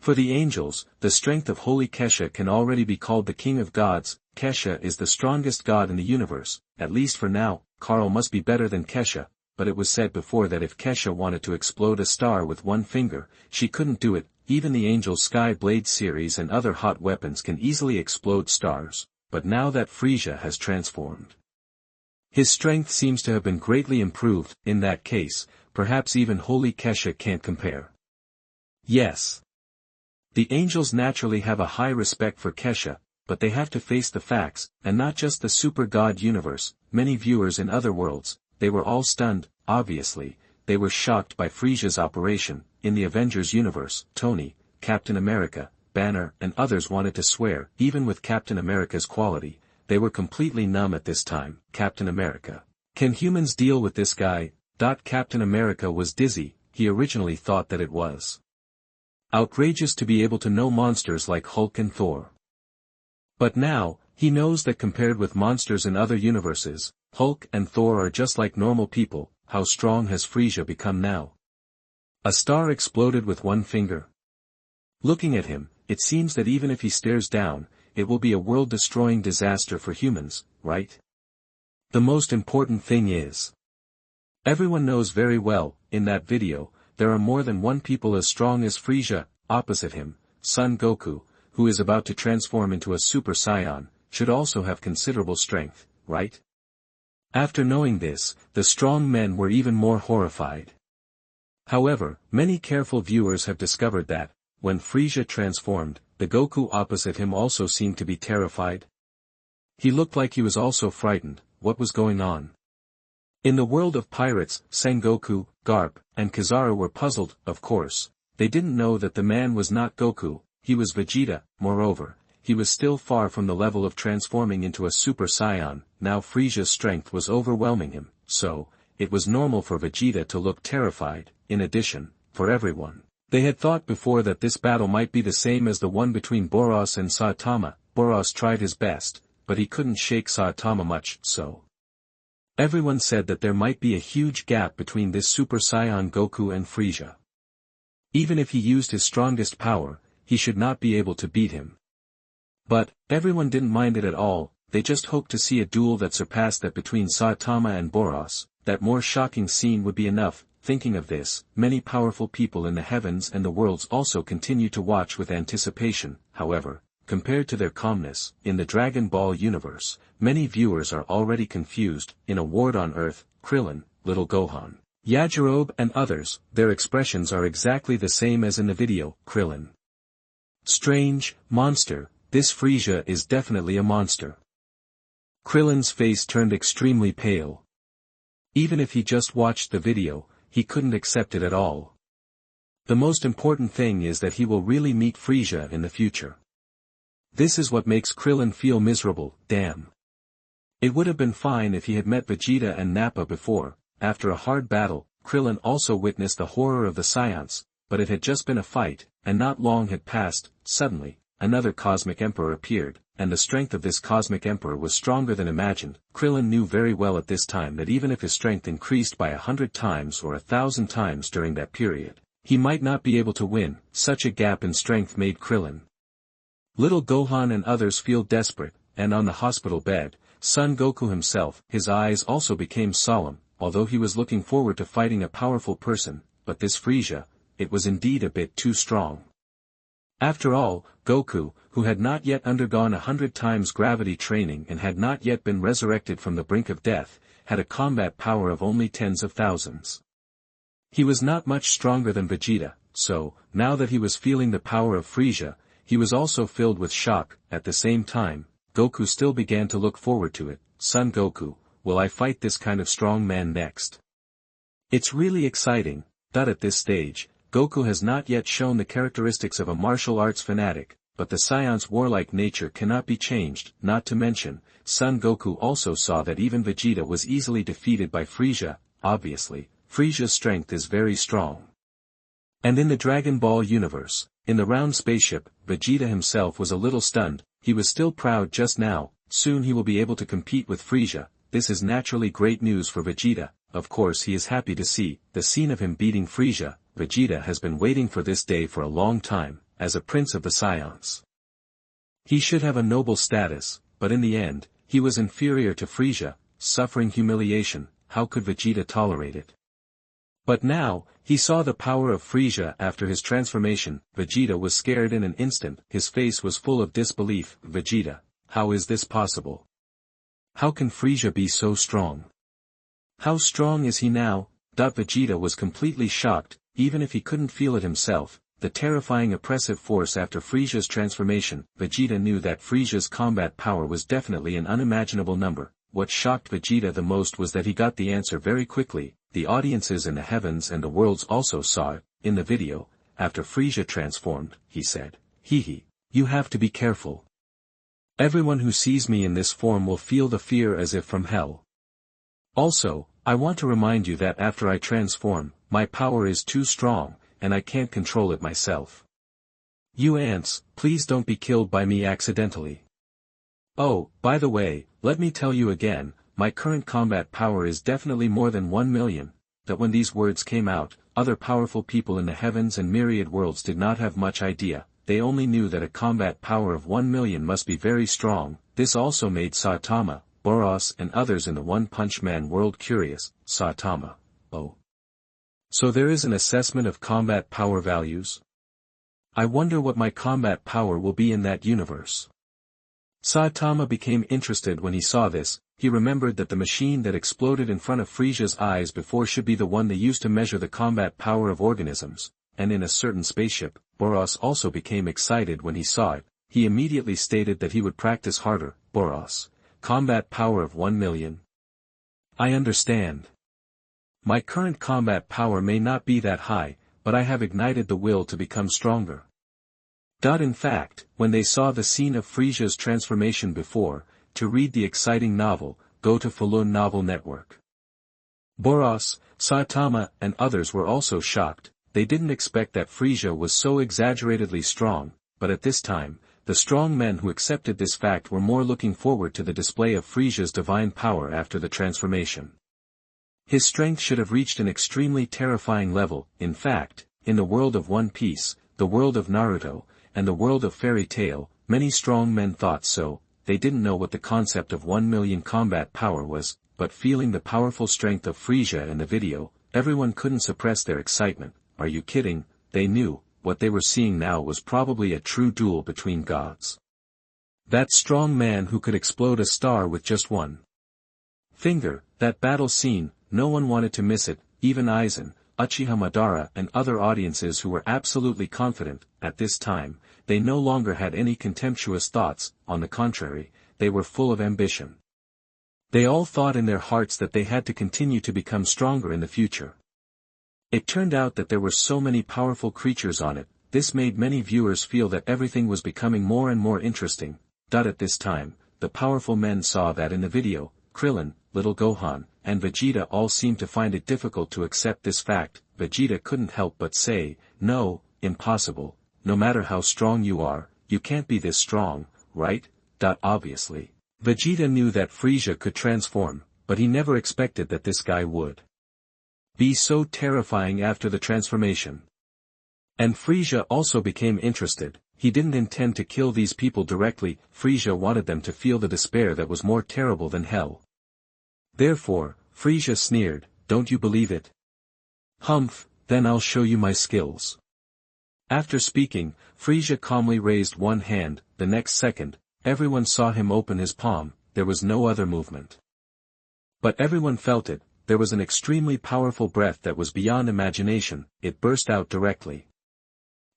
For the angels, the strength of Holy Kesha can already be called the king of gods. Kesha is the strongest god in the universe, at least for now. Karl must be better than Kesha, but it was said before that if Kesha wanted to explode a star with one finger, she couldn't do it. Even the Angel's Sky Blade series and other hot weapons can easily explode stars, but now that Frieza has transformed, his strength seems to have been greatly improved. In that case, perhaps even Holy Kesha can't compare. Yes. The angels naturally have a high respect for Kesha, but they have to face the facts, and not just the super god universe. Many viewers in other worlds, they were all stunned. Obviously, they were shocked by Frieza's operation. In the Avengers universe, Tony, Captain America, Banner and others wanted to swear. Even with Captain America's quality, they were completely numb at this time. Captain America. Can humans deal with this guy? Captain America was dizzy. He originally thought that it was outrageous to be able to know monsters like Hulk and Thor. But now, he knows that compared with monsters in other universes, Hulk and Thor are just like normal people. How strong has Frieza become now? A star exploded with one finger. Looking at him, it seems that even if he stares down, it will be a world-destroying disaster for humans, right? The most important thing is, everyone knows very well, in that video, there are more than one people as strong as Frieza. Opposite him, Son Goku, who is about to transform into a Super Saiyan, should also have considerable strength, right? After knowing this, the strong men were even more horrified. However, many careful viewers have discovered that, when Frieza transformed, the Goku opposite him also seemed to be terrified. He looked like he was also frightened. What was going on? In the world of pirates, Sengoku, Garp, and Kizaru were puzzled. Of course, they didn't know that the man was not Goku, he was Vegeta. Moreover, he was still far from the level of transforming into a Super Saiyan. Now Frieza's strength was overwhelming him, so, it was normal for Vegeta to look terrified. In addition, for everyone, They had thought before that this battle might be the same as the one between Boros and Saitama. Boros tried his best, but he couldn't shake Saitama much, so. Everyone said that there might be a huge gap between this Super Saiyan Goku and Frieza. Even if he used his strongest power, he should not be able to beat him. But, everyone didn't mind it at all, they just hoped to see a duel that surpassed that between Saitama and Boros. That more shocking scene would be enough. Thinking of this, many powerful people in the heavens and the worlds also continue to watch with anticipation. However, compared to their calmness, in the Dragon Ball universe, many viewers are already confused. In A Ward on Earth, Krillin, Little Gohan, Yajirobe and others, their expressions are exactly the same as in the video. Krillin. Strange, monster, this Frieza is definitely a monster. Krillin's face turned extremely pale. Even if he just watched the video, he couldn't accept it at all. The most important thing is that he will really meet Frieza in the future. This is what makes Krillin feel miserable. Damn. It would have been fine if he had met Vegeta and Nappa before. After a hard battle, Krillin also witnessed the horror of the Saiyans, but it had just been a fight, and not long had passed. Suddenly, another Cosmic Emperor appeared, and the strength of this Cosmic Emperor was stronger than imagined. Krillin knew very well at this time that even if his strength increased by 100 times or 1,000 times during that period, he might not be able to win. Such a gap in strength made Krillin. Little Gohan and others feel desperate, and on the hospital bed, Son Goku himself, his eyes also became solemn, although he was looking forward to fighting a powerful person, but this Frieza, it was indeed a bit too strong. After all, Goku, who had not yet undergone 100 times gravity training and had not yet been resurrected from the brink of death, had a combat power of only tens of thousands. He was not much stronger than Vegeta, so, now that he was feeling the power of Frieza, he was also filled with shock. At the same time, Goku still began to look forward to it. Son Goku, will I fight this kind of strong man next? It's really exciting. At this stage, Goku has not yet shown the characteristics of a martial arts fanatic, but the Saiyan's warlike nature cannot be changed. Not to mention, Son Goku also saw that even Vegeta was easily defeated by Frieza. Obviously, Frieza's strength is very strong. And in the Dragon Ball universe, in the round spaceship, Vegeta himself was a little stunned. He was still proud just now. Soon he will be able to compete with Frieza. This is naturally great news for Vegeta. Of course he is happy to see the scene of him beating Frieza. Vegeta has been waiting for this day for a long time, as a prince of the Saiyans. He should have a noble status, but in the end, he was inferior to Frieza, suffering humiliation. How could Vegeta tolerate it? But now, he saw the power of Frieza after his transformation. Vegeta was scared in an instant. His face was full of disbelief. Vegeta, how is this possible? How can Frieza be so strong? How strong is he now? Vegeta was completely shocked, even if he couldn't feel it himself, the terrifying oppressive force after Frieza's transformation. Vegeta knew that Frieza's combat power was definitely an unimaginable number. What shocked Vegeta the most was that he got the answer very quickly. The audiences in the heavens and the worlds also saw it. In the video, after Frieza transformed, he said, "Hehe, you have to be careful. Everyone who sees me in this form will feel the fear as if from hell. Also, I want to remind you that after I transform, my power is too strong, and I can't control it myself. You ants, please don't be killed by me accidentally. Oh, by the way, let me tell you again, my current combat power is definitely more than 1 million. That when these words came out, other powerful people in the heavens and myriad worlds did not have much idea. They only knew that a combat power of 1 million must be very strong. This also made Saitama, Boros and others in the One Punch Man world curious. Saitama, oh. So there is an assessment of combat power values? I wonder what my combat power will be in that universe. Saitama became interested when he saw this. He remembered that the machine that exploded in front of Frieza's eyes before should be the one they used to measure the combat power of organisms, and in a certain spaceship. Boros also became excited when he saw it. He immediately stated that he would practice harder. Boros, combat power of 1 million. I understand. My current combat power may not be that high, but I have ignited the will to become stronger. In fact, when they saw the scene of Frieza's transformation before, to read the exciting novel, go to Falun Novel Network. Boros, Saitama and others were also shocked. they didn't expect that Frieza was so exaggeratedly strong, but at this time, the strong men who accepted this fact were more looking forward to the display of Frieza's divine power after the transformation. His strength should have reached an extremely terrifying level. In fact, in the world of One Piece, the world of Naruto, and the world of Fairy Tail, many strong men thought so. They didn't know what the concept of 1 million combat power was, but feeling the powerful strength of Frieza in the video, everyone couldn't suppress their excitement. Are you kidding? They knew, what they were seeing now was probably a true duel between gods. That strong man who could explode a star with just one finger, that battle scene, no one wanted to miss it, even Aizen, Uchiha Madara and other audiences who were absolutely confident. At this time, they no longer had any contemptuous thoughts, on the contrary, they were full of ambition. They all thought in their hearts that they had to continue to become stronger in the future. It turned out that there were so many powerful creatures on it, this made many viewers feel that everything was becoming more and more interesting. At this time, the powerful men saw that in the video, Krillin, Little Gohan, and Vegeta all seemed to find it difficult to accept this fact. Vegeta couldn't help but say, "No, impossible, no matter how strong you are, you can't be this strong, right?" Obviously, Vegeta knew that Frieza could transform, but he never expected that this guy would be so terrifying after the transformation. And Frieza also became interested. He didn't intend to kill these people directly. Frieza wanted them to feel the despair that was more terrible than hell. Therefore, Frieza sneered, "Don't you believe it? Humph, then I'll show you my skills." After speaking, Frieza calmly raised one hand. The next second, everyone saw him open his palm. There was no other movement. But everyone felt it. There was an extremely powerful breath that was beyond imagination. It burst out directly.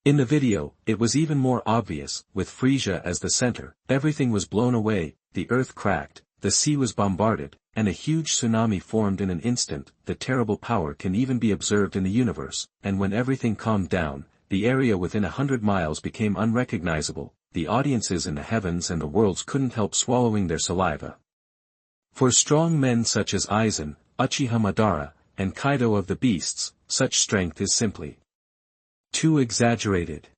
In the video, it was even more obvious. With Frieza as the center, everything was blown away, the earth cracked, the sea was bombarded, and a huge tsunami formed in an instant. The terrible power can even be observed in the universe, and when everything calmed down, the area within 100 miles became unrecognizable. The audiences in the heavens and the worlds couldn't help swallowing their saliva. For strong men such as Aizen, Uchiha Madara, and Kaido of the Beasts, such strength is simply too exaggerated.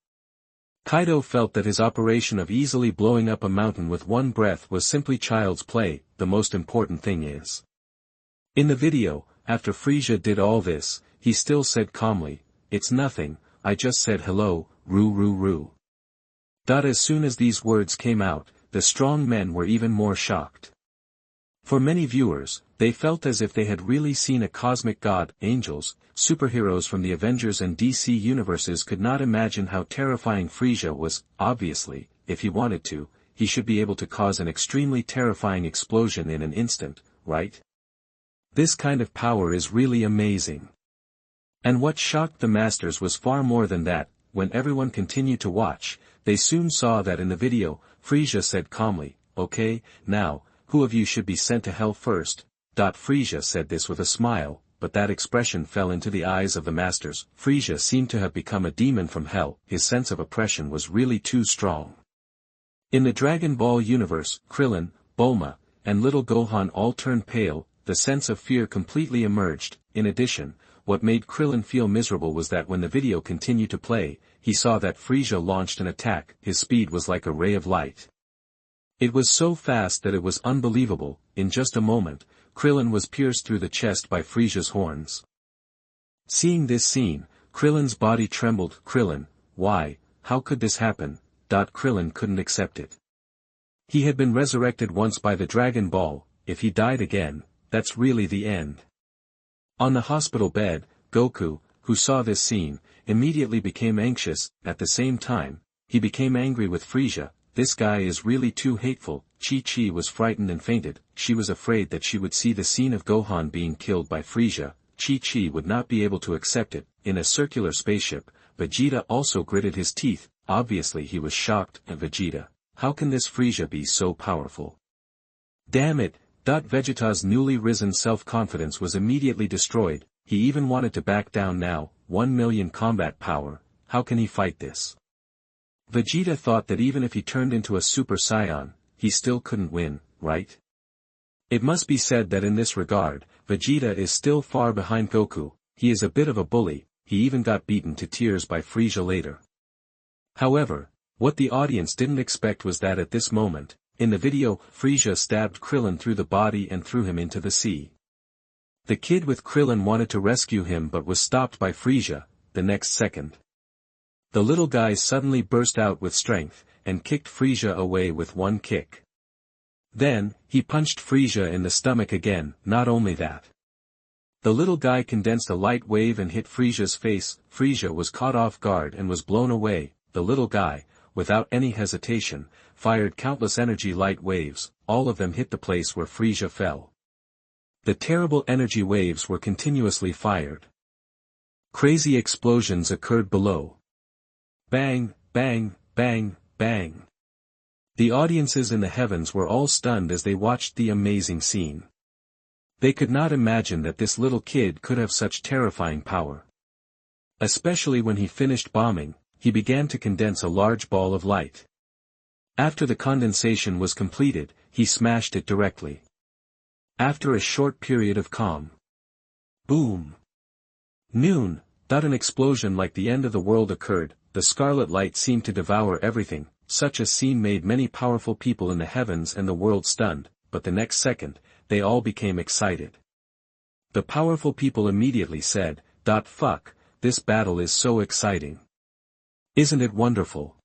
Kaido felt that his operation of easily blowing up a mountain with one breath was simply child's play. The most important thing is, in the video, after Frieza did all this, he still said calmly, "It's nothing, I just said hello, Roo." As soon as these words came out, the strong men were even more shocked. For many viewers, they felt as if they had really seen a cosmic god. Angels, superheroes from the Avengers and DC universes could not imagine how terrifying Frieza was. Obviously, if he wanted to, he should be able to cause an extremely terrifying explosion in an instant, right? This kind of power is really amazing. And what shocked the masters was far more than that. When everyone continued to watch, they soon saw that in the video, Frieza said calmly, "Okay, now, who of you should be sent to hell first?" Frieza said this with a smile, but that expression fell into the eyes of the masters. Frieza seemed to have become a demon from hell. His sense of oppression was really too strong. In the Dragon Ball universe, Krillin, Bulma, and Little Gohan all turned pale. The sense of fear completely emerged. In addition, what made Krillin feel miserable was that when the video continued to play, he saw that Frieza launched an attack. His speed was like a ray of light. It was so fast that it was unbelievable. In just a moment, Krillin was pierced through the chest by Frieza's horns. Seeing this scene, Krillin's body trembled. "Krillin, why, how could this happen?" Krillin couldn't accept it. He had been resurrected once by the Dragon Ball. If he died again, that's really the end. On the hospital bed, Goku, who saw this scene, immediately became anxious. At the same time, he became angry with Frieza. This guy is really too hateful. Chi-Chi was frightened and fainted. She was afraid that she would see the scene of Gohan being killed by Frieza. Chi-Chi would not be able to accept it. In a circular spaceship, Vegeta also gritted his teeth. Obviously he was shocked. And Vegeta, how can this Frieza be so powerful? Damn it! Vegeta's newly risen self-confidence was immediately destroyed. He even wanted to back down now. 1 million combat power. How can he fight this? Vegeta thought that even if he turned into a Super Saiyan, he still couldn't win, right? It must be said that in this regard, Vegeta is still far behind Goku. He is a bit of a bully, he even got beaten to tears by Frisia later. However, what the audience didn't expect was that at this moment, in the video, Frisia stabbed Krillin through the body and threw him into the sea. The kid with Krillin wanted to rescue him but was stopped by Frisia, the next second. The little guy suddenly burst out with strength, and kicked Frisia away with one kick. Then, he punched Frisia in the stomach again. Not only that. The little guy condensed a light wave and hit Frisia's face. Frisia was caught off guard and was blown away. The little guy, without any hesitation, fired countless energy light waves, all of them hit the place where Frisia fell. The terrible energy waves were continuously fired. Crazy explosions occurred below. Bang, bang, bang, bang. The audiences in the heavens were all stunned as they watched the amazing scene. They could not imagine that this little kid could have such terrifying power. Especially when he finished bombing, he began to condense a large ball of light. After the condensation was completed, he smashed it directly. After a short period of calm. Boom! Noon, an explosion like the end of the world occurred. The scarlet light seemed to devour everything. Such a scene made many powerful people in the heavens and the world stunned, but the next second, they all became excited. The powerful people immediately said, "Fuck, this battle is so exciting. Isn't it wonderful?"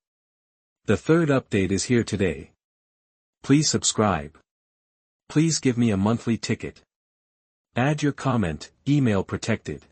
The third update is here today. Please subscribe. Please give me a monthly ticket. Add your comment, email protected.